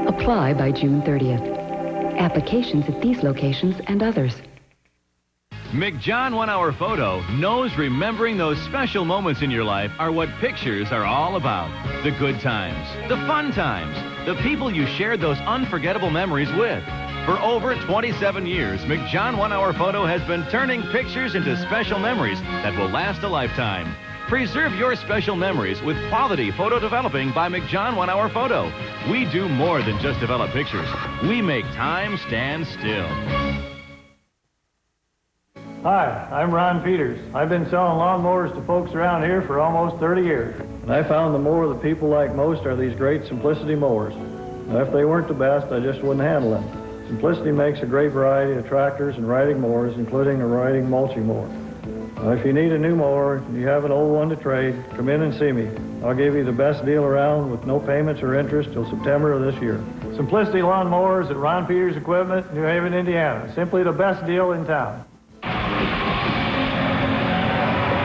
Apply by June 30th. Applications at these locations and others. McJohn 1 Hour Photo knows remembering those special moments in your life are what pictures are all about. The good times, the fun times, the people you shared those unforgettable memories with. For over 27 years, McJohn 1 Hour Photo has been turning pictures into special memories that will last a lifetime. Preserve your special memories with quality photo developing by McJohn 1 Hour Photo. We do more than just develop pictures. We make time stand still. Hi, I'm Ron Peters. I've been selling lawnmowers to folks around here for almost 30 years. And I found the mower that people like most are these great Simplicity mowers. Now, if they weren't the best, I just wouldn't handle them. Simplicity makes a great variety of tractors and riding mowers, including a riding mulching mower. Now, if you need a new mower, you have an old one to trade, come in and see me. I'll give you the best deal around with no payments or interest till September of this year. Simplicity Lawn Mowers at Ron Peters Equipment, New Haven, Indiana. Simply the best deal in town.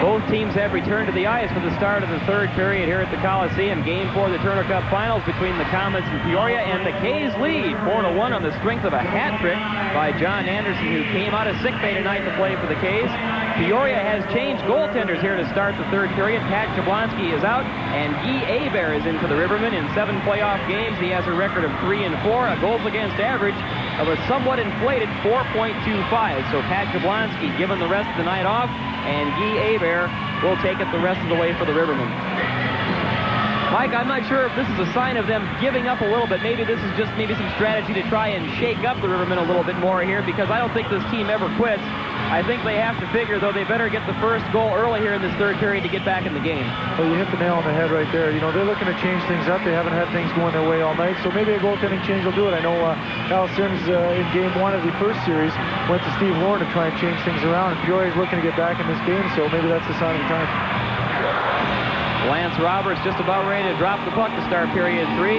Both teams have returned to the ice for the start of the third period here at the Coliseum. Game 4 of the Turner Cup Finals between the Komets and Peoria, and the K's lead 4-1 on the strength of a hat trick by John Anderson, who came out of sick bay tonight to play for the K's. Peoria has changed goaltenders here to start the third period. Pat Jablonski is out, and Guy Hebert is in for the Rivermen. In 7 playoff games, he has a record of 3-4, a goals against average of a somewhat inflated 4.25. So Pat Jablonski given the rest of the night off, and Guy Hebert will take it the rest of the way for the Rivermen. Mike, I'm not sure if this is a sign of them giving up a little bit. Maybe this is just some strategy to try and shake up the Rivermen a little bit more here, because I don't think this team ever quits. I think they have to figure, though, they better get the first goal early here in this third period to get back in the game. Well, you hit the nail on the head right there. They're looking to change things up. They haven't had things going their way all night, so maybe a goaltending change will do it. I know Al Sims in Game 1 of the first series went to Steve Warren to try and change things around, and Peoria's looking to get back in this game, so maybe that's the sign of the time. Lance Roberts just about ready to drop the puck to start period 3.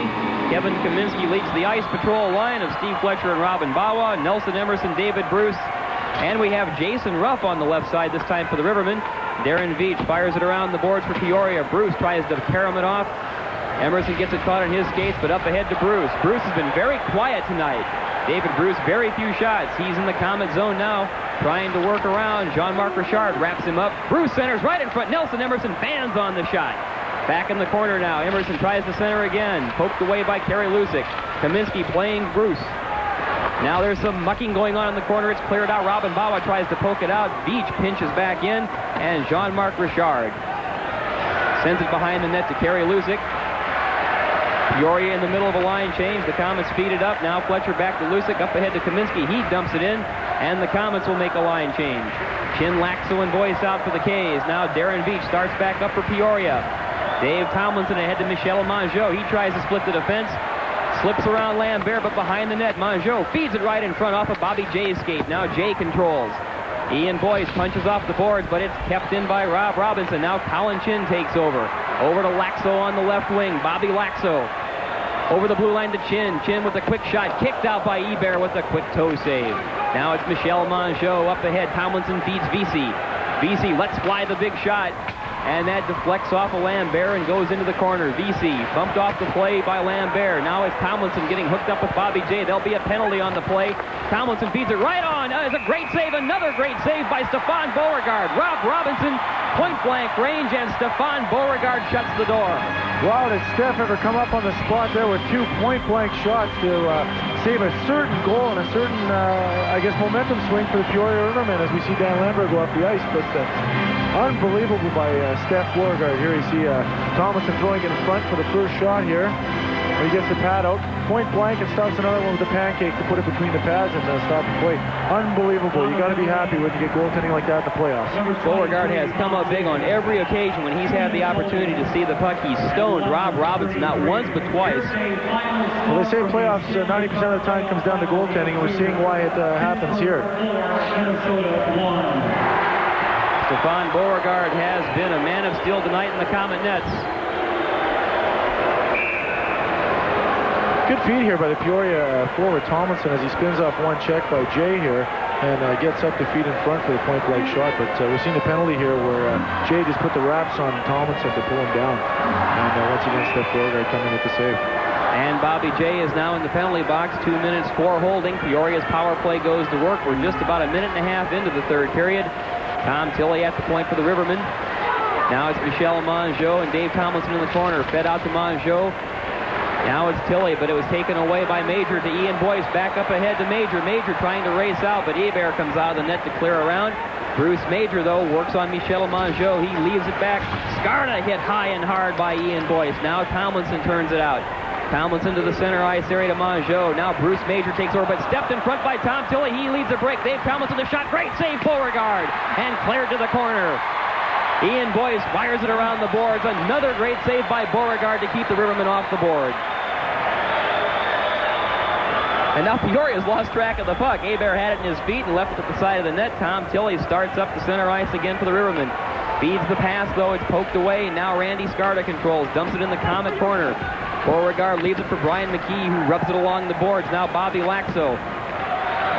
Kevin Kaminsky leads the ice patrol line of Steve Fletcher and Robin Bawa, Nelson Emerson, David Bruce, and we have Jason Ruff on the left side this time for the Rivermen. Darren Veach fires it around the boards for Peoria. Bruce tries to carom it off. Emerson gets it caught on his skates, but up ahead to Bruce. Bruce has been very quiet tonight. David Bruce, very few shots. He's in the Komet zone now, trying to work around. Jean-Marc Richard wraps him up. Bruce centers right in front. Nelson Emerson fans on the shot. Back in the corner now. Emerson tries to center again. Poked away by Kerry Lusick. Kaminsky playing Bruce. Now there's some mucking going on in the corner. It's cleared out. Robin Bawa tries to poke it out. Veach pinches back in. And Jean-Marc Richard sends it behind the net to Kerry Lusick. Peoria in the middle of a line change. The Komets feed it up. Now Fletcher back to Lusick. Up ahead to Kaminsky. He dumps it in. and the Komets will make a line change. Chin, Lakso, and Boyce out for the K's. Now Darren Beach starts back up for Peoria. Dave Tomlinson ahead to Michel Mongeau. He tries to split the defense. Slips around Lambert, but behind the net. Mongeau feeds it right in front off of Bobby Jay's skate. Now Jay controls. Ian Boyce punches off the boards, but it's kept in by Rob Robinson. Now Colin Chin takes over. Over to Lakso on the left wing. Bobby Lakso. Over the blue line to Chin. Chin with a quick shot. Kicked out by Hebert with a quick toe save. Now it's Michel Mongeau up ahead. Tomlinson feeds VC. VC lets fly the big shot. And that deflects off of Lambert and goes into the corner. VC bumped off the play by Lambert. Now it's Tomlinson getting hooked up with Bobby J. There'll be a penalty on the play. Tomlinson feeds it right on. It's a great save. Another great save by Stefan Beauregard. Rob Robinson, point-blank range, and Stefan Beauregard shuts the door. Wow, did Steph ever come up on the spot there with 2 point-blank shots to save a certain goal and a certain, I guess, momentum swing for the Peoria Rivermen as we see Dan Lambert go off the ice. But unbelievable by Steph Beauregard. Here you see Tomlinson throwing it in front for the first shot here. He gets the pad out, point blank, and stops another one with the pancake to put it between the pads and stop the play. Unbelievable. You got to be happy when you get goaltending like that in the playoffs. Beauregard has come up big on every occasion when he's had the opportunity to see the puck. He's stoned Rob Robinson not once but twice. Well, they say playoffs 90% of the time comes down to goaltending, and we're seeing why it happens here. Stefan Beauregard has been a man of steel tonight in the Komet nets. Good feed here by the Peoria forward Tomlinson as he spins off one check by Jay here and gets up to feet in front for the point-blank shot. But we're seeing the penalty here where Jay just put the wraps on Tomlinson to pull him down. And once again, Steph Beauregard coming with the save. And Bobby Jay is now in the penalty box. 2 minutes, 4 holding. Peoria's power play goes to work. We're just about a minute and a half into the third period. Tom Tilley at the point for the Rivermen. Now it's Michel Mongeau and Dave Tomlinson in the corner. Fed out to Mongeau. Now it's Tilley, but it was taken away by Major to Ian Boyce. Back up ahead to Major. Major trying to race out, but Hebert comes out of the net to clear around. Bruce Major, though, works on Michel Mongeau. He leaves it back. Scarda hit high and hard by Ian Boyce. Now Tomlinson turns it out. Tomlinson to the center ice area to Mongeau. Now Bruce Major takes over, but stepped in front by Tom Tilley. He leads the break. Dave Tomlinson the shot. Great save, Beauregard. And cleared to the corner. Ian Boyce fires it around the boards. Another great save by Beauregard to keep the Rivermen off the board. And now Peoria's lost track of the puck. Hebert had it in his feet and left it at the side of the net. Tom Tilley starts up the center ice again for the Rivermen. Feeds the pass, though. It's poked away. Now Randy Scarda controls. Dumps it in the Komet corner. Beauregard leaves it for Brian McKee, who rubs it along the boards. Now Bobby Lakso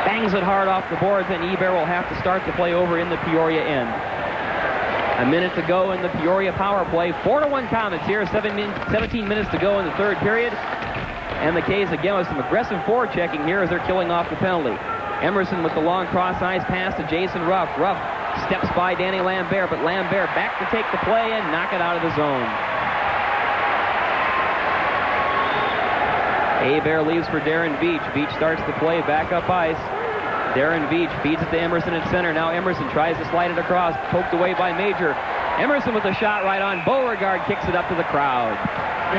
bangs it hard off the boards, and Hebert will have to start the play over in the Peoria end. A minute to go in the Peoria power play. 4-1 Komets here. 17 minutes to go in the third period. And the K's again with some aggressive forechecking here as they're killing off the penalty. Emerson with the long cross-ice pass to Jason Ruff. Ruff steps by Danny Lambert, but Lambert back to take the play and knock it out of the zone. Hebert leaves for Darren Beach. Beach starts the play back up ice. Darren Beach feeds it to Emerson at center. Now Emerson tries to slide it across, poked away by Major. Emerson with a shot right on. Beauregard kicks it up to the crowd.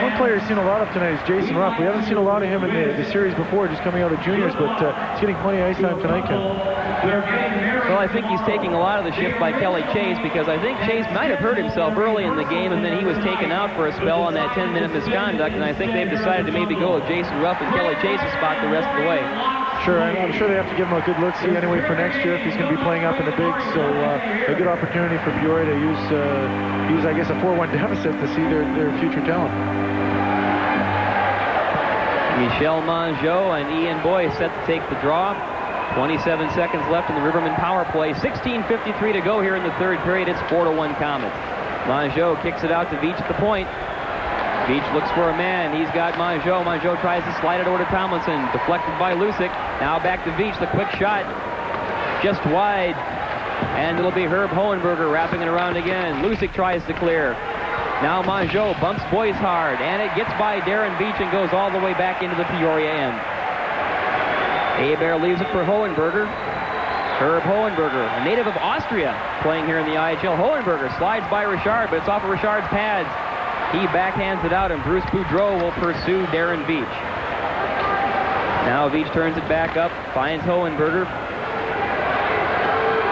One player we've seen a lot of tonight is Jason Ruff. We haven't seen a lot of him in the series before, just coming out of juniors, but he's getting plenty of ice time tonight, Ken. Well, I think he's taking a lot of the shift by Kelly Chase, because I think Chase might have hurt himself early in the game, and then he was taken out for a spell on that 10-minute misconduct, and I think they've decided to maybe go with Jason Ruff and Kelly Chase's spot the rest of the way. Sure, and I'm sure they have to give him a good look-see anyway for next year if he's going to be playing up in the bigs, so a good opportunity for Peoria to use I guess, a 4-1 deficit to see their future talent. Michel Mongeau and Ian Boyce set to take the draw. 27 seconds left in the Rivermen power play. 16:53 to go here in the third period. It's 4-1 Komets. Mongeau kicks it out to Veach at the point. Veach looks for a man. He's got Mongeau. Mongeau tries to slide it over to Tomlinson. Deflected by Lucic. Now back to Veach. The quick shot. Just wide. And it'll be Herb Hohenberger wrapping it around again. Lucic tries to clear. Now Mongeau bumps Boyce hard, and it gets by Darren Beach and goes all the way back into the Peoria end. Hebert leaves it for Hohenberger. Herb Hohenberger, a native of Austria, playing here in the IHL. Hohenberger slides by Richard, but it's off of Richard's pads. He backhands it out, and Bruce Boudreau will pursue Darren Beach. Now Beach turns it back up, finds Hohenberger.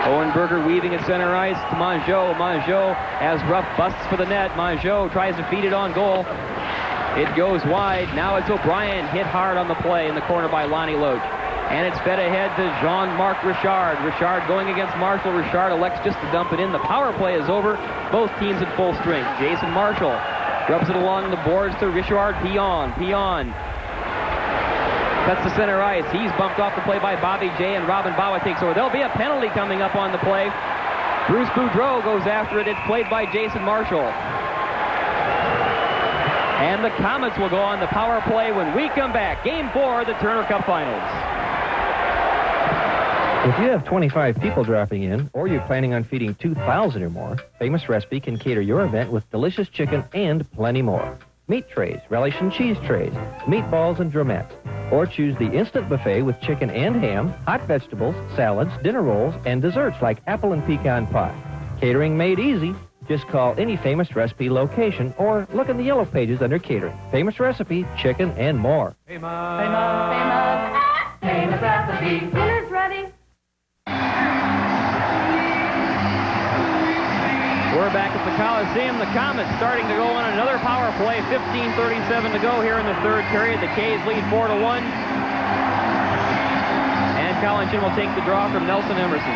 Owenberger weaving at center ice to Mongeau. Mongeau has rough busts for the net. Mongeau tries to feed it on goal. It goes wide. Now it's O'Brien hit hard on the play in the corner by Lonnie Loach. And it's fed ahead to Jean-Marc Richard. Richard going against Marshall. Richard elects just to dump it in. The power play is over. Both teams at full strength. Jason Marshall rubs it along the boards to Richard Pion. Pion cuts to center ice. He's bumped off the play by Bobby J, and Robin Bawa takes over. There'll be a penalty coming up on the play. Bruce Boudreau goes after it. It's played by Jason Marshall. And the Komets will go on the power play when we come back. Game 4 of the Turner Cup Finals. If you have 25 people dropping in, or you're planning on feeding 2,000 or more, Famous Recipe can cater your event with delicious chicken and plenty more. Meat trays, relish and cheese trays, meatballs and drumettes. Or choose the instant buffet with chicken and ham, hot vegetables, salads, dinner rolls, and desserts like apple and pecan pie. Catering made easy. Just call any Famous Recipe location or look in the yellow pages under catering. Famous Recipe, chicken, and more. Famous Recipe. Dinner's ready. We're back at the Coliseum. The Komets starting to go on another power play. 15:37 to go here in the third period. The K's lead 4-1. And Colin Chin will take the draw from Nelson Emerson.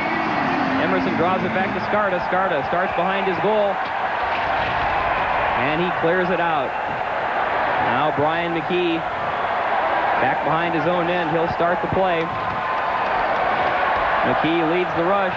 Emerson draws it back to Skarda. Skarda starts behind his goal. And he clears it out. Now Brian McKee back behind his own end. He'll start the play. McKee leads the rush.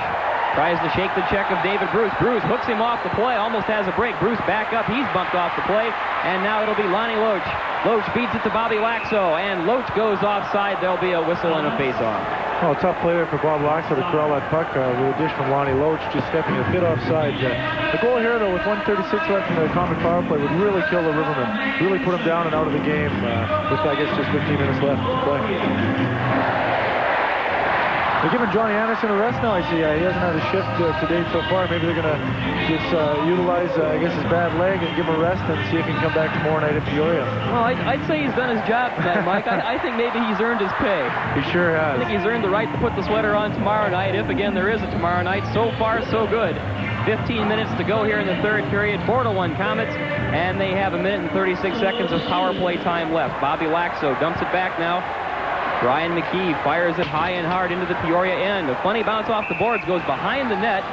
Tries to shake the check of David Bruce. Bruce hooks him off the play. Almost has a break. Bruce back up. He's bumped off the play. And now it'll be Lonnie Loach. Loach feeds it to Bobby Lakso. And Loach goes offside. There'll be a whistle and a face-off. Oh, tough play there for Bob Lakso to corral that puck with a dish from Lonnie Loach, just stepping a bit offside. The goal here, though, with 1:36 left in the Comet power play, would really kill the Rivermen. Really put them down and out of the game with, I guess, just 15 minutes left to play. They're giving Johnny Anderson a rest now, I see. He hasn't had a shift to date so far. Maybe they're going to just utilize, I guess, his bad leg and give him a rest and see if he can come back tomorrow night in Peoria. Well, I'd say he's done his job tonight, Mike. I think maybe he's earned his pay. He sure has. I think he's earned the right to put the sweater on tomorrow night, if, again, there is a tomorrow night. So far, so good. 15 minutes to go here in the third period. 4-1 Komets, and they have 1 minute and 36 seconds of power play time left. Bobby Lakso dumps it back now. Brian McKee fires it high and hard into the Peoria end. A funny bounce off the boards, goes behind the net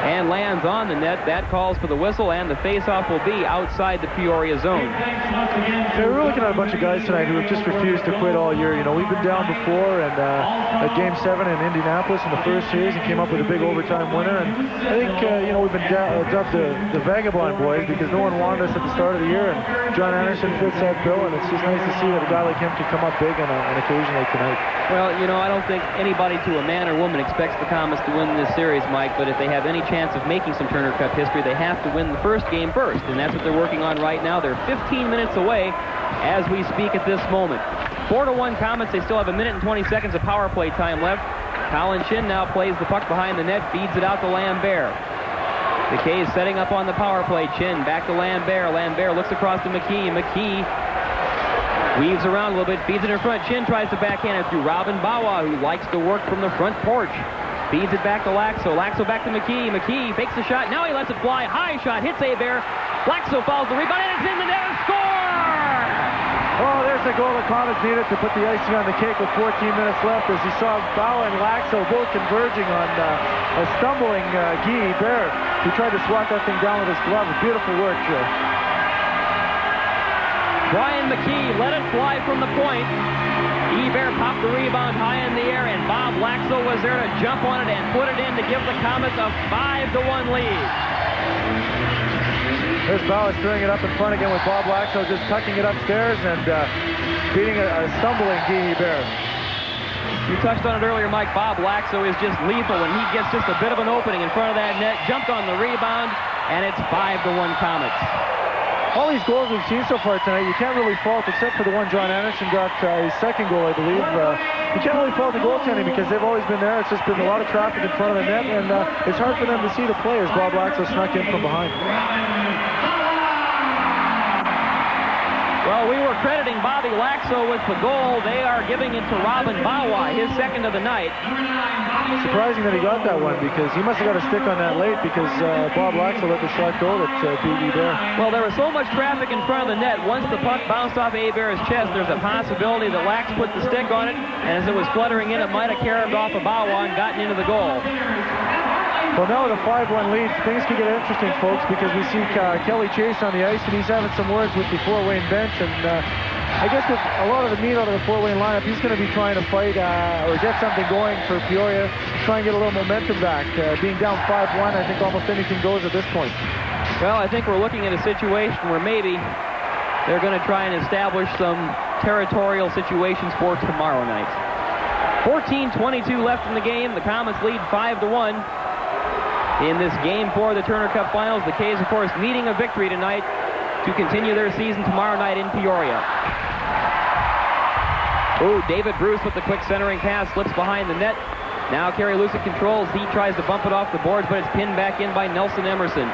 and lands on the net. That calls for the whistle, and the face-off will be outside the Peoria zone. Yeah, we're looking at a bunch of guys tonight who have just refused to quit all year. You know, we've been down before, and at Game 7 in Indianapolis in the first series, and came up with a big overtime winner. And I think, you know, we've been dubbed the Vagabond Boys because no one wanted us at the start of the year, and John Anderson fits that bill, and it's just nice to see that a guy like him can come up big on an occasion like tonight. Well, you know, I don't think anybody to a man or woman expects the Komets to win this series, Mike, but if they have any chance of making some Turner Cup history, they have to win the first game first, and that's what they're working on right now. They're 15 minutes away as we speak at this moment. 4-1 Komets. They still have 1 minute and 20 seconds of power play time left. Colin Chin now plays the puck behind the net, feeds it out to Lambert. The K's setting up on the power play. Chin back to Lambert. Lambert looks across to McKee. McKee weaves around a little bit, feeds it in front. Chin tries to backhand it through Robin Bawa, who likes to work from the front porch. Feeds it back to Lakso. Lakso back to McKee. McKee fakes the shot. Now he lets it fly. High shot. Hits Hebert. Lakso falls the rebound, and it's in the net. Score! Oh, there's the goal the Komets needed to put the icing on the cake with 14 minutes left, as you saw Bawa and Lakso both converging on a stumbling Guy Hebert, who tried to swat that thing down with his glove. Beautiful work, Joe. Brian McKee let it fly from the point. Hebert popped the rebound high in the air, and Bob Lakso was there to jump on it and put it in to give the Komets a 5-1 lead. There's Bawa stirring it up in front again with Bob Lakso just tucking it upstairs and beating a stumbling Guy Hebert. You touched on it earlier, Mike. Bob Lakso is just lethal when he gets just a bit of an opening in front of that net. Jumped on the rebound, and it's 5-1 Komets. All these goals we've seen so far tonight, you can't really fault, except for the one John Anderson got his second goal, I believe. You can't really fault the goaltending because they've always been there. It's just been a lot of traffic in front of the net, and it's hard for them to see the play as Bob Lakso snuck in from behind. Well, we were crediting Bobby Lakso with the goal. They are giving it to Robin Bawa, his second of the night. Surprising that he got that one, because he must have got a stick on that late, because Bob Lakso let the shot go that beat you there. Well, there was so much traffic in front of the net. Once the puck bounced off Hebert's chest, there's a possibility that Lax put the stick on it, and as it was fluttering in, it might have carried off of Bawa and gotten into the goal. Well, now with a 5-1 lead, things can get interesting, folks, because we see Kelly Chase on the ice, and he's having some words with the Fort Wayne bench, and I guess with a lot of the meat out of the Fort Wayne lineup, he's going to be trying to fight or get something going for Peoria, try and get a little momentum back. Being down 5-1, I think almost anything goes at this point. Well, I think we're looking at a situation where maybe they're going to try and establish some territorial situations for tomorrow night. 14:22 left in the game. The Komets lead 5-1. In this game for the Turner Cup Finals, the K's, of course, needing a victory tonight to continue their season tomorrow night in Peoria. Oh, David Bruce with the quick centering pass, slips behind the net. Now Kerry Lucid controls. He tries to bump it off the boards, but it's pinned back in by Nelson Emerson.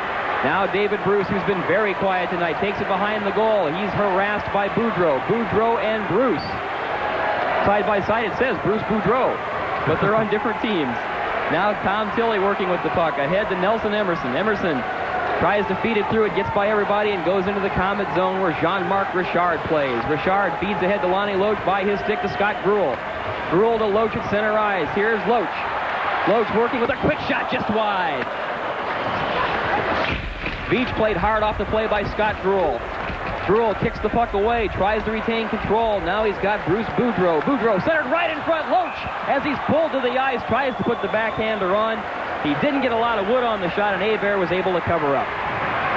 Now David Bruce, who's been very quiet tonight, takes it behind the goal. He's harassed by Boudreau. Boudreau and Bruce. Side by side, it says Bruce Boudreau, but they're on different teams. Now Tom Tilley working with the puck. Ahead to Nelson Emerson. Emerson tries to feed it through. It gets by everybody and goes into the Comet zone where Jean-Marc Richard plays. Richard feeds ahead to Lonnie Loach by his stick to Scott Gruel. Gruel to Loach at center ice. Here's Loach. Loach working with a quick shot just wide. Beach played hard off the play by Scott Gruel. Gruel kicks the puck away, tries to retain control. Now he's got Bruce Boudreau. Boudreau centered right in front. Loach, as he's pulled to the ice, tries to put the backhander on. He didn't get a lot of wood on the shot, and Hebert was able to cover up.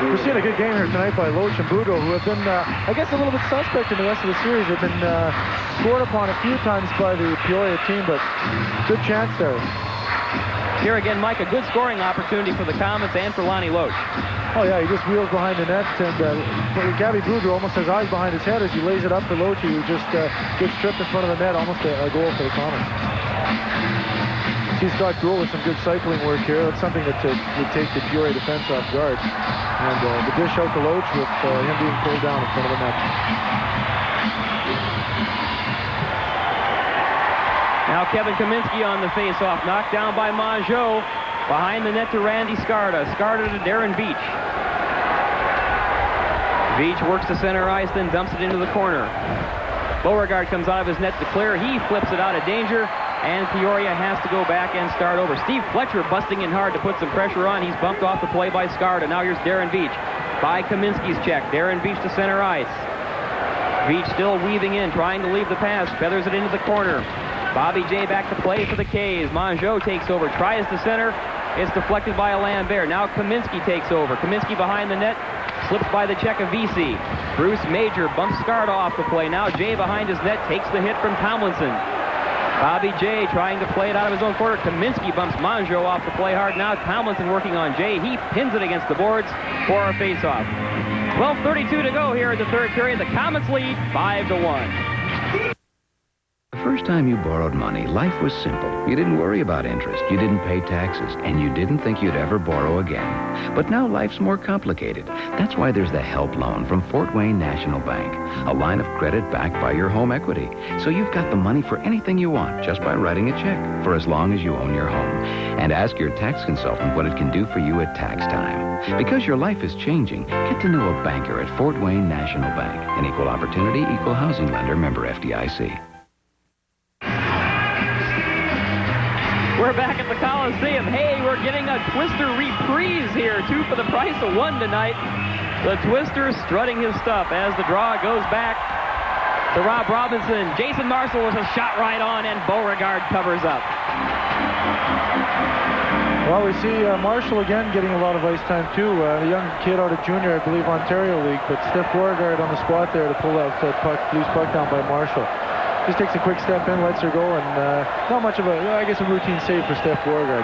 We're seeing a good game here tonight by Loach and Boudreau, who have been, I guess, a little bit suspect in the rest of the series. They've been scored upon a few times by the Peoria team, but good chance there. Here again, Mike, a good scoring opportunity for the Komets and for Lonnie Loach. Oh, yeah, he just wheels behind the net, and Gabby Boudreau almost has eyes behind his head as he lays it up for Loach, who just gets tripped in front of the net, almost a goal for the Komets. See Scott Gruel with some good cycling work here. That's something that would take the Peoria defense off guard. And the dish out to Loach with him being pulled down in front of the net. Now Kevin Kaminsky on the face-off, knocked down by Mongeau. Behind the net to Randy Scarda. Scarda to Darren Beach. Beach works to center ice, then dumps it into the corner. Beauregard comes out of his net to clear. He flips it out of danger, and Peoria has to go back and start over. Steve Fletcher busting in hard to put some pressure on. He's bumped off the play by Scarda. Now here's Darren Beach. By Kaminsky's check. Darren Beach to center ice. Beach still weaving in, trying to leave the pass. Feathers it into the corner. Bobby J back to play for the K's. Mongeau takes over, tries to center. It's deflected by Lambert. Now Kaminsky takes over. Kaminsky behind the net, slips by the check of VC. Bruce Major bumps Scarda off the play. Now Jay behind his net takes the hit from Tomlinson. Bobby J trying to play it out of his own quarter. Kaminsky bumps Mongeau off the play hard. Now Tomlinson working on Jay. He pins it against the boards for a face-off. 12:32 to go here in the third period. The Komets lead 5-1. The first time you borrowed money, life was simple. You didn't worry about interest, you didn't pay taxes, and you didn't think you'd ever borrow again. But now life's more complicated. That's why there's the Help Loan from Fort Wayne National Bank, a line of credit backed by your home equity. So you've got the money for anything you want just by writing a check for as long as you own your home. And ask your tax consultant what it can do for you at tax time. Because your life is changing, get to know a banker at Fort Wayne National Bank, an equal opportunity, equal housing lender, member FDIC. We're back at the Coliseum. Hey, we're getting a Twister reprise here. 2 for the price of 1 tonight. The Twister strutting his stuff as the draw goes back to Rob Robinson. Jason Marshall with a shot right on, and Beauregard covers up. Well, we see Marshall again getting a lot of ice time, too. The young kid out of junior, I believe, Ontario League. But Steph Beauregard on the spot there to pull out that puck, loose puck down by Marshall. Just takes a quick step in, lets her go, and not much of a, I guess, a routine save for Steph Beauregard.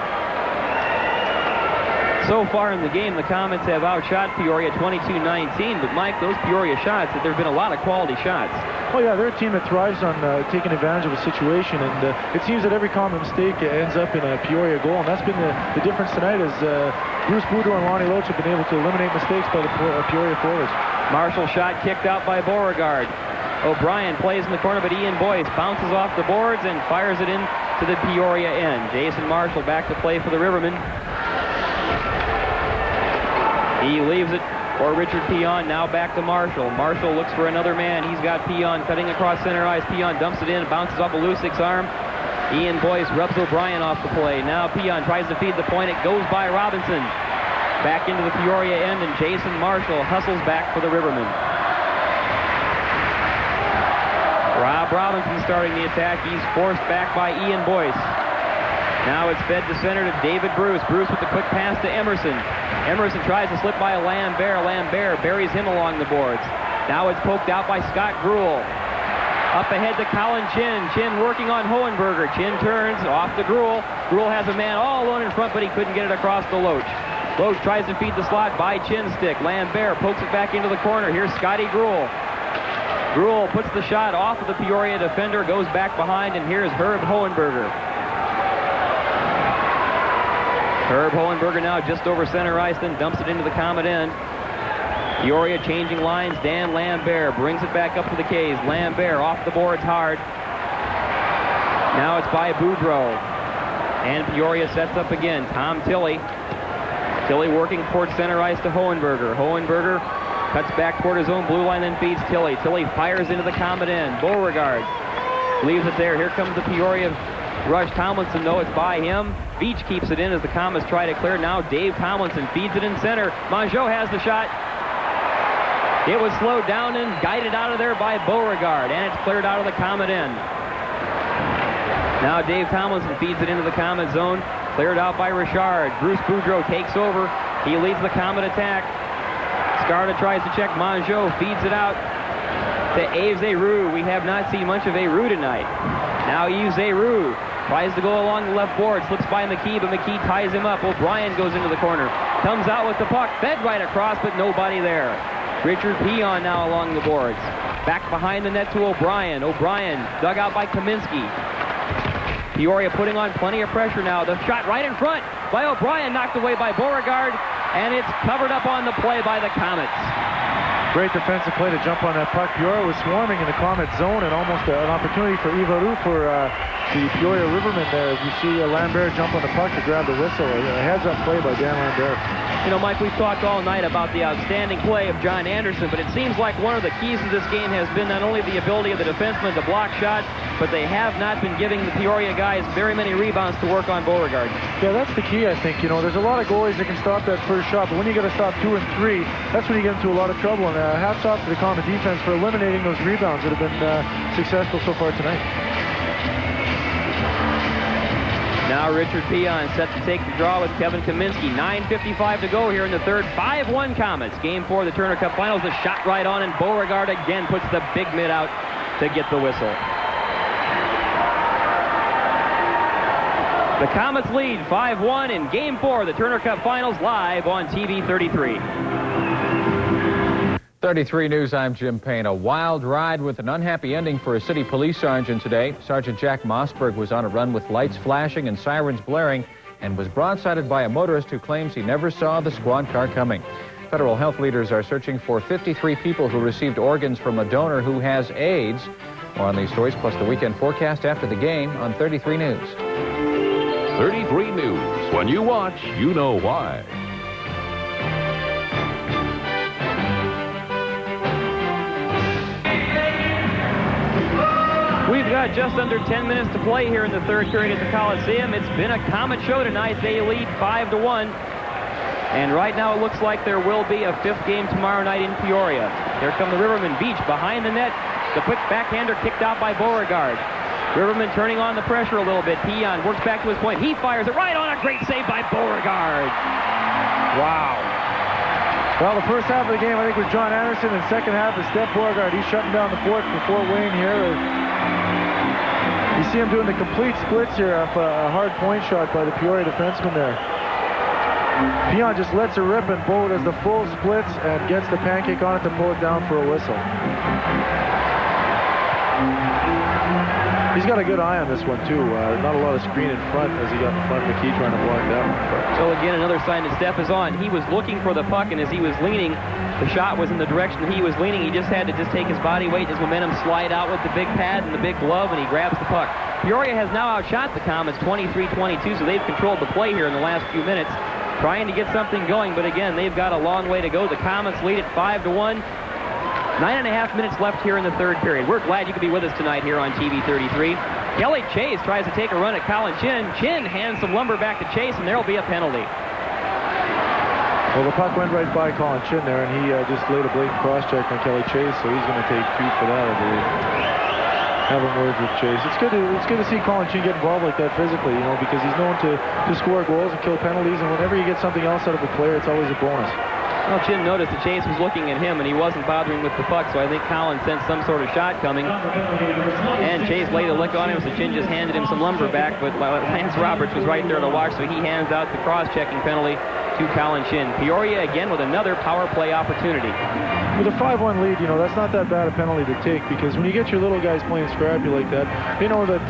So far in the game, the Komets have outshot Peoria 22-19, but Mike, those Peoria shots, there have been a lot of quality shots. Oh yeah, they're a team that thrives on taking advantage of a situation, and it seems that every common mistake ends up in a Peoria goal, and that's been the difference tonight, as Bruce Boudreau and Lonnie Loach have been able to eliminate mistakes by the Peoria forwards. Marshall shot kicked out by Beauregard. O'Brien plays in the corner, but Ian Boyce bounces off the boards and fires it in to the Peoria end. Jason Marshall back to play for the Rivermen. He leaves it for Richard Peon, now back to Marshall. Marshall looks for another man. He's got Peon cutting across center ice. Peon dumps it in, bounces off Alusik's arm. Ian Boyce rubs O'Brien off the play. Now Peon tries to feed the point. It goes by Robinson. Back into the Peoria end, and Jason Marshall hustles back for the Rivermen. Rob Robinson starting the attack. He's forced back by Ian Boyce. Now it's fed to center to David Bruce. Bruce with the quick pass to Emerson. Emerson tries to slip by Lambert. Lambert buries him along the boards. Now it's poked out by Scott Gruel. Up ahead to Colin Chin. Chin working on Hohenberger. Chin turns off to Gruel. Gruel has a man all alone in front, but he couldn't get it across to Loach. Loach tries to feed the slot by Chin stick. Lambert pokes it back into the corner. Here's Scotty Gruel. Gruel puts the shot off of the Peoria defender, goes back behind, and here's Herb Hohenberger. Herb Hohenberger now just over center ice, then dumps it into the Comet end. Peoria changing lines. Dan Lambert brings it back up to the K's. Lambert off the boards hard. Now it's by Boudreau. And Peoria sets up again. Tom Tilley. Tilley working towards center ice to Hohenberger. Hohenberger cuts back toward his own blue line, then feeds Tilley. Tilley fires into the Comet end. Beauregard leaves it there. Here comes the Peoria rush. Tomlinson, though, it's by him. Beach keeps it in as the Comets try to clear. Now Dave Tomlinson feeds it in center. Mongeau has the shot. It was slowed down and guided out of there by Beauregard, and it's cleared out of the Comet end. Now Dave Tomlinson feeds it into the Comet zone. Cleared out by Richard. Bruce Boudreau takes over. He leads the Comet attack. Scarda tries to check Mongeau, feeds it out to Yves Ayroux. We have not seen much of Ayroux tonight. Now Yves Ayroux tries to go along the left board, slips by McKee, but McKee ties him up. O'Brien goes into the corner, comes out with the puck, fed right across, but nobody there. Richard Peon now along the boards. Back behind the net to O'Brien. O'Brien dug out by Kaminsky. Peoria putting on plenty of pressure now. The shot right in front by O'Brien, knocked away by Beauregard, and it's covered up on the play by the Comets. Great defensive play to jump on that puck. Peoria was swarming in the Comet zone, and almost an opportunity for Yves Ayroux for the Peoria Rivermen there. As you see Lambert jump on the puck to grab the whistle. A heads-up play by Dan Lambert. You know, Mike, we've talked all night about the outstanding play of John Anderson, but it seems like one of the keys to this game has been not only the ability of the defensemen to block shots, but they have not been giving the Peoria guys very many rebounds to work on Beauregard. Yeah, that's the key, I think. You know, there's a lot of goalies that can stop that first shot, but when you got to stop 2 and 3, that's when you get into a lot of trouble. And hats off to the Comet defense for eliminating those rebounds that have been successful so far tonight. Now Richard Peon set to take the draw with Kevin Kaminsky. 9:55 to go here in the third. 5-1 Comets. Game 4 of the Turner Cup Finals. The shot right on, and Beauregard again puts the big mid out to get the whistle. The Comets lead 5-1 in Game 4 of the Turner Cup Finals, live on TV 33. 33 News, I'm Jim Payne. A wild ride with an unhappy ending for a city police sergeant today. Sergeant Jack Mossberg was on a run with lights flashing and sirens blaring and was broadsided by a motorist who claims he never saw the squad car coming. Federal health leaders are searching for 53 people who received organs from a donor who has AIDS. More on these stories, plus the weekend forecast after the game on 33 News. 33 News. When you watch, you know why. We've got just under 10 minutes to play here in the third period at the Coliseum. It's been a Comet show tonight. They lead 5-1. And right now it looks like there will be a 5th game tomorrow night in Peoria. Here come the Rivermen. Beach behind the net. The quick backhander kicked out by Beauregard. Rivermen turning on the pressure a little bit. Peon works back to his point. He fires it right on. A great save by Beauregard. Wow. Well, the first half of the game, I think, was John Anderson, and second half is Steph Beauregard. He's shutting down the fourth for Fort Wayne here. You see him doing the complete splits here off a hard point shot by the Peoria defenseman there. Peon just lets it rip, and Bo does the full splits and gets the pancake on it to pull it down for a whistle. he's got a good eye on this one, too. Not a lot of screen in front as he got in front. McKee trying to block that one. So again, another sign that Steph is on. He was looking for the puck, and as he was leaning, the shot was in the direction that he was leaning. He just had to take his body weight and his momentum, slide out with the big pad and the big glove, and he grabs the puck. Peoria has now outshot the Komets 23-22, so they've controlled the play here in the last few minutes, trying to get something going, but again, they've got a long way to go. The Komets lead at 5-1. 9.5 minutes left here in the third period. We're glad you could be with us tonight here on TV 33. Kelly Chase tries to take a run at Colin Chin. Chin hands some lumber back to Chase, and there'll be a penalty. Well, the puck went right by Colin Chin there, and he just laid a blatant cross-check on Kelly Chase, so he's going to take 2 for that, I believe. Having words with Chase. It's good to see Colin Chin get involved like that physically, because he's known to score goals and kill penalties, and whenever you get something else out of a player, it's always a bonus. Well, Chin noticed that Chase was looking at him, and he wasn't bothering with the puck, so I think Colin sensed some sort of shot coming. And Chase laid a lick on him, so Chin just handed him some lumber back, but Lance Roberts was right there to watch, so he hands out the cross-checking penalty to Colin Chin. Peoria again with another power play opportunity. With a 5-1 lead, that's not that bad a penalty to take, because when you get your little guys playing scrappy like that, they know that,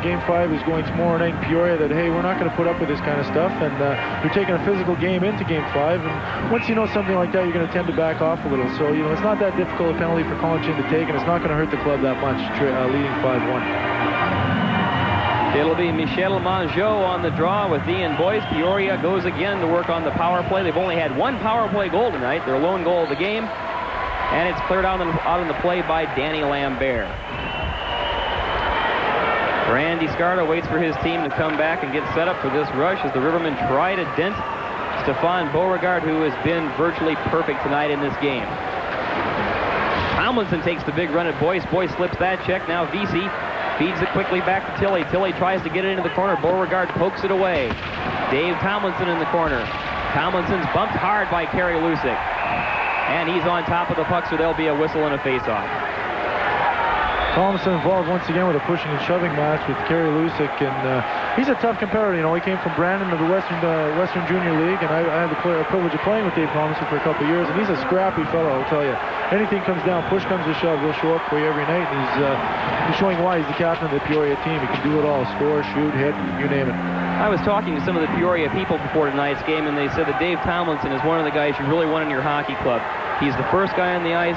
Game 5 is going tomorrow night in Peoria, that, hey, we're not going to put up with this kind of stuff, and you're taking a physical game into Game 5, and once you know something like that, you're going to tend to back off a little. So, it's not that difficult a penalty for Colin Chin to take, and it's not going to hurt the club that much, leading 5-1. It'll be Michel Mongeau on the draw with Ian Boyce. Peoria goes again to work on the power play. They've only had one power play goal tonight, their lone goal of the game, and it's cleared out on the play by Danny Lambert. Randy Scarda waits for his team to come back and get set up for this rush as the Rivermen try to dent Stefan Beauregard, who has been virtually perfect tonight in this game. Tomlinson takes the big run at Boyce. Boyce slips that check. Now Vesey feeds it quickly back to Tilley. Tilley tries to get it into the corner. Beauregard pokes it away. Dave Tomlinson in the corner. Tomlinson's bumped hard by Kerry Lusick. And he's on top of the puck, so there'll be a whistle and a face-off. Tomlinson involved once again with a pushing and shoving match with Kerry Lusick, and he's a tough competitor. He came from Brandon to the Western Junior League, and I had the privilege of playing with Dave Tomlinson for a couple of years, and he's a scrappy fellow, I'll tell you. Anything comes down, push comes to shove, he'll show up for you every night, and he's showing why he's the captain of the Peoria team. He can do it all, score, shoot, hit, you name it. I was talking to some of the Peoria people before tonight's game, and they said that Dave Tomlinson is one of the guys you really want in your hockey club. He's the first guy on the ice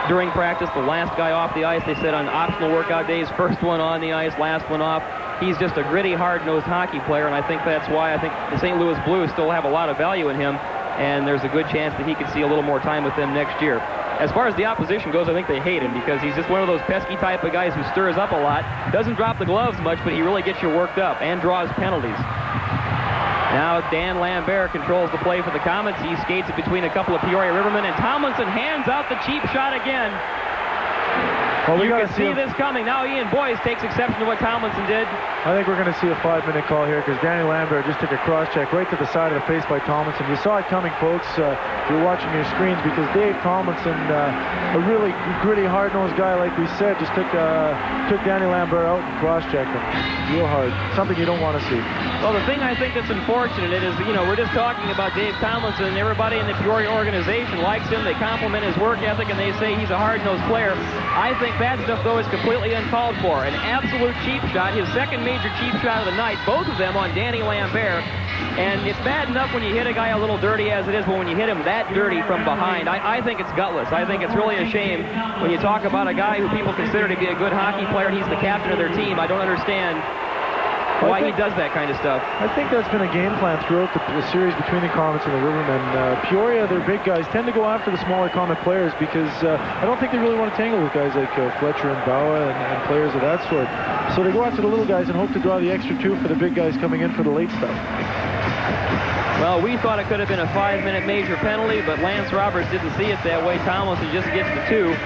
during practice, the last guy off the ice. They said on optional workout days, first one on the ice, last one off. He's just a gritty, hard-nosed hockey player, and I think that's why I think the St. Louis Blues still have a lot of value in him, and there's a good chance that he could see a little more time with them next year. As far as the opposition goes, I think they hate him because he's just one of those pesky type of guys who stirs up a lot, doesn't drop the gloves much, but he really gets you worked up and draws penalties. Now Dan Lambert controls the play for the Komets. He skates it between a couple of Peoria Rivermen, and Tomlinson hands out the cheap shot again. Well, you can see this coming. Now Ian Boyce takes exception to what Tomlinson did. I think we're going to see a 5-minute call here because Danny Lambert just took a cross-check right to the side of the face by Tomlinson. You saw it coming, folks. If you're watching your screens, because Dave Tomlinson, a really gritty, hard-nosed guy, like we said, just took Danny Lambert out and cross-checked him real hard. Something you don't want to see. Well, the thing I think that's unfortunate is, we're just talking about Dave Tomlinson. Everybody in the Peoria organization likes him. They compliment his work ethic, and they say he's a hard-nosed player. I think that stuff, though, is completely uncalled for. An absolute cheap shot, his second major cheap shot of the night, both of them on Danny Lambert. And it's bad enough when you hit a guy a little dirty as it is, but when you hit him that dirty from behind, I think it's gutless. I think it's really a shame when you talk about a guy who people consider to be a good hockey player and he's the captain of their team. I don't understand why he does that kind of stuff. I think that's been a game plan throughout the series between the Komets and the Rivermen. Peoria, their big guys, tend to go after the smaller Komet players because I don't think they really want to tangle with guys like Fletcher and Bawa and players of that sort. So they go after the little guys and hope to draw the extra 2 for the big guys coming in for the late stuff. Well, we thought it could have been a 5-minute major penalty, but Lance Roberts didn't see it that way. Tomlinson just gets the 2.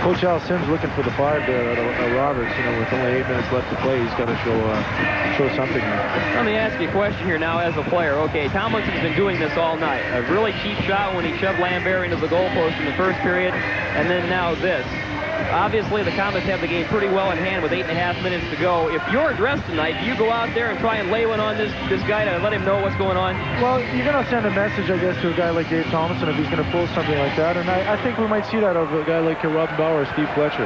Coach Al Sims looking for the 5 there at Roberts. With only 8 minutes left to play, he's got to show something here. Let me ask you a question here now as a player. Okay, Tomlinson's been doing this all night. A really cheap shot when he shoved Lambert into the goalpost in the first period, and then now this. Obviously, the Komets have the game pretty well in hand with 8.5 minutes to go. If you're dressed tonight, do you go out there and try and lay one on this guy to let him know what's going on? Well, you're going to send a message, I guess, to a guy like Dave Tomlinson if he's going to pull something like that. And I think we might see that of a guy like Robin Bawa or Steve Fletcher.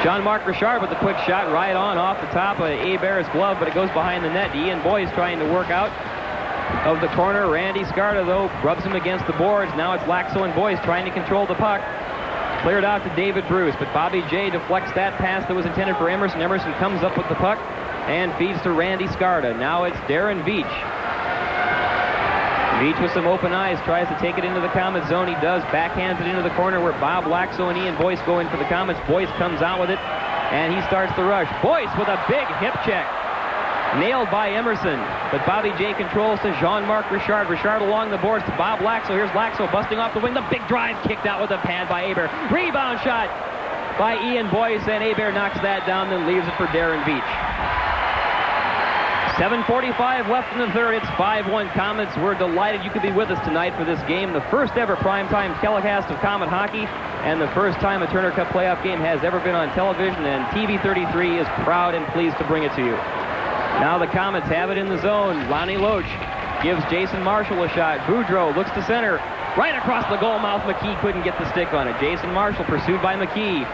Jean-Marc Richard with the quick shot right on off the top of Hebert's glove, but it goes behind the net. Ian Boyce trying to work out of the corner. Randy Scarta, though, rubs him against the boards. Now it's Lakso and Boyce trying to control the puck. Cleared out to David Bruce, but Bobby J deflects that pass that was intended for Emerson. Emerson comes up with the puck and feeds to Randy Scarta. Now it's Darren Veach. Veach with some open eyes tries to take it into the Komets zone. He does. Backhands it into the corner where Bob Lakso and Ian Boyce go in for the Komets. Boyce comes out with it, and he starts the rush. Boyce with a big hip check. Nailed by Emerson, but Bobby J controls to Jean-Marc Richard. Richard along the boards to Bob Lakso. Here's Lakso busting off the wing. The big drive kicked out with a pad by Hebert. Rebound shot by Ian Boyce, and Hebert knocks that down, then leaves it for Darren Veach. 7:45 left in the third. It's 5-1 Komets. We're delighted you could be with us tonight for this game. The first ever primetime telecast of Komet hockey, and the first time a Turner Cup playoff game has ever been on television, and TV 33 is proud and pleased to bring it to you. Now the Komets have it in the zone. Lonnie Loach gives Jason Marshall a shot. Boudreau looks to center. Right across the goal mouth. McKee couldn't get the stick on it. Jason Marshall pursued by McKee.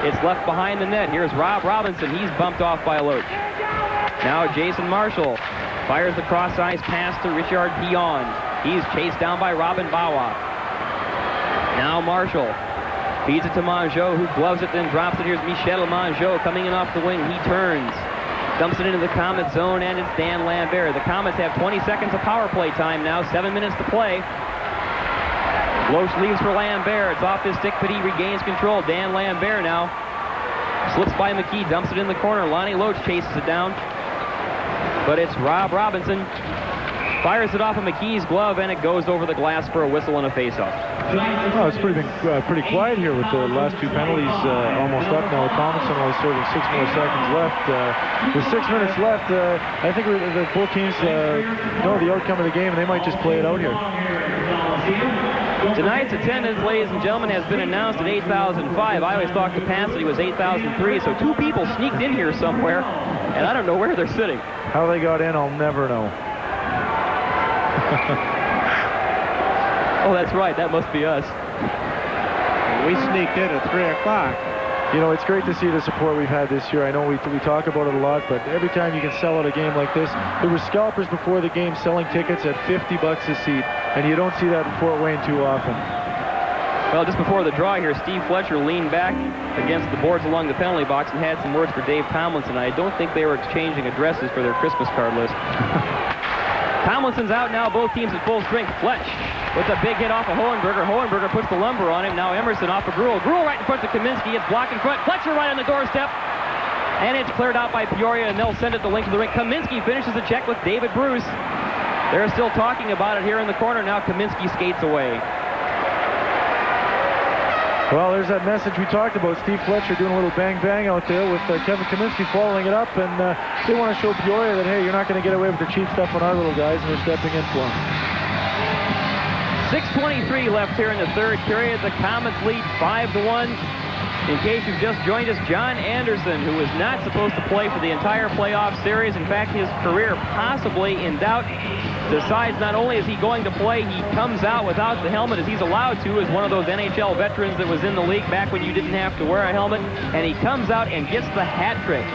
It's left behind the net. Here's Rob Robinson. He's bumped off by Loach. Now Jason Marshall fires the cross-ice pass to Richard Pion. He's chased down by Robin Bawa. Now Marshall feeds it to Mongeau, who gloves it, then drops it. Here's Michel Mongeau coming in off the wing. He turns. Dumps it into the Komets zone, and it's Dan Lambert. The Komets have 20 seconds of power play time now, 7 minutes to play. Loach leaves for Lambert. It's off his stick, but he regains control. Dan Lambert now slips by McKee, dumps it in the corner. Lonnie Loach chases it down, but it's Rob Robinson. Fires it off of McKee's glove, and it goes over the glass for a whistle and a face-off. Oh, it's pretty quiet here with the last two penalties almost up now. Thompson only serving 6 more seconds left. With 6 minutes left, I think the both teams know the outcome of the game, and they might just play it out here. Tonight's attendance, ladies and gentlemen, has been announced at 8,005. I always thought capacity was 8,003, so two people sneaked in here somewhere, and I don't know where they're sitting. How they got in, I'll never know. Oh, that's right. That must be us. We sneaked in at 3 o'clock. You know, it's great to see the support we've had this year. I know we talk about it a lot, but every time you can sell out a game like this, there were scalpers before the game selling tickets at $50 a seat, and you don't see that in Fort Wayne too often. Well, just before the draw here, Steve Fletcher leaned back against the boards along the penalty box and had some words for Dave Tomlinson. I don't think they were exchanging addresses for their Christmas card list. Tomlinson's out now, both teams at full strength. Fletch with a big hit off of Hohenberger. Hohenberger puts the lumber on him. Now Emerson off of Gruel. Gruel right in front of Kaminsky. It's blocked in front. Fletcher right on the doorstep. And it's cleared out by Peoria, and they'll send it the length of the rink. Kaminsky finishes the check with David Bruce. They're still talking about it here in the corner. Now Kaminsky skates away. Well, there's that message we talked about. Steve Fletcher doing a little bang-bang out there with Kevin Kaminsky following it up, and they want to show Peoria that, hey, you're not going to get away with the cheap stuff on our little guys, and they're stepping in for them. 6:23 left here in the third period. The Komets lead 5-1. In case you've just joined us, John Anderson, who was not supposed to play for the entire playoff series, in fact, his career possibly in doubt, decides not only is he going to play, he comes out without the helmet as he's allowed to, as one of those NHL veterans that was in the league back when you didn't have to wear a helmet, and he comes out and gets the hat trick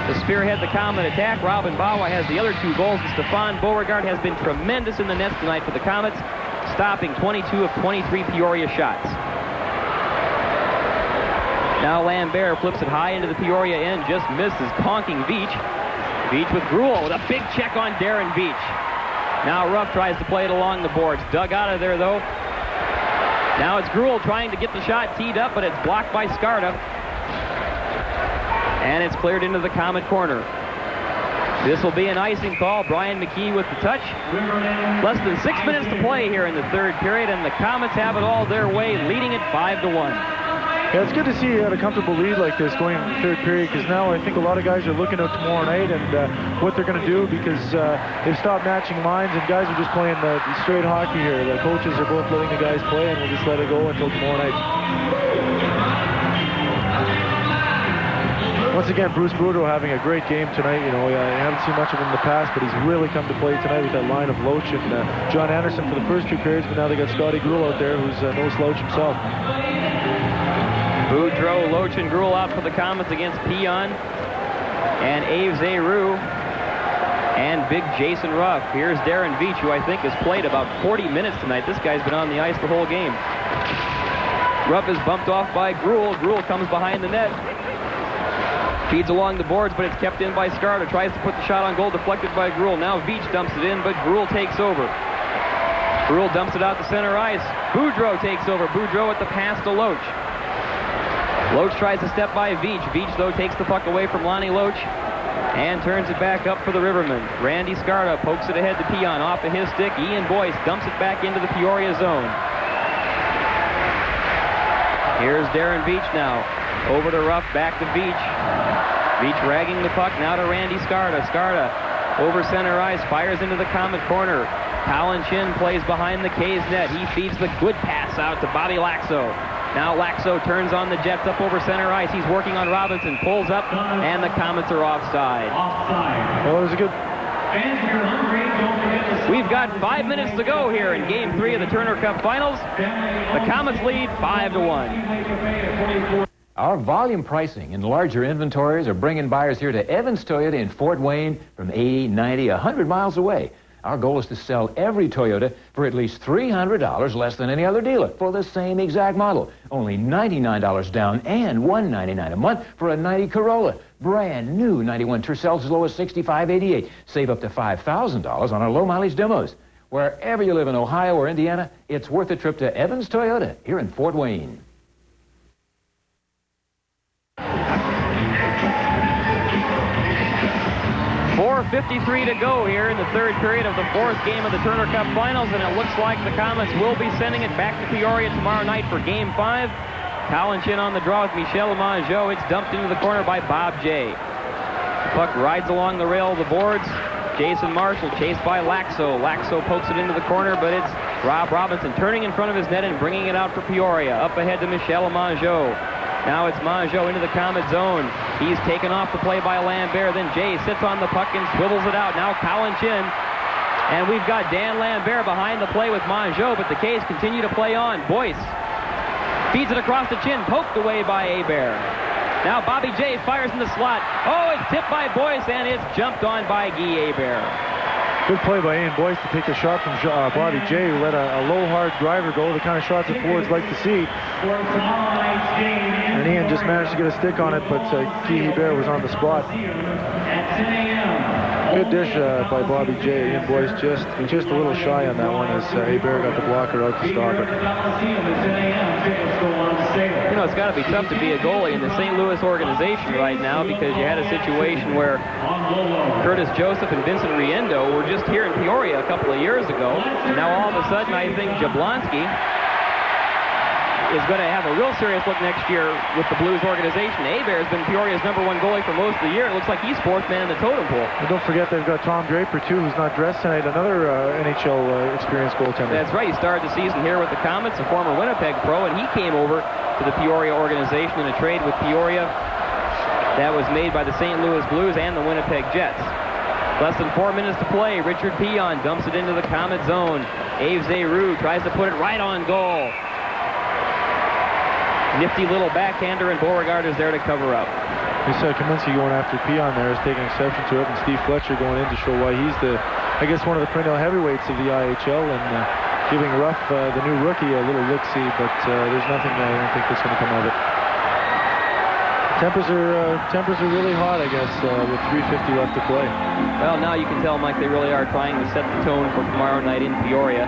to spearhead the Komet attack. Robin Bawa has the other 2 goals, and Stefan Beauregard has been tremendous in the nets tonight for the Komets, stopping 22 of 23 Peoria shots. Now Lambert flips it high into the Peoria end, just misses, conking Veach. Veach with Gruel with a big check on Darren Veach. Now Ruff tries to play it along the boards. Dug out of there, though. Now it's Gruel trying to get the shot teed up, but it's blocked by Scarta. And it's cleared into the Komet corner. This will be an icing call. Brian McKee with the touch. Less than 6 minutes to play here in the third period, and the Komets have it all their way, leading it 5-1. Yeah, it's good to see you had a comfortable lead like this going into the third period, because now I think a lot of guys are looking out tomorrow night and what they're going to do, because they've stopped matching lines and guys are just playing the straight hockey here. The coaches are both letting the guys play, and we'll just let it go until tomorrow night. Once again, Bruce Boudreau having a great game tonight. You know, I haven't seen much of him in the past, but he's really come to play tonight with that line of Loach and John Anderson for the first 2 periods, but now they got Scotty Gruel out there, who's no slouch himself. Boudreau, Loach, and Gruel out for the Komets against Peon and Aves Roux and big Jason Ruff. Here's Darren Veach, who I think has played about 40 minutes tonight. This guy's been on the ice the whole game. Ruff is bumped off by Gruel. Gruel comes behind the net. Feeds along the boards, but it's kept in by Skarda. Tries to put the shot on goal, deflected by Gruel. Now Veach dumps it in, but Gruel takes over. Gruel dumps it out to center ice. Boudreau takes over. Boudreau at the pass to Loach. Loach tries to step by Veach. Veach, though, takes the puck away from Lonnie Loach and turns it back up for the Rivermen. Randy Skarda pokes it ahead to Peon. Off of his stick, Ian Boyce dumps it back into the Peoria zone. Here's Darren Veach now. Over to Ruff, back to Veach. Veach ragging the puck, now to Randy Skarda. Skarda over center ice, fires into the Comet corner. Colin Chin plays behind the K's net. He feeds the good pass out to Bobby Lakso. Now Lakso turns on the Jets up over center ice. He's working on Robinson, pulls up, and the Komets are offside. Well, it was a good... We've got 5 minutes to go here in Game 3 of the Turner Cup Finals. The Komets lead 5-1. Our volume pricing and larger inventories are bringing buyers here to Evans Toyota in Fort Wayne from 80, 90, 100 miles away. Our goal is to sell every Toyota for at least $300 less than any other dealer for the same exact model. Only $99 down and $199 a month for a 90 Corolla. Brand new 91 Tercels as low as $65.88. Save up to $5,000 on our low mileage demos. Wherever you live in Ohio or Indiana, it's worth a trip to Evans Toyota here in Fort Wayne. 4:53 to go here in the third period of the fourth game of the Turner Cup Finals, and it looks like the Komets will be sending it back to Peoria tomorrow night for Game 5. Colin Chin on the draw with Michel Mongeau. It's dumped into the corner by Bob J. The puck rides along the rail of the boards. Jason Marshall chased by Lakso. Lakso pokes it into the corner, but it's Rob Robinson turning in front of his net and bringing it out for Peoria. Up ahead to Michel Mongeau. Now it's Mongeau into the Comet zone. He's taken off the play by Lambert. Then Jay sits on the puck and swivels it out. Now Colin Chin. And we've got Dan Lambert behind the play with Mongeau, but the K's continue to play on. Boyce feeds it across the Chin, poked away by Hebert. Now Bobby J fires in the slot. Oh, it's tipped by Boyce, and it's jumped on by Guy Hebert. Good play by Ian Boyce to take a shot from Bobby J, who let a low, hard driver go, the kind of shots that forwards like to see. And Ian just managed to get a stick on it, but Guy Hebert was on the spot. Good dish by Bobby J. Ian Boyce just a little shy on that one as Hebert got the blocker out to stop it. You know, it's got to be tough to be a goalie in the St. Louis organization right now, because you had a situation where Curtis Joseph and Vincent Riendo were just here in Peoria a couple of years ago. And now all of a sudden I think Jablonski is going to have a real serious look next year with the Blues organization. Hebert has been Peoria's #1 goalie for most of the year. It looks like he's fourth man in the totem pole. And don't forget they've got Tom Draper, too, who's not dressed tonight, another NHL experienced goaltender. That's right. He started the season here with the Komets, a former Winnipeg pro, and he came over to the Peoria organization in a trade with Peoria that was made by the St. Louis Blues and the Winnipeg Jets. Less than 4 minutes to play. Richard Peon dumps it into the Comet zone. Aves Roux tries to put it right on goal. Nifty little backhander, and Beauregard is there to cover up. This Kaminsky going after Peon there is taking exception to it, and Steve Fletcher going in to show why he's one of the perennial heavyweights of the IHL, and giving Ruff, the new rookie, a little look-see, but there's nothing I don't think that's going to come of it. Tempers are really hot, I guess, with 3:50 left to play. Well, now you can tell, Mike, they really are trying to set the tone for tomorrow night in Peoria.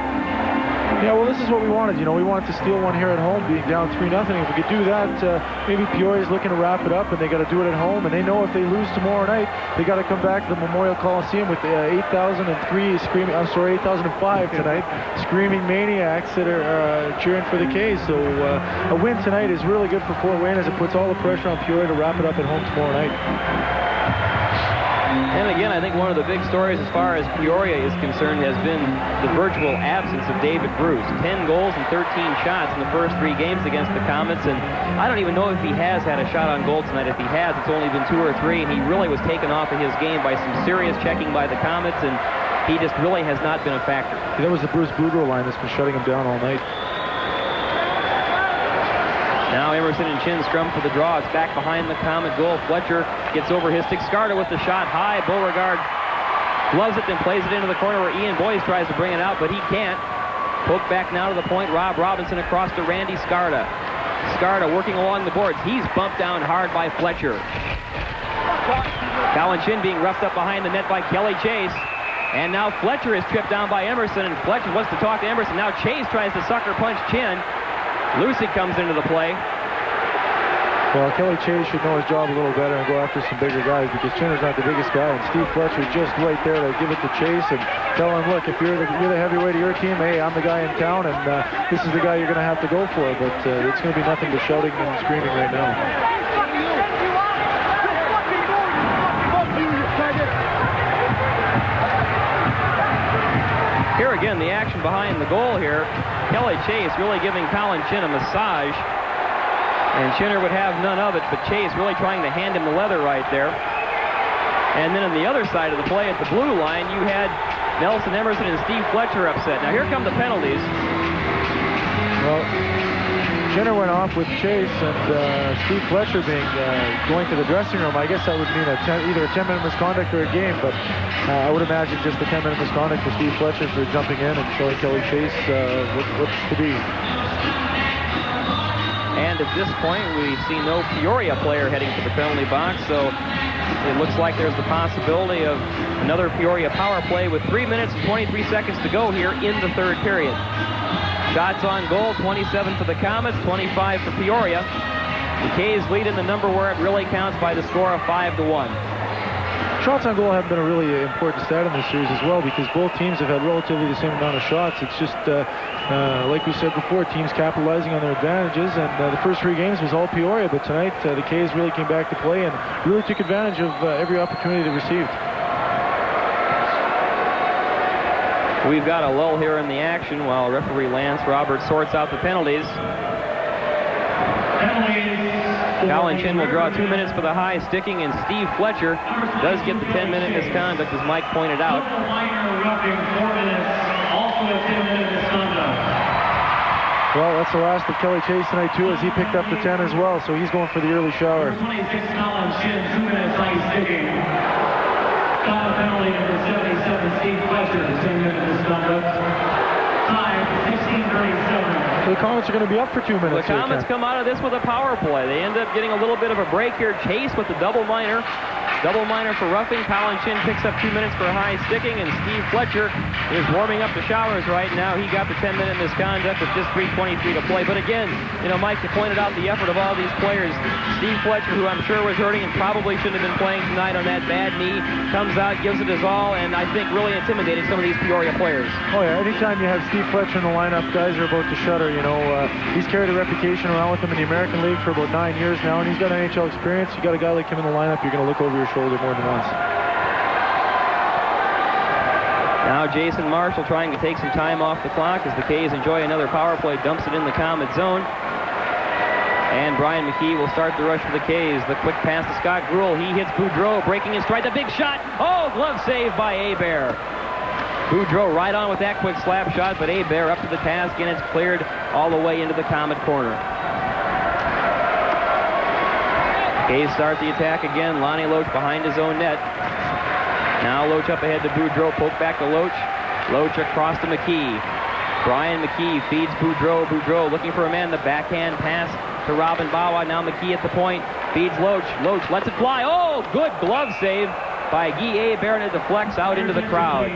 Yeah, well, this is what we wanted. You know, we wanted to steal one here at home, being down 3-0. If we could do that, maybe Peoria's looking to wrap it up, and they got to do it at home. And they know if they lose tomorrow night, they got to come back to the Memorial Coliseum with 8,005 tonight, screaming maniacs that are cheering for the K's. So a win tonight is really good for Fort Wayne, as it puts all the pressure on Peoria to wrap it up at home tomorrow night. And again, I think one of the big stories as far as Peoria is concerned has been the virtual absence of David Bruce. 10 goals and 13 shots in the first 3 games against the Komets, and I don't even know if he has had a shot on goal tonight. If he has, it's only been 2 or 3, and he really was taken off of his game by some serious checking by the Komets, and he just really has not been a factor. That was the Bruce Boudreau line that's been shutting him down all night. Now Emerson and Chin scrum for the draw. It's back behind the Comet goal. Fletcher gets over his stick. Scarta with the shot high. Beauregard gloves it, then plays it into the corner where Ian Boyce tries to bring it out, but he can't. Poke back now to the point. Rob Robinson across to Randy Scarta. Scarta working along the boards. He's bumped down hard by Fletcher. Colin Chin being roughed up behind the net by Kelly Chase. And now Fletcher is tripped down by Emerson, and Fletcher wants to talk to Emerson. Now Chase tries to sucker punch Chin. Lucy comes into the play. Well, Kelly Chase should know his job a little better and go after some bigger guys because Chinner's not the biggest guy, and Steve Fletcher's just right there to give it to Chase and tell him, look, if you're the heavyweight of your team, hey, I'm the guy in town, and this is the guy you're going to have to go for. But it's going to be nothing but shouting and screaming right now. Here again, the action behind the goal here. Kelly Chase really giving Colin Chin a massage. And Chinner would have none of it, but Chase really trying to hand him the leather right there. And then on the other side of the play at the blue line, you had Nelson Emerson and Steve Fletcher upset. Now here come the penalties. Well, Chinner went off with Chase and Steve Fletcher being going to the dressing room. I guess that would mean either a 10-minute misconduct or a game, but I would imagine just a 10-minute misconduct for Steve Fletcher for jumping in and showing Kelly Chase what's to be. And at this point, we see no Peoria player heading to the penalty box, so it looks like there's the possibility of another Peoria power play with 3 minutes and 23 seconds to go here in the third period. Shots on goal, 27 for the Komets, 25 for Peoria. The K's lead in the number where it really counts by the score of 5-1. Shots on goal have been a really important stat in this series as well because both teams have had relatively the same amount of shots. It's just, like we said before, teams capitalizing on their advantages, and the first three games was all Peoria, but tonight the K's really came back to play and really took advantage of every opportunity they received. We've got a lull here in the action while referee Lance Roberts sorts out the penalties. Colin Chin will draw 2 minutes for the high sticking, and Steve Fletcher does get the 10-minute misconduct, as Mike pointed out. Well, that's the last of Kelly Chase tonight, too, as he picked up the 10 as well, so he's going for the early shower. 26 Colin Chin, 2 minutes high sticking. Final penalty number 77, Steve Fletcher, 10-minute misconduct. Time, 16:37. So the Komets are going to be up for 2 minutes. The Komets come out of this with a power play. They end up getting a little bit of a break here. Chase with the double minor. Double minor for roughing. Colin Chin picks up 2 minutes for high sticking, and Steve Fletcher is warming up the showers right now. He got the 10-minute misconduct with just 3:23 to play. But again, you know, Mike, you pointed out the effort of all these players. Steve Fletcher, who I'm sure was hurting and probably shouldn't have been playing tonight on that bad knee, comes out, gives it his all, and I think really intimidated some of these Peoria players. Oh yeah, anytime you have Steve Fletcher in the lineup, guys are about to shudder. You know, he's carried a reputation around with him in the American League for about 9 years now, and he's got NHL experience. You got a guy like him in the lineup, you're going to look over your shoulder more than once. Now Jason Marshall trying to take some time off the clock as the K's enjoy another power play, dumps it in the Komet zone. And Brian McKee will start the rush for the K's. The quick pass to Scott Gruel. He hits Boudreau, breaking his stride. The big shot. Oh, glove save by Hebert. Boudreau right on with that quick slap shot, but Hebert up to the task, and it's cleared all the way into the Komet corner. K's start the attack again. Lonnie Loach behind his own net. Now Loach up ahead to Boudreau. Poke back to Loach. Loach across to McKee. Brian McKee feeds Boudreau. Boudreau looking for a man. The backhand pass to Robin Bawa. Now McKee at the point. Feeds Loach. Loach lets it fly. Oh, good glove save by Guy Hebert, and it deflects out into the crowd.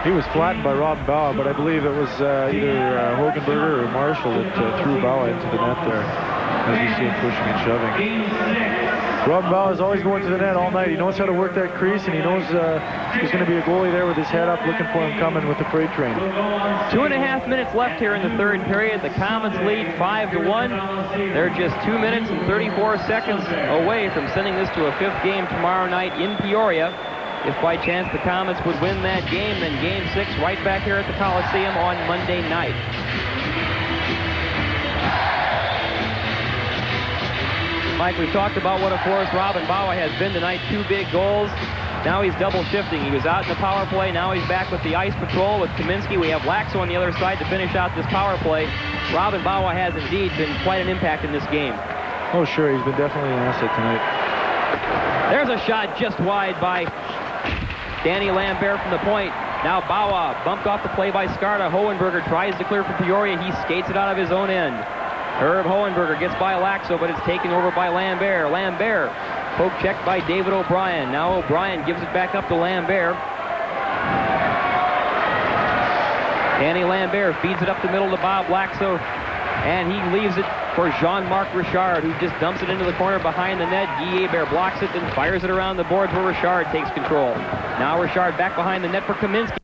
He was flattened by Robin Bawa, but I believe it was either Hogenberger or Marshall that threw Bawa into the net there, as you see him pushing and shoving. Robin Bawa is always going to the net all night. He knows how to work that crease, and he knows there's going to be a goalie there with his head up looking for him coming with the freight train. 2.5 minutes left here in the third period. The Komets lead 5-1. They're just 2 minutes and 34 seconds away from sending this to a fifth game tomorrow night in Peoria. If by chance the Komets would win that game, then Game 6 right back here at the Coliseum on Monday night. Mike, we've talked about what a force Robin Bawa has been tonight. 2 big goals. Now he's double shifting. He was out in the power play. Now he's back with the ice patrol with Kaminsky. We have Lakso on the other side to finish out this power play. Robin Bawa has indeed been quite an impact in this game. Oh, sure. He's been definitely an asset tonight. There's a shot just wide by Danny Lambert from the point. Now Bawa bumped off the play by Skarda. Hohenberger tries to clear for Peoria. He skates it out of his own end. Herb Hohenberger gets by Lakso, but it's taken over by Lambert. Lambert, poke checked by David O'Brien. Now O'Brien gives it back up to Lambert. Danny Lambert feeds it up the middle to Bob Lakso, and he leaves it for Jean-Marc Richard, who just dumps it into the corner behind the net. Guy Hebert blocks it and fires it around the boards where Richard takes control. Now Richard back behind the net for Kaminsky.